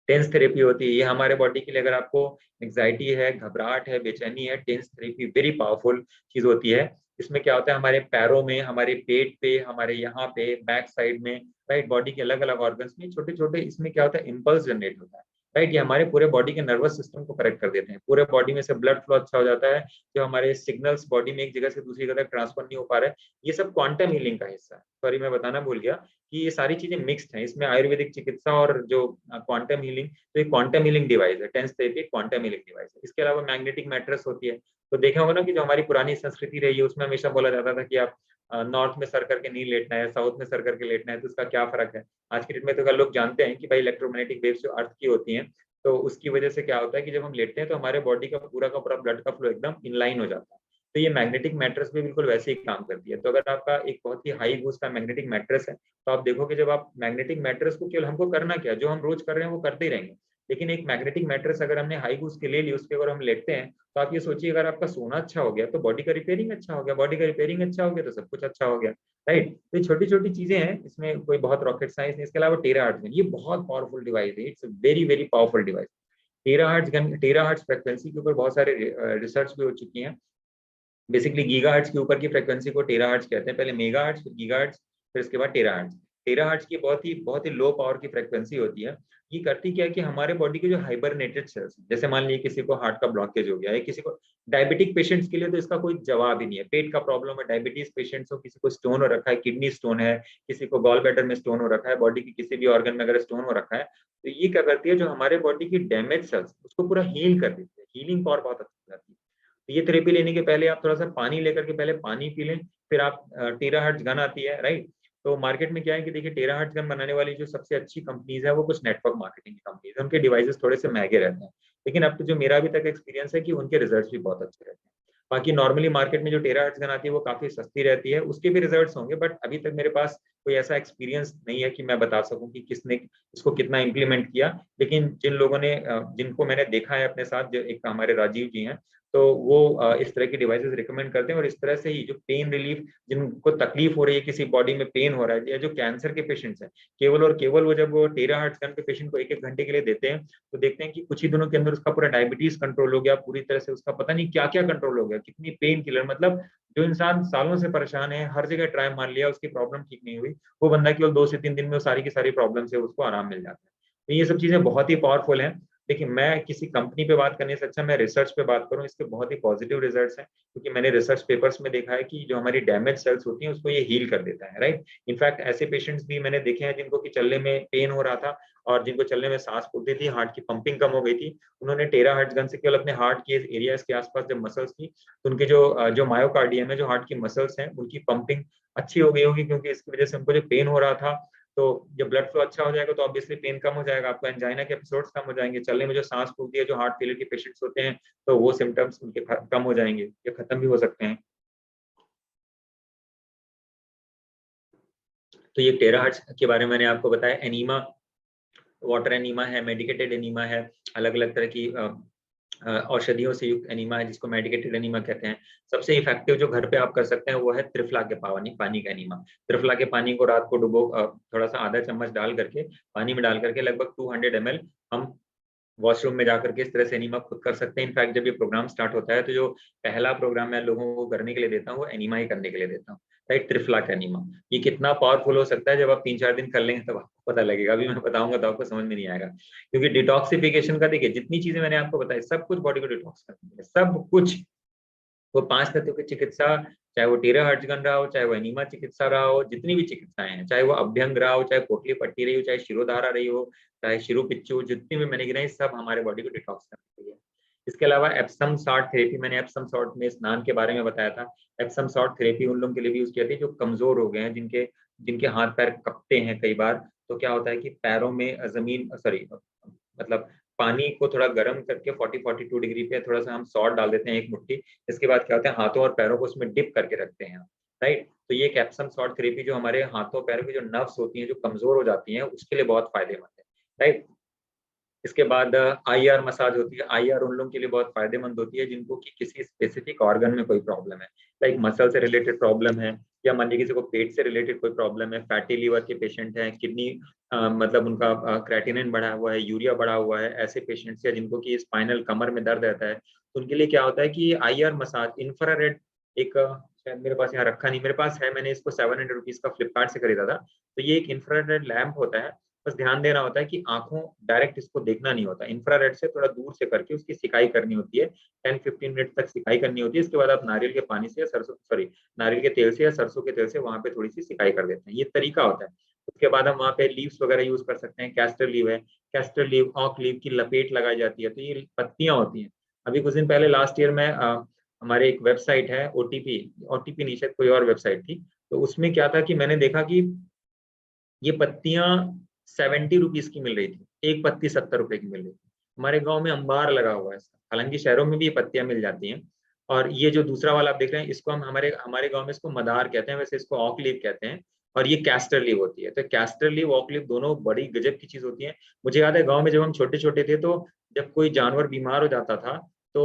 टेंस थेरेपी होती है, ये हमारे बॉडी के लिए, अगर आपको एंग्जाइटी है, घबराहट है, बेचैनी है, टेंस थेरेपी वेरी पावरफुल चीज होती है। इसमें क्या होता है, हमारे पैरों में, हमारे पेट पे, हमारे यहाँ पे बैक साइड में, राइट, बॉडी के अलग अलग ऑर्गन्स में छोटे छोटे, इसमें क्या होता है, इम्पल्स जनरेट होता है, राइट। ये हमारे पूरे बॉडी के नर्वस सिस्टम को करेक्ट कर देते हैं, पूरे बॉडी में से ब्लड फ्लो अच्छा हो जाता है, जो हमारे सिग्नल्स बॉडी में एक जगह से दूसरी जगह ट्रांसफर नहीं हो पा रहे हैं, ये सब क्वांटम हीलिंग का हिस्सा है। सॉरी मैं बताना भूल गया कि ये सारी चीजें मिक्स्ड हैं, इसमें आयुर्वेदिक चिकित्सा और जो क्वांटम हीलिंग, तो एक क्वांटम हीलिंग डिवाइस है, tense therapy quantum healing device है। इसके अलावा मैग्नेटिक मैट्रेस होती है, तो देखा होगा ना कि जो हमारी पुरानी संस्कृति रही है उसमें हमेशा बोला जाता था कि आप नॉर्थ में सर करके नहीं लेटना है, साउथ में सर करके लेटना है, तो उसका क्या फर्क है। आज की डेट में तो लोग जानते हैं कि भाई इलेक्ट्रोमैग्नेटिक वेव्स जो अर्थ की होती हैं, तो उसकी वजह से क्या होता है कि जब हम लेटते हैं तो हमारे बॉडी का पूरा ब्लड का फ्लो एकदम इनलाइन हो जाता है। तो ये मैग्नेटिक मैट्रेस भी बिल्कुल वैसे ही काम करती है। तो अगर आपका एक बहुत ही हाई बूस्ट का मैग्नेटिक मैट्रेस है, तो आप देखोगे जब आप मैग्नेटिक मैट्रेस को, केवल हमको करना क्या है, जो हम रोज कर रहे हैं वो करते ही रहेंगे, लेकिन एक मैग्नेटिक मैट्रेस अगर हमने हाई बूस्ट के ले ली, उसके अगर हम लेटते हैं, तो आप ये सोचिए अगर आपका सोना अच्छा हो गया तो बॉडी का रिपेयरिंग अच्छा हो गया, बॉडी का रिपेयरिंग अच्छा हो गया तो सब कुछ अच्छा हो गया, राइट। तो ये छोटी छोटी चीजें हैं, इसमें कोई बहुत रॉकेट साइंस नहीं। इसके अलावा टेराहर्ट्ज में, ये बहुत पावरफुल डिवाइस है, it's very very powerful device. Terahertz frequency के ऊपर बहुत सारे रिसर्च भी हो चुकी हैं। बेसिकली गीगाहर्ट्ज के ऊपर की फ्रिक्वेंसी को टेराहर्ट्ज कहते हैं, पहले मेगाहर्ट्ज, फिर गीगाहर्ट्ज, फिर इसके बाद टेराहर्ट्ज। टेराहर्ट्ज की बहुत ही लो पावर की फ्रीक्वेंसी होती है। ये करती क्या है कि हमारे बॉडी के जो हाइबरनेटेड सेल्स, जैसे मान लीजिए किसी को हार्ट का ब्लॉकेज हो गया है, किसी को डायबिटिक पेशेंट्स के लिए तो इसका कोई जवाब ही नहीं है। पेट का प्रॉब्लम है, डायबिटीज पेशेंट्स हो, किसी को स्टोन हो रखा है, किडनी स्टोन है, किसी को गॉल ब्लैडर में स्टोन हो रखा है, बॉडी के किसी भी ऑर्गन में अगर स्टोन हो रखा है, तो ये क्या करती है, जो हमारे बॉडी की डैमेज सेल्स उसको पूरा हील कर देती है। हीलिंग पावर बहुत अच्छी हो जाती है। तो ये थेरेपी लेने के पहले आप थोड़ा सा पानी लेकर के पहले पानी पी लें, फिर आप टेराहर्ट्ज गन आती है, राइट। तो मार्केट में क्या है कि देखिए टेराहर्ट्ज गन बनाने वाली जो सबसे अच्छी कंपनीज है वो कुछ नेटवर्क मार्केटिंग की कंपनीज है, उनके डिवाइसेस थोड़े से महंगे रहते हैं, लेकिन अब तो जो मेरा अभी तक एक्सपीरियंस है कि उनके रिजल्ट्स भी बहुत अच्छे रहते हैं। बाकी नॉर्मली मार्केट में जो टेराहर्ट्ज गन आती है वो काफी सस्ती रहती है, उसके भी रिजल्ट्स होंगे, बट अभी तक मेरे पास कोई ऐसा एक्सपीरियंस नहीं है कि मैं बता सकूं कि किसने इसको कितना इंप्लीमेंट किया। लेकिन जिन लोगों ने जिनको मैंने देखा है अपने साथ, जो एक हमारे राजीव जी हैं, तो वो इस तरह की डिवाइसेस रिकमेंड करते हैं, और इस तरह से ही जो पेन रिलीफ, जिनको तकलीफ हो रही है, किसी बॉडी में पेन हो रहा है, या जो कैंसर के पेशेंट्स हैं, केवल और केवल वो जब वो टेराहर्ट्ज गन के पेशेंट को 1-1 घंटे के लिए देते हैं, तो देखते हैं कि कुछ ही दिनों के अंदर उसका पूरा डायबिटीज कंट्रोल हो गया, पूरी तरह से उसका पता नहीं क्या क्या कंट्रोल हो गया, कितनी पेन किलर, मतलब जो इंसान सालों से परेशान है, हर जगह ट्राई मार लिया, उसकी प्रॉब्लम ठीक नहीं हुई, वो बंदा केवल 2 से 3 दिन में वो सारी की सारी प्रॉब्लम से उसको आराम मिल जाता है। तो ये सब चीजें बहुत ही पावरफुल हैं। देखिए, मैं किसी कंपनी पे बात करने से अच्छा मैं रिसर्च पे बात करूं, इसके बहुत ही पॉजिटिव रिजल्ट्स हैं, क्योंकि मैंने रिसर्च पेपर्स में देखा है कि जो हमारी डैमेज सेल्स होती हैं उसको ये हील कर देता है, राइट। इनफैक्ट ऐसे पेशेंट्स भी मैंने देखे हैं जिनको कि चलने में पेन हो रहा था, और जिनको चलने में सांस फूलती थी, हार्ट की पंपिंग कम हो गई थी, उन्होंने टेराहर्ट्ज गन से केवल अपने हार्ट के एरियाज के आसपास जब मसल्स थी, तो उनके जो मायोकार्डियम है, जो हार्ट की मसल्स हैं, उनकी पंपिंग अच्छी हो गई होगी, क्योंकि इसकी वजह से उनको जो पेन हो रहा था, तो जब ब्लड फ्लो अच्छा हो जाएगा तो ऑब्वियसली पेन कम हो जाएगा, आपको एंजाइना के एपिसोड्स कम हो जाएंगे, चलने में जो सांस फूलती है, जो हार्ट फेलियर के पेशेंट्स होते हैं, तो वो सिम्टम्स उनके कम हो जाएंगे या खत्म भी हो सकते हैं। तो ये टेराहर्ट्ज के बारे में मैंने आपको बताया। एनीमा, वाटर एनीमा है, मेडिकेटेड एनीमा है, अलग अलग तरह की औषधियों से युक्त एनीमा है, जिसको मेडिकेटेड एनीमा कहते हैं। सबसे इफेक्टिव जो घर पे आप कर सकते हैं वो है त्रिफला के पानी का एनीमा। त्रिफला के पानी को रात को डुबो, थोड़ा सा आधा चम्मच डाल करके पानी में डाल करके लगभग 200 ml हम वॉशरूम में जाकर के इस तरह से एनीमा खुद कर सकते हैं। इनफैक्ट जब ये प्रोग्राम स्टार्ट होता है तो जो पहला प्रोग्राम मैं लोगों को करने के लिए देता हूँ वो एनीमा ही करने के लिए देता हूँ, राइट। त्रिफला का एनीमा ये कितना पावरफुल हो सकता है, जब आप 3-4 दिन कर लेंगे तब आपको पता लगेगा। अभी मैं बताऊंगा तो आपको समझ में नहीं आएगा, क्योंकि डिटॉक्सिफिकेशन का देखिए जितनी चीजें मैंने आपको बताई सब कुछ बॉडी को डिटॉक्स करती है, सब कुछ। वो 5 तत्वों की चिकित्सा, चाहे वो टेराहर्ट्ज गन रहा हो, चाहे वो एनीमा चिकित्सा रहा हो, जितनी भी चिकित्साएं हैं, चाहे वो अभ्यंग रहा हो, चाहे पोटली पट्टी रही हो, चाहे शिरोधारा रही हो, चाहे शिरो पिच्चू, जितनी भी मैंने गिनाई सब हमारे बॉडी को डिटॉक्स करने के लिए। इसके अलावा एप्सम सॉल्ट थेरेपी, मैंने एप्सम सॉल्ट में स्नान के बारे में बताया था। एप्सम सॉल्ट थेरेपी उन लोगों के लिए भी यूज की जाती है जो कमजोर हो गए हैं, जिनके जिनके हाथ पैर कपते हैं कई बार। तो क्या होता है कि पैरों में जमीन सॉरी मतलब पानी को थोड़ा गर्म करके 40-42 डिग्री पे थोड़ा सा हम सॉल्ट डाल देते हैं 1 मुट्ठी। इसके बाद क्या होता है, हाथों और पैरों को उसमें डिप करके रखते हैं, राइट। तो ये एप्सम सॉल्ट थेरेपी जो हमारे हाथों पैरों की जो नर्व्स होती हैं जो कमजोर हो जाती हैं उसके लिए बहुत फायदेमंद है, राइट। इसके बाद आईआर मसाज होती है। आईआर उन लोगों के लिए बहुत फायदेमंद होती है जिनको कि किसी स्पेसिफिक ऑर्गन में कोई प्रॉब्लम है, लाइक मसल से रिलेटेड प्रॉब्लम है, या मान लीजिए किसी को पेट से रिलेटेड कोई प्रॉब्लम है, फैटी लीवर के पेशेंट हैं, किडनी मतलब उनका क्रेटिनिन बढ़ा हुआ है, यूरिया बढ़ा हुआ है, ऐसे पेशेंट्स या जिनको कि स्पाइनल कमर में दर्द रहता है, तो उनके लिए क्या होता है कि आईआर मसाज इंफ्रारेड एक शायद मेरे पास यहाँ रखा नहीं, मेरे पास है, मैंने इसको 700 रुपीज का फ्लिपकार्ट से खरीदा था। तो ये एक इंफ्रारेड लैंप होता है, बस ध्यान देना होता है कि आंखों डायरेक्ट इसको देखना नहीं होता, इंफ्रारेड से थोड़ा दूर से करके उसकी सिकाई करनी होती है, 10-15 मिनट तक सिकाई करनी होती है। इसके बाद आप नारियल के पानी से या नारियल के तेल से या सरसों के तेल से वहां पे थोड़ी सी सिकाई कर देते हैं, ये तरीका होता है। उसके बाद हम वहाँ पे लीव्स वगैरह यूज कर सकते हैं, कैस्टर लीव है, कैस्टर लीव ऑक लीव की लपेट लगाई जाती है, तो ये पत्तियां होती हैं। अभी कुछ दिन पहले लास्ट ईयर में हमारे एक वेबसाइट है ओटीपी नहीं शायद कोई और वेबसाइट थी, तो उसमें क्या था कि मैंने देखा कि ये पत्तियां 70 रुपीज की मिल रही थी, एक पत्ती 70 रुपए की मिल रही थी। हमारे गांव में अंबार लगा हुआ है इसका, हालांकि शहरों में भी ये पत्तियां मिल जाती हैं। और ये जो दूसरा वाला आप देख रहे हैं इसको हम हमारे हमारे गांव में इसको मदार कहते हैं, वैसे इसको ऑक लीव कहते हैं, और ये कैस्टर लीव होती है। तो कैस्टर लीव ऑक लीव दोनों बड़ी गजब की चीज होती है। मुझे याद है गाँव में जब हम छोटे छोटे थे तो जब कोई जानवर बीमार हो जाता था, तो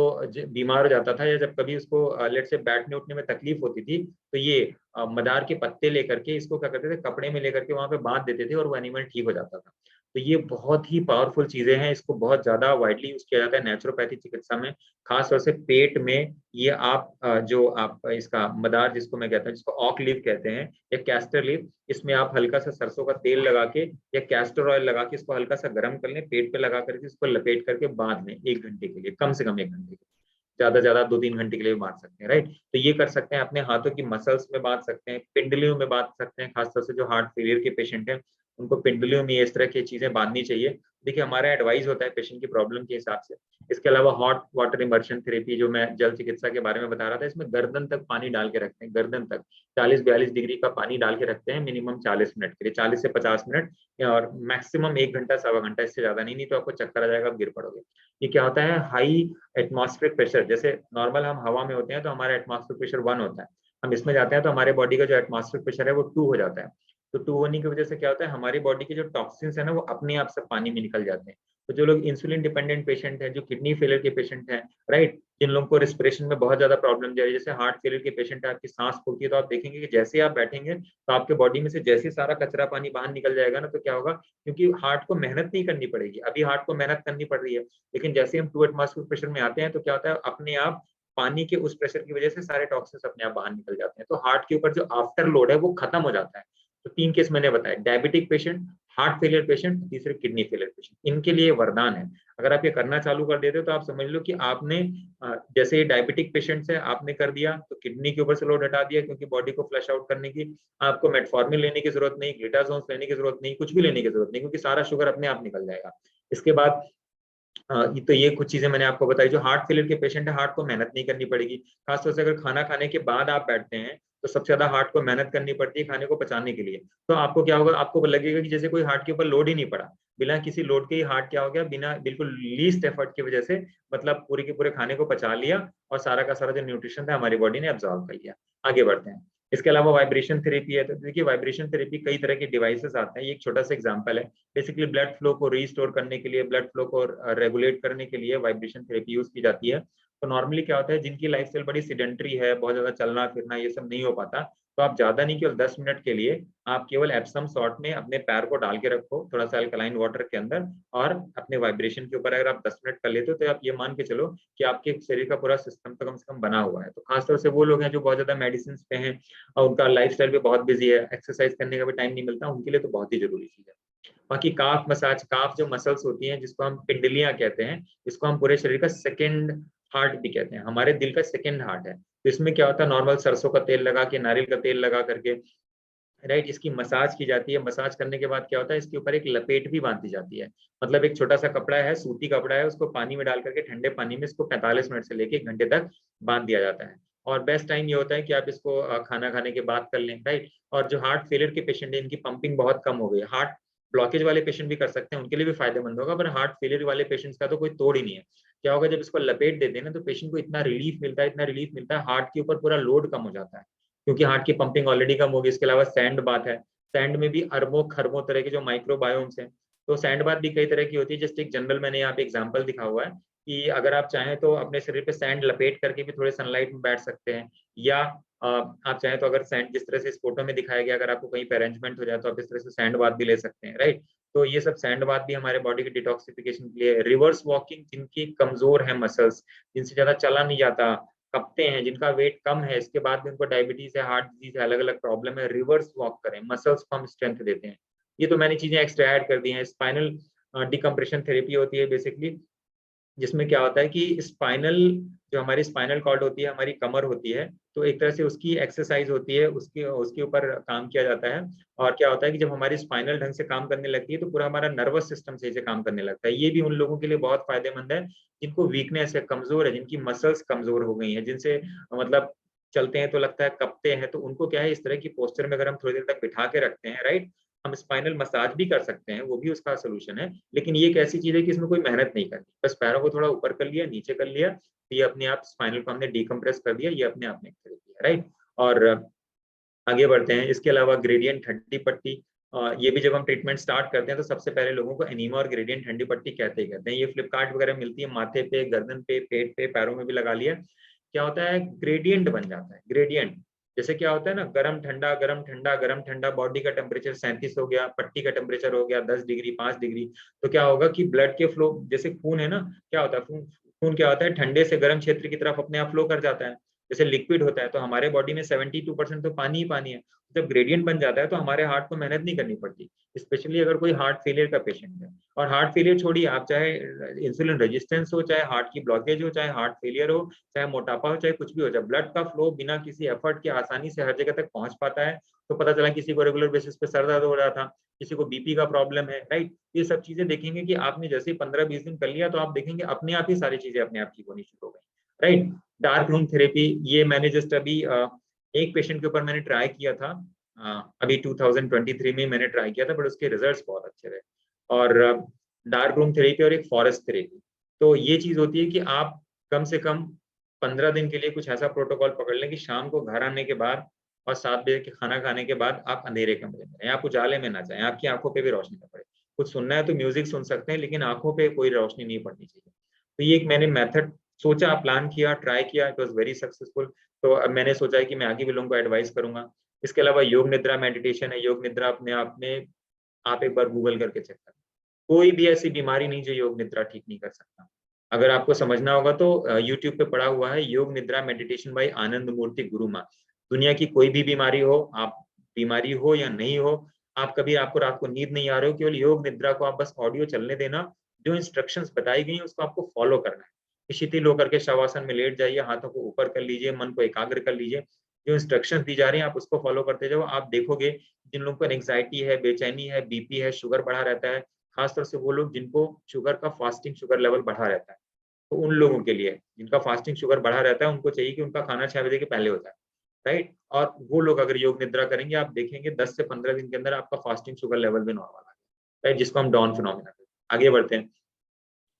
बीमार हो जाता था या जब कभी उसको लेट से बैठने उठने में तकलीफ होती थी, तो ये मदार के पत्ते लेकर के इसको क्या करते थे, कपड़े में लेकर के वहां पे बांध देते थे और वो एनिमल ठीक हो जाता था। तो ये बहुत ही पावरफुल चीजें हैं, इसको बहुत ज्यादा वाइडली यूज किया जाता है नेचुरोपैथी चिकित्सा में, खासतौर से पेट में। ये आप जो आप इसका मदार जिसको मैं कहता हूँ, जिसको ऑक लीफ कहते हैं या कैस्टर लीफ, इसमें आप हल्का सा सरसों का तेल लगा के या कैस्टर ऑयल लगा के इसको हल्का सा गर्म कर लें, पेट पे लगा करके इसको लपेट करके बांध लें 1 घंटे के लिए, कम से कम 1 घंटे के लिए, ज्यादा ज्यादा 2-3 घंटे के लिए बांध सकते हैं, राइट। तो ये कर सकते हैं, अपने हाथों की मसल्स में बांध सकते हैं, पिंडलियों में बांध सकते हैं, खासतौर से जो हार्ट फेलियर के पेशेंट हैं उनको पिंडलियों में इस तरह की चीजें बांधनी चाहिए। देखिए हमारा एडवाइस होता है पेशेंट की प्रॉब्लम के हिसाब से। इसके अलावा हॉट वाटर इमर्शन थेरेपी जो मैं जल चिकित्सा के बारे में बता रहा था, इसमें गर्दन तक पानी डाल के रखते हैं, गर्दन तक 40-42 डिग्री का पानी डाल के रखते हैं मिनिमम 40 मिनट के लिए, 40 से 50 मिनट, और मैक्सिमम 1 घंटा 1.25 घंटा, इससे ज्यादा नहीं तो आपको चक्कर आ जाएगा, आप गिर पड़ोगे। ये क्या होता है, हाई एटमॉस्फेरिक प्रेशर, जैसे नॉर्मल हम हवा में होते हैं तो हमारा एटमॉस्फेरिक प्रेशर 1 होता है, हम इसमें जाते हैं तो हमारे बॉडी का जो एटमॉस्फेरिक प्रेशर है वो 2 हो जाता है। तो 2 होने की वजह से क्या होता है, हमारी बॉडी के जो टॉक्सिन्स है ना वो अपने आप से पानी में निकल जाते हैं। तो जो लोग इंसुलिन डिपेंडेंट पेशेंट हैं, जो किडनी फेलियर के पेशेंट हैं, राइट, जिन लोगों को रेस्पिरेशन में बहुत ज्यादा प्रॉब्लम जा रही है, जैसे हार्ट फेलियर के पेशेंट है, आपकी सांस फूलती है, तो आप देखेंगे कि जैसे आप बैठेंगे तो आपके बॉडी में से जैसे सारा कचरा पानी बाहर निकल जाएगा ना, तो क्या होगा, क्योंकि हार्ट को मेहनत नहीं करनी पड़ेगी, अभी हार्ट को मेहनत करनी पड़ रही है, लेकिन जैसे हम 2 एटमॉस्फेरिक प्रेशर में आते हैं तो क्या होता है, अपने आप पानी के उस प्रेशर की वजह से सारे टॉक्सिन्स अपने आप बाहर निकल जाते हैं, तो हार्ट के ऊपर जो आफ्टर लोड है वो खत्म हो जाता है। तो 3 केस मैंने बताए, diabetic patient, heart failure patient, तीसरे किडनी फेलियर पेशेंट, इनके लिए वरदान है। अगर आप ये करना चालू कर देते हो तो आप समझ लो कि आपने जैसे डायबिटिक पेशेंट्स है आपने कर दिया तो किडनी के ऊपर से लोड हटा दिया, क्योंकि बॉडी को फ्लश आउट करने की आपको मेटफॉर्मिन लेने की जरूरत नहीं, ग्लूटाथोन लेने की जरूरत नहीं, कुछ भी लेने की जरूरत नहीं, क्योंकि सारा शुगर अपने आप निकल जाएगा। इसके बाद तो ये कुछ चीजें मैंने आपको बताई। जो हार्ट फेलियर के पेशेंट है, हार्ट को मेहनत नहीं करनी पड़ेगी, खासतौर से अगर खाना खाने के बाद आप बैठते हैं तो सबसे ज्यादा हार्ट को मेहनत करनी पड़ती है खाने को पचाने के लिए। तो आपको क्या होगा, आपको लगेगा कि जैसे कोई हार्ट के ऊपर लोड ही नहीं पड़ा, बिना किसी लोड के ही हार्ट क्या हो गया, बिना बिल्कुल लीस्ट एफर्ट की वजह से मतलब पूरे के पूरे खाने को पचा लिया और सारा का सारा जो न्यूट्रिशन था हमारी बॉडी ने एब्जॉर्व कर लिया। आगे बढ़ते हैं। इसके अलावा वाइब्रेशन थेरेपी है, तो देखिए वाइब्रेशन थेरेपी कई तरह के डिवाइसेस आते हैं, ये एक छोटा सा एग्जांपल है। बेसिकली ब्लड फ्लो को रीस्टोर करने के लिए, ब्लड फ्लो को रेगुलेट करने के लिए वाइब्रेशन थेरेपी यूज की जाती है। तो नॉर्मली क्या होता है, जिनकी लाइफस्टाइल बड़ी सिडेंटरी है, बहुत ज्यादा चलना फिरना ये सब नहीं हो पाता, तो आप ज्यादा नहीं केवल 10 मिनट के लिए आप केवल एप्सम सॉल्ट में अपने पैर को डाल के रखो थोड़ा सा अल्कलाइन वाटर के अंदर, और अपने वाइब्रेशन के ऊपर अगर आप 10 मिनट कर लेते हो तो आप ये मान के चलो कि आपके शरीर का पूरा सिस्टम तो कम से कम बना हुआ है। तो खासतौर से वो लोग हैं जो बहुत ज्यादा मेडिसिन पे हैं और उनका लाइफस्टाइल भी बहुत बिजी है, एक्सरसाइज करने का भी टाइम नहीं मिलता, उनके लिए तो बहुत ही जरूरी चीज है। बाकी काफ मसाज, काफ जो मसल्स होती हैं जिसको हम पिंडलियां कहते हैं, इसको हम पूरे शरीर का सेकंड हार्ट भी कहते हैं, हमारे दिल का सेकंड हार्ट है। तो इसमें क्या होता है, नॉर्मल सरसों का तेल लगा के, नारियल का तेल लगा करके, राइट, इसकी मसाज की जाती है। मसाज करने के बाद क्या होता है, इसके ऊपर एक लपेट भी बांधी जाती है, मतलब एक छोटा सा कपड़ा है, सूती कपड़ा है, उसको पानी में डाल करके ठंडे पानी में इसको 45 मिनट से लेके 1 घंटे तक बांध दिया जाता है। और बेस्ट टाइम ये होता है कि आप इसको खाना खाने के बाद कर लें, राइट। और जो हार्ट फेलियर के पेशेंट है, इनकी पंपिंग बहुत कम हो गई है, हार्ट ब्लॉकेज वाले पेशेंट भी कर सकते हैं, उनके लिए भी फायदेमंद होगा, पर हार्ट फेलियर वाले पेशेंट्स का तो कोई तोड़ ही नहीं है। क्या होगा, जब इसको लपेट देते हैं ना तो पेशेंट को इतना रिलीफ मिलता है, इतना रिलीफ मिलता है, हार्ट के ऊपर पूरा लोड कम हो जाता है, क्योंकि हार्ट की पंपिंग ऑलरेडी कम होगी। इसके अलावा सैंड बात है, सैंड में भी अरबों खरबों तरह के जो माइक्रोबायोम्स हैं, तो सैंड बात भी कई तरह की होती है। जस्ट एक जनरल मैंने यहाँ पे एग्जांपल दिखा हुआ है कि अगर आप चाहें तो अपने शरीर पे सैंड लपेट करके भी थोड़े सनलाइट में बैठ सकते हैं, या आप चाहें तो अगर सैंड जिस तरह से इस फोटो में दिखाया गया, अगर आपको कहीं पे अरेंजमेंट हो जाए तो आप इस तरह से सैंड बात भी ले सकते हैं, राइट। तो ये सब सैंड बात भी हमारे बॉडी के डिटॉक्सिफिकेशन के लिए। रिवर्स वॉकिंग, जिनकी कमजोर है मसल्स, जिनसे ज्यादा चला नहीं जाता, कपते हैं, जिनका वेट कम है, इसके बाद भी उनको डायबिटीज है, हार्ट डिजीज है, अलग अलग प्रॉब्लम है, रिवर्स वॉक करें, मसल्स को हम स्ट्रेंथ देते हैं। ये तो मैंने चीजें एक्स्ट्रा ऐड कर दी हैं। स्पाइनल डिकम्प्रेशन थेरेपी होती है बेसिकली, जिसमें क्या होता है कि स्पाइनल, जो हमारी स्पाइनल कॉर्ड होती है, हमारी कमर होती है, तो एक तरह से उसकी एक्सरसाइज होती है, उसके उसके ऊपर काम किया जाता है। और क्या होता है कि जब हमारी स्पाइनल ढंग से काम करने लगती है तो पूरा हमारा नर्वस सिस्टम सही से काम करने लगता है। ये भी उन लोगों के लिए बहुत फायदेमंद है जिनको वीकनेस है, कमजोर है, जिनकी मसल्स कमजोर हो गई हैं, जिनसे मतलब चलते हैं तो लगता है कपते हैं, तो उनको क्या है, इस तरह की पोस्चर में अगर हम थोड़ी देर तक बिठा के रखते हैं, राइट, हम स्पाइनल मसाज भी कर सकते हैं, वो भी उसका सोल्यूशन है। लेकिन ये एक ऐसी चीज है कि इसमें कोई मेहनत नहीं करनी, बस पैरों को थोड़ा ऊपर कर लिया, नीचे कर लिया, तो ये अपने आप स्पाइनल को हमने डिकम्प्रेस कर दिया, ये अपने आप में थेरेपी है, राइट। और आगे बढ़ते हैं। इसके अलावा ग्रेडियंट ठंडी पट्टी, ये भी जब हम ट्रीटमेंट स्टार्ट करते हैं तो सबसे पहले लोगों को एनीमा और ग्रेडियंट ठंडी पट्टी कहते ही कहते हैं। ये फ्लिपकार्ट वगैरह मिलती है, माथे पे, गर्दन पे, पेट पे, पैरों में भी लगा लिया। क्या होता है, ग्रेडियंट बन जाता है, ग्रेडियंट, जैसे क्या होता है ना, गरम ठंडा गरम ठंडा गरम ठंडा, बॉडी का टेम्परेचर 37 हो गया, पट्टी का टेम्परेचर हो गया 10 डिग्री 5 डिग्री, तो क्या होगा कि ब्लड के फ्लो, जैसे खून है ना, क्या होता है खून क्या होता है, ठंडे से गर्म क्षेत्र की तरफ अपने आप फ्लो कर जाता है, जैसे लिक्विड होता है। तो हमारे बॉडी में 72% तो पानी ही पानी है। जब ग्रेडियंट बन जाता है तो हमारे हार्ट को मेहनत नहीं करनी पड़ती, स्पेशली अगर कोई हार्ट फेलियर का पेशेंट है। और हार्ट फेलियर छोड़िए, आप चाहे इंसुलिन रेजिस्टेंस हो, चाहे हार्ट की ब्लॉकेज हो, चाहे हार्ट फेलियर हो, चाहे मोटापा हो, चाहे कुछ भी हो, जब ब्लड का फ्लो बिना किसी एफर्ट के आसानी से हर जगह तक पहुंच पाता है, तो पता चला किसी को रेगुलर बेसिस पे सर दर्द हो रहा था, किसी को बीपी का प्रॉब्लम है, राइट। ये सब चीजें देखेंगे कि आपने जैसे 15-20 दिन कर लिया तो आप देखेंगे अपने आप ही सारी चीजें अपने आप ठीक होनी शुरू हो गई, राइट। डार्क रूम थेरेपी, ये मैंने जस्ट अभी एक पेशेंट के ऊपर मैंने ट्राई किया था, अभी 2023 में मैंने ट्राई किया था, बट उसके रिजल्ट्स बहुत अच्छे रहे। और डार्क रूम थेरेपी और एक फॉरेस्ट थेरेपी, तो ये चीज होती है कि आप कम से कम 15 दिन के लिए कुछ ऐसा प्रोटोकॉल पकड़ लें कि शाम को घर आने के बाद और 7 बजे के खाना खाने के बाद आप अंधेरे कमरे में रहें, आप उजाले में ना जाएं, आपकी आंखों पे भी रोशनी न पड़े। कुछ सुनना है तो म्यूजिक सुन सकते हैं, लेकिन आंखों पे कोई रोशनी नहीं पड़नी चाहिए। तो ये एक मैंने मेथड सोचा, प्लान किया, ट्राई किया, इट वॉज वेरी सक्सेसफुल। तो अब मैंने सोचा है कि मैं आगे भी लोगों को एडवाइस करूंगा। इसके अलावा योग निद्रा मेडिटेशन है, योग निद्रा अपने आप में आप एक बार गूगल करके चेक करें, कोई भी ऐसी बीमारी नहीं जो योग निद्रा ठीक नहीं कर सकता। अगर आपको समझना होगा तो यूट्यूब पे पड़ा हुआ है, योग निद्रा मेडिटेशन बाय आनंद मूर्ति गुरुमा। दुनिया की कोई भी बीमारी हो, आप बीमारी हो या नहीं हो, आप कभी आपको रात को नींद नहीं आ रही हो, केवल योग निद्रा को आप बस ऑडियो चलने देना, जो इंस्ट्रक्शंस बताई गई उसको आपको फॉलो करना है। शिथिल होकर के शवासन में लेट जाइए, हाथों को ऊपर कर लीजिए, मन को एकाग्र कर लीजिए, जो इंस्ट्रक्शंस दी जा रही हैं आप उसको फॉलो करते जाओ। आप देखोगे जिन लोगों को एंग्जाइटी है, बेचैनी है, बीपी है, शुगर बढ़ा रहता है, खासतौर से वो लोग जिनको शुगर का फास्टिंग शुगर लेवल बढ़ा रहता है, तो उन लोगों के लिए जिनका फास्टिंग शुगर बढ़ा रहता है, उनको चाहिए कि उनका खाना 6 बजे के पहले हो जाए, राइट। और वो लोग अगर योग निद्रा करेंगे, आप देखेंगे 10 से 15 दिन के अंदर आपका फास्टिंग शुगर लेवल भी नॉर्मल आ जाए, राइट, जिसको हम डॉन फिनोमेना कहते हैं। आगे बढ़ते हैं।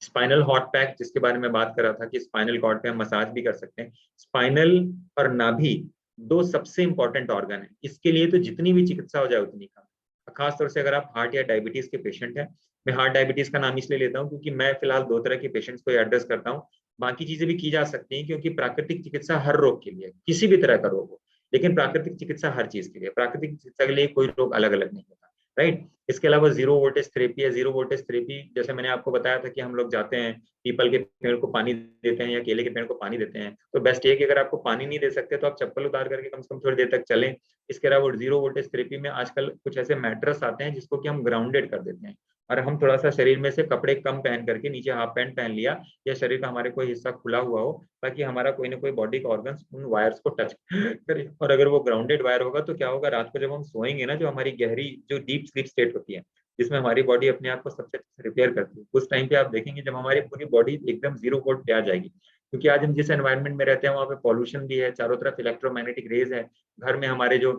स्पाइनल हॉट पैक, जिसके बारे में बात कर रहा था कि स्पाइनल कॉर्ड पे हम मसाज भी कर सकते हैं। स्पाइनल और नाभि दो सबसे इंपॉर्टेंट ऑर्गन है, इसके लिए तो जितनी भी चिकित्सा हो जाए उतनी कम। खासतौर से अगर आप हार्ट या डायबिटीज के पेशेंट हैं, मैं हार्ट डायबिटीज का नाम इसलिए लेता हूँ क्योंकि मैं फिलहाल 2 तरह के पेशेंट्स को एड्रेस करता हूँ। बाकी चीजें भी की जा सकती हैं, क्योंकि प्राकृतिक चिकित्सा हर रोग के लिए, किसी भी तरह का रोग हो, लेकिन प्राकृतिक चिकित्सा हर चीज के लिए, प्राकृतिक चिकित्सा के लिए कोई रोग अलग अलग नहीं होता, राइट। इसके अलावा जीरो वोल्टेज थेरेपी है। जीरो वोल्टेज थेरेपी जैसे मैंने आपको बताया था कि हम लोग जाते हैं, पीपल के पेड़ को पानी देते हैं या केले के पेड़ को पानी देते हैं, तो बेस्ट ये कि अगर आपको पानी नहीं दे सकते तो आप चप्पल उतार करके कम से कम थोड़ी देर तक चलें। इसके अलावा जीरो वोल्टेज थेरेपी में आजकल कुछ ऐसे मैट्रेस आते हैं जिसको कि हम ग्राउंडेड कर देते हैं, और हम थोड़ा सा शरीर में से कपड़े कम पहन करके नीचे हाफ पैंट पहन लिया, या शरीर का हमारे कोई हिस्सा खुला हुआ हो, ताकि हमारा कोई ना कोई बॉडी का ऑर्गन उन वायर्स को टच करे। और अगर वो ग्राउंडेड वायर होगा तो क्या होगा, रात को जब हम सोएंगे ना, जो हमारी गहरी जो डीप स्लीप स्टेट होती है, जिसमें हमारी बॉडी अपने आप को सबसे अच्छे से रिपेयर करती है, उस टाइम पे आप देखेंगे जब हमारी पूरी बॉडी एकदम जीरो वोल्ट पे आ जाएगी। क्योंकि आज हम जिस एनवायरनमेंट में रहते हैं वहाँ पे पॉल्यूशन भी है, चारों तरफ इलेक्ट्रोमैग्नेटिक रेज है, घर में हमारे जो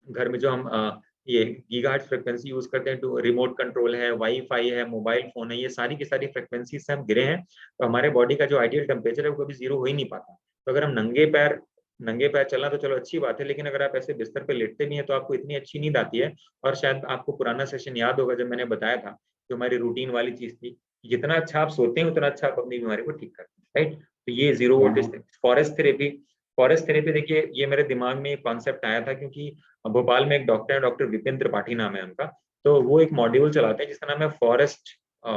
घर में जो हम ये गीगाहर्ट्ज फ्रिक्वेंसी यूज करते हैं, तो रिमोट कंट्रोल है, वाईफाई है, मोबाइल फोन है, ये सारी की सारी फ्रिक्वेंसी से हम गिरे हैं, तो हमारे बॉडी का जो आइडियल टेम्परेचर है वो कभी जीरो हो ही नहीं पाता। तो अगर हम नंगे पैर चलना तो चलो अच्छी बात है, लेकिन अगर आप ऐसे बिस्तर पे लेटते भी हैं तो आपको इतनी अच्छी नींद आती है। और शायद आपको पुराना सेशन याद होगा जब मैंने बताया था, जो हमारी रूटीन वाली चीज थी, जितना अच्छा आप सोते हैं उतना अच्छा आप अपनी बीमारी को ठीक करते हैं, राइट। तो ये zero voltage forest therapy. Forest therapy देखिए, ये मेरे दिमाग में एक कॉन्सेप्ट आया था क्योंकि भोपाल में एक डॉक्टर है, डॉक्टर विपिन त्रिपाठी नाम है उनका, तो वो एक मॉड्यूल चलाते हैं जिसका नाम है फॉरेस्ट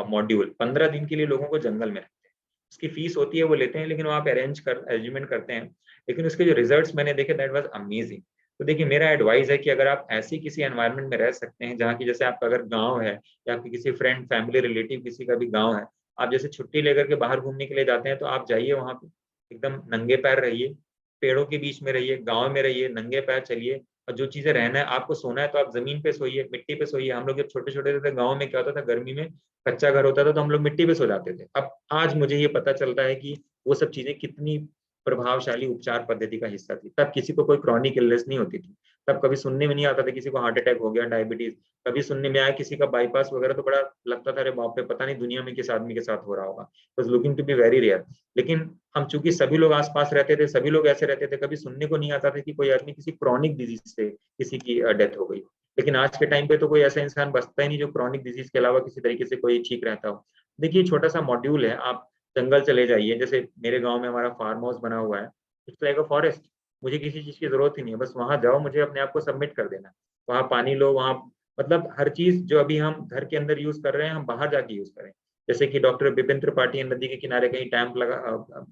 मॉड्यूल। 15 दिन के लिए लोगों को जंगल में रखते हैं, उसकी फीस होती है, वो लेते हैं, लेकिन वो आप अरेंजमेंट करते हैं। लेकिन उसके जो रिजल्ट्स मैंने देखे, दैट वाज अमेजिंग। तो देखिए, मेरा एडवाइस है कि अगर आप ऐसी किसी एनवायरनमेंट में रह सकते हैं जहाँ की, जैसे आपका अगर गाँव है या आपके किसी फ्रेंड फैमिली रिलेटिव किसी का भी गाँव है, आप जैसे छुट्टी लेकर के बाहर घूमने के लिए जाते हैं, तो आप जाइए वहाँ पे, एकदम नंगे पैर रहिए, पेड़ों के बीच में रहिए, गाँव में रहिए, नंगे पैर चलिए। और जो चीजें रहना है, आपको सोना है तो आप जमीन पे सोइए, मिट्टी पे सोइए। हम लोग जब छोटे छोटे थे गाँव में क्या होता था, गर्मी में कच्चा घर होता था तो हम लोग मिट्टी पे सो जाते थे। अब आज मुझे ये पता चलता है कि वो सब चीजें कितनी प्रभावशाली उपचार पद्धति का हिस्सा थी। तब किसी को कोई क्रॉनिक इलनेस नहीं होती थी, तब कभी सुनने में नहीं आता था किसी को हार्ट अटैक हो गया, डायबिटीज, कभी सुनने में आया किसी का बाईपास वगैरह, तो बड़ा लगता था अरे बाप रे, पता नहीं दुनिया में किस आदमी के साथ हो रहा होगा, was looking to be very rare. लेकिन हम चूंकि सभी लोग आसपास रहते थे, सभी लोग ऐसे रहते थे, कभी सुनने को नहीं आता था कि कोई आदमी किसी क्रॉनिक डिजीज से किसी की डेथ हो गई। लेकिन आज के टाइम पे तो कोई ऐसा इंसान बचता ही नहीं जो क्रॉनिक डिजीज के अलावा किसी तरीके से कोई ठीक रहता हो। देखिए, छोटा सा मॉड्यूल है, आप जंगल चले जाइए, जैसे मेरे गांव में हमारा फार्म हाउस बना हुआ है, इट्स लाइक अ फॉरेस्ट। मुझे किसी चीज की जरूरत ही नहीं है, बस वहां जाओ, मुझे अपने आप को सबमिट कर देना, वहां पानी लो, वहां मतलब हर चीज जो अभी हम घर के अंदर यूज कर रहे हैं हम बाहर जाके यूज करें। जैसे कि डॉक्टर बिपिन त्रिपाठी नदी के किनारे कहीं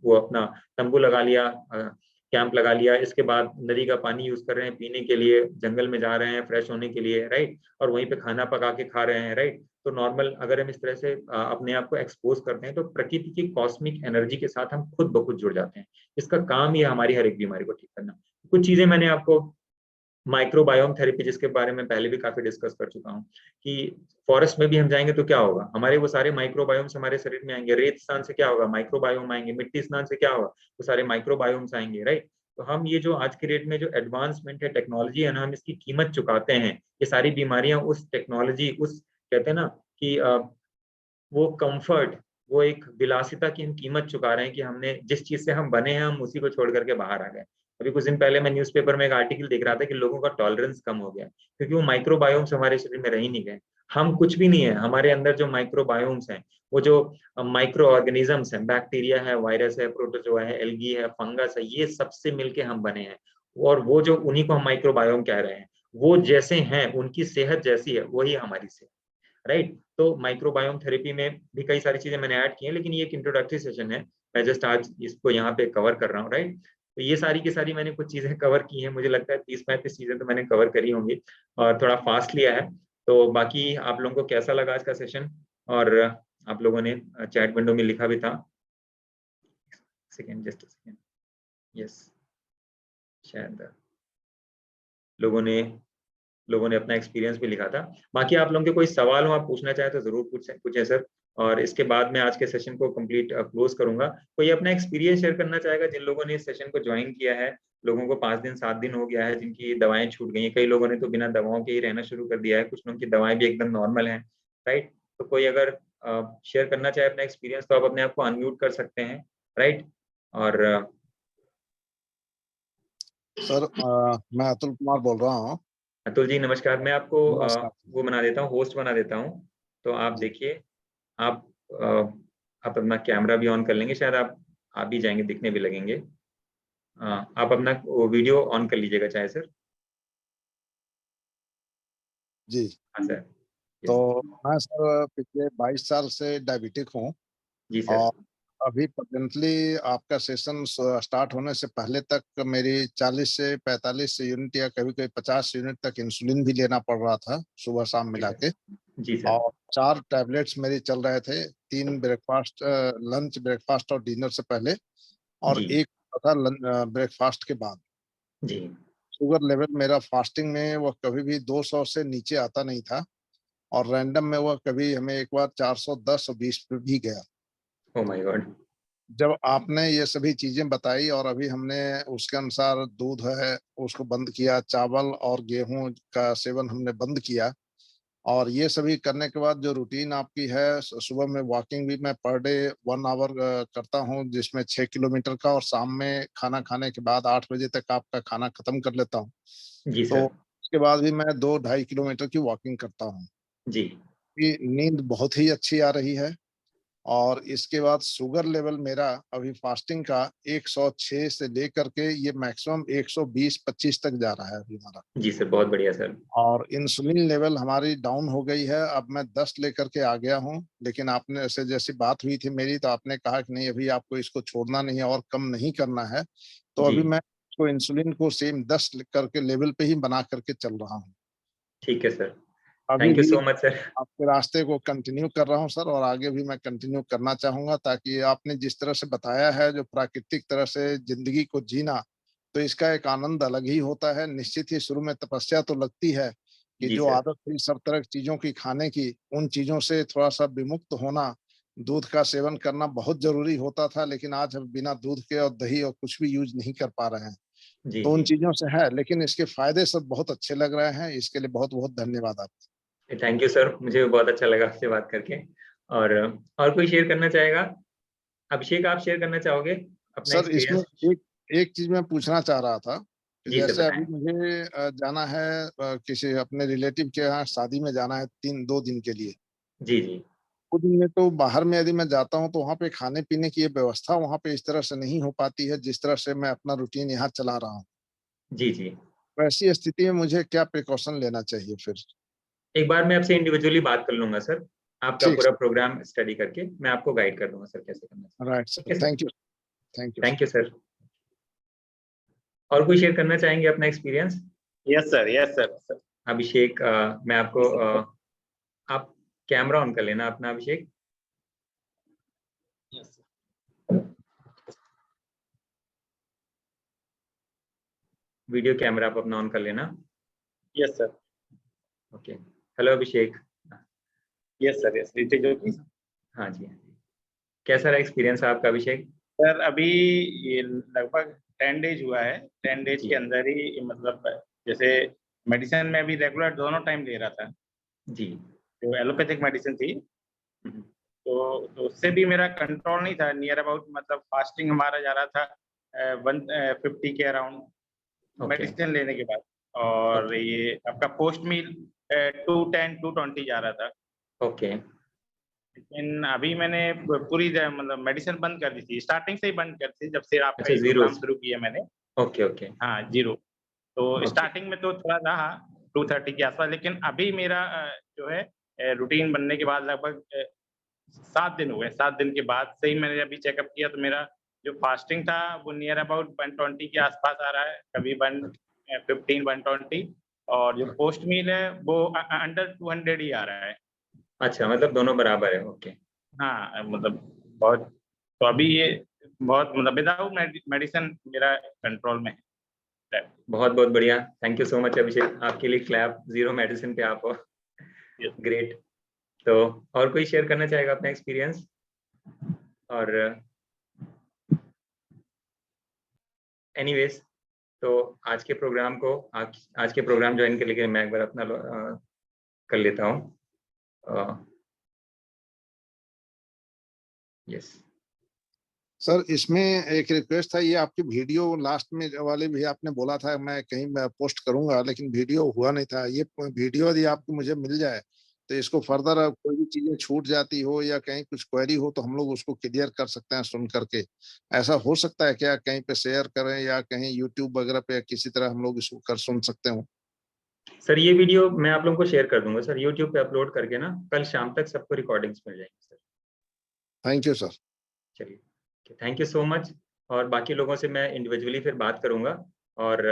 वो अपना तंबू लगा लिया, कैंप लगा लिया, इसके बाद नदी का पानी यूज कर रहे हैं पीने के लिए, जंगल में जा रहे हैं फ्रेश होने के लिए, राइट, और वहीं पे खाना पका के खा रहे हैं, राइट। तो नॉर्मल अगर हम इस तरह से अपने आप को एक्सपोज करते हैं तो प्रकृति की कॉस्मिक एनर्जी के साथ हम खुद ब खुद जुड़ जाते हैं। इसका काम ही है हमारी हर एक बीमारी को ठीक करना। कुछ चीजें मैंने आपको माइक्रोबायोम थेरेपी, जिसके बारे में पहले भी काफी डिस्कस कर चुका हूँ, कि फॉरेस्ट में भी हम जाएंगे तो क्या होगा, हमारे वो सारे माइक्रोबायोम्स हमारे शरीर में आएंगे। रेत स्थान से क्या होगा, माइक्रोबायोम आएंगे। मिट्टी स्नान से क्या होगा, वो सारे माइक्रोबायोम्स आएंगे, राइट। तो हम ये जो आज के डेट में जो एडवांसमेंट है, टेक्नोलॉजी है ना, हम इसकी कीमत चुकाते हैं। ये सारी बीमारियां उस टेक्नोलॉजी, उस कहते हैं ना कि वो कंफर्ट, वो एक विलासिता की हम कीमत चुका रहे हैं कि हमने जिस चीज से हम बने हैं हम उसी को छोड़ करके बाहर आ गए। अभी कुछ दिन पहले मैं न्यूज़पेपर में एक आर्टिकल देख रहा था कि लोगों का टॉलरेंस कम हो गया क्योंकि वो माइक्रोबायोम्स हमारे शरीर में रह ही नहीं गए। हम कुछ भी नहीं है, हमारे अंदर जो माइक्रोबायोम्स हैं, वो जो माइक्रो ऑर्गेनिजम्स हैं, बैक्टीरिया है, वायरस है, प्रोटोजोआ है, एल्गी है, फंगस है, ये सबसे मिलके हम बने हैं। और वो जो उन्हीं को हम माइक्रोबायोम कह रहे हैं, वो जैसे हैं, उनकी सेहत जैसी है वही हमारी सेहत, राइट। तो माइक्रोबायोम थेरेपी में भी कई सारी चीजें मैंने ऐड की हैं, लेकिन ये एक इंट्रोडक्टरी सेशन है, मैं जस्ट आज इसको यहाँ पे कवर कर रहा हूँ, राइट। तो ये सारी की सारी मैंने कुछ चीजें कवर की हैं, मुझे लगता है 30-35 चीजें तो मैंने कवर करी होंगी और थोड़ा फास्ट लिया है। तो बाकी आप लोगों को कैसा लगा आज का सेशन, और आप लोगों ने चैट विंडो में लिखा भी था, सेकेंड जस्ट सेकेंड, यस, शायद लोगों ने अपना एक्सपीरियंस भी लिखा था। बाकी आप लोगों के कोई सवाल हो आप पूछना चाहे तो जरूर पूछें सर, और इसके बाद मैं आज के सेशन को कंप्लीट क्लोज करूंगा। कोई अपना एक्सपीरियंस शेयर करना चाहेगा जिन लोगों ने इस सेशन को ज्वाइन किया है? लोगों को 5 दिन 7 दिन हो गया है जिनकी दवाएं छूट गई हैं, कई लोगों ने तो बिना दवाओं के ही रहना शुरू कर दिया है, कुछ लोगों की दवाएं भी एकदम नॉर्मल हैं, राइट। तो कोई अगर शेयर करना चाहे अपना एक्सपीरियंस तो आप अपने आप को अनम्यूट कर सकते हैं, राइट। और सर मैं अतुल कुमार बोल रहा हूँ। अतुल जी नमस्कार, मैं आपको नमस्कार। वो बना देता हूँ, होस्ट बना देता हूँ। तो आप जी। देखिए, आप आप अपना कैमरा भी ऑन कर लेंगे, शायद आप आ भी जाएंगे, दिखने भी लगेंगे। आप अपना वीडियो ऑन कर लीजिएगा चाहे सर। जी। हाँ सर। तो मैं सर पिछले 22 साल से डायबिटिक हूँ जी सर। और अभी प्रेजेंटली आपका सेशन स्टार्ट होने से पहले तक मेरी 40 से 45 यूनिट या कभी कभी 50 यूनिट तक इंसुलिन भी लेना पड़ रहा था सुबह शाम मिला के। जी सर। और 4 टैबलेट्स मेरी चल रहे थे, 3 ब्रेकफास्ट, लंच ब्रेकफास्ट और डिनर से पहले, और जी। एक था ब्रेकफास्ट के बाद। जी। शुगर लेवल मेरा फास्टिंग में वो कभी भी 200 से नीचे आता नहीं था, और रैंडम में वो कभी हमें एक बार 410 और 20 पे भी गया। Oh my God. जब आपने ये सभी चीजें बताई और अभी हमने उसके अनुसार दूध है उसको बंद किया, चावल और गेहूं का सेवन हमने बंद किया, और ये सभी करने के बाद जो रूटीन आपकी है, सुबह में वॉकिंग भी मैं पर डे 1 आवर करता हूँ जिसमें 6 किलोमीटर का, और शाम में खाना खाने के बाद 8 बजे तक आपका खाना खत्म कर लेता हूँ। जी तो सर। उसके बाद भी मैं 2-2.5 किलोमीटर की वॉकिंग करता हूँ। जी। कि नींद बहुत ही अच्छी आ रही है, और इसके बाद शुगर लेवल मेरा अभी फास्टिंग का 106 से लेकर के ये मैक्सिमम 120-25 तक जा रहा है अभी हमारा। जी सर, बहुत बढ़िया सर। और इंसुलिन लेवल हमारी डाउन हो गई है, अब मैं 10 लेकर के आ गया हूँ, लेकिन आपने ऐसे जैसी बात हुई थी मेरी तो आपने कहा कि नहीं अभी आपको इसको छोड़ना नहीं है और कम नहीं करना है, तो जी अभी मैं इसको इंसुलिन को सेम 10 करके लेवल पे ही बना करके चल रहा हूँ। ठीक है सर, अभी थैंक यू भी सो मच सर। आपके रास्ते को कंटिन्यू कर रहा हूँ सर, और आगे भी मैं कंटिन्यू करना चाहूंगा, ताकि आपने जिस तरह से बताया है जो प्राकृतिक तरह से जिंदगी को जीना, तो इसका एक आनंद अलग ही होता है। निश्चित ही शुरू में तपस्या तो लगती है कि जी जो सर। आदत थी सब तरह की चीजों की खाने की, उन चीजों से थोड़ा सा विमुक्त होना, दूध का सेवन करना बहुत जरूरी होता था, लेकिन आज हम बिना दूध के और दही और कुछ भी यूज नहीं कर पा रहे हैं। जी तो उन जी। चीजों से है, लेकिन इसके फायदे सब बहुत अच्छे लग रहे हैं, इसके लिए बहुत बहुत धन्यवाद आपका। थैंक यू सर, मुझे भी बहुत अच्छा लगा आपसे बात करके। और कोई शेयर करना चाहेगा? अभिषेक, आप शेयर करना चाहोगे अपना सर इसमें एक्सपीरियंस? एक एक चीज मैं पूछना चाह रहा था कि जी सर, जैसे अभी बताएं। मुझे जाना है किसी अपने रिलेटिव के यहाँ शादी में जाना है 2 दिन के लिए। जी जी। 2 दिन में तो बाहर में यदि मैं जाता हूँ तो वहाँ पे खाने पीने की ये व्यवस्था वहाँ पे इस तरह से नहीं हो पाती है जिस तरह से मैं अपना रूटीन यहाँ चला रहा हूँ। जी जी, वैसी स्थिति में मुझे क्या प्रिकॉशन लेना चाहिए फिर? एक बार मैं आपसे इंडिविजुअली बात कर लूंगा सर, आपका ठीक, पूरा प्रोग्राम स्टडी करके मैं आपको गाइड कर दूंगा सर कैसे करना है। राइट ठीक सर, है sir, thank you, thank you. Thank you sir. और कोई शेयर करना चाहेंगे अपना एक्सपीरियंस? Yes sir. अभिषेक, मैं आपको आप कैमरा ऑन कर लेना अपना अभिषेक। यस वीडियो कैमरा आप अपना ऑन कर लेना। सर। ओके, हेलो अभिषेक। यस सर, यस ऋतिक ज्योति। हाँ जी, कैसा रहा एक्सपीरियंस आपका अभिषेक? सर अभी ये लगभग 10 डेज हुआ है। 10 डेज जी। के अंदर ही मतलब जैसे मेडिसिन में अभी रेगुलर दोनों टाइम ले रहा था, जी। जो एलोपैथिक मेडिसिन थी, हम्म, तो उससे भी मेरा कंट्रोल नहीं था। नियर अबाउट मतलब फास्टिंग हमारा जा रहा था 150 के अराउंड ओके मेडिसिन लेने के बाद, और ओके ये आपका पोस्ट मील 210 220 जा रहा था। ओके लेकिन अभी मैंने पूरी मतलब मेडिसिन बंद कर दी थी, स्टार्टिंग से ही बंद कर दी, जब से आपका अच्छा, ये जीरो। प्रोग्राम शुरू किया मैंने। ओके ओके हाँ, जीरो। तो ओके स्टार्टिंग में तो थोड़ा रहा 230 के आसपास, लेकिन अभी मेरा जो है रूटीन बनने के बाद लगभग 7 दिन हो गए। 7 दिन के बाद से ही मैंने अभी चेकअप किया, तो मेरा जो फास्टिंग था वो नियर अबाउट 120 के आसपास आ रहा है, कभी 115 120, और जो पोस्ट मील है वो अंडर 200 ही आ रहा है। अच्छा, मतलब दोनों बराबर है। ओके, हाँ, मतलब बहुत, तो अभी ये बहुत मतलब विदाउट मेडिसिन मेरा कंट्रोल में है। बहुत बहुत बढ़िया। थैंक यू सो मच अभिषेक, आपके लिए क्लैप, जीरो मेडिसिन पे आप हो। Yes. ग्रेट। तो और कोई शेयर करना चाहेगा अपना एक्सपीरियंस? और एनीवेज, तो आज के प्रोग्राम को आज के प्रोग्राम ज्वाइन के लिए मैं एक बार अपना कर लेता हूँ। यस सर इसमें एक रिक्वेस्ट था, ये आपकी वीडियो लास्ट में वाले भी आपने बोला था मैं कहीं मैं पोस्ट करूंगा, लेकिन वीडियो हुआ नहीं था। ये वीडियो यदि आपको मुझे मिल जाए तो इसको फर्दर कोई भी चीजें छूट जाती हो या कहीं कुछ क्वेरी हो तो हम लोग उसको क्लियर कर सकते हैं सुन करके। ऐसा हो सकता है क्या, कहीं पे शेयर करें या कहीं यूट्यूब वगैरह पे किसी तरह हम लोग इसको कर सुन सकते हो? सर, ये वीडियो मैं आप लोगों को शेयर कर दूंगा सर, यूट्यूब पे अपलोड करके ना, कल शाम तक सबको रिकॉर्डिंग्स मिल जाएंगी सर। Thank you sir. चलिए, थैंक यू सो मच। और बाकी लोगों से मैं इंडिविजुअली फिर बात करूंगा। और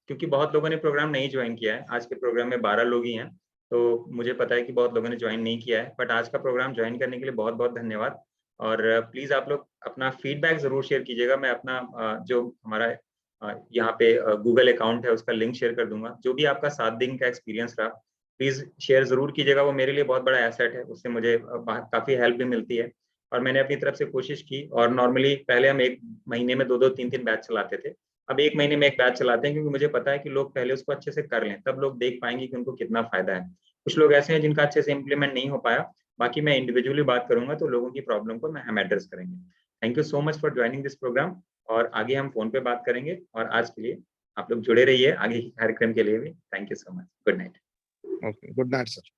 क्योंकि बहुत लोगों ने प्रोग्राम नहीं ज्वाइन किया है, आज के प्रोग्राम में 12 लोग ही हैं, तो मुझे पता है कि बहुत लोगों ने ज्वाइन नहीं किया है, बट आज का प्रोग्राम ज्वाइन करने के लिए बहुत बहुत धन्यवाद। और प्लीज आप लोग अपना फीडबैक जरूर शेयर कीजिएगा। मैं अपना जो हमारा यहाँ पे गूगल अकाउंट है उसका लिंक शेयर कर दूंगा। जो भी आपका 7 दिन का एक्सपीरियंस रहा, प्लीज शेयर जरूर कीजिएगा, वो मेरे लिए बहुत बड़ा एसेट है, उससे मुझे काफी हेल्प भी मिलती है। और मैंने अपनी तरफ से कोशिश की, और नॉर्मली पहले हम 1 महीने में 2-2 3-3 बैच चलाते थे, अब 1 महीने में 1 बैच चलाते हैं, क्योंकि मुझे पता है कि लोग पहले उसको अच्छे से कर लें, तब लोग देख पाएंगे कि उनको कितना फायदा है। कुछ लोग ऐसे हैं जिनका अच्छे से इम्प्लीमेंट नहीं हो पाया, बाकी मैं इंडिविजुअली बात करूंगा तो लोगों की प्रॉब्लम को हम एड्रेस करेंगे। Thank you so much for joining this programme, और आगे हम फोन पे बात करेंगे। और आज के लिए आप लोग जुड़े रहिए आगे के कार्यक्रम के लिए भी। Thank you so much, good night. Okay, good night sir.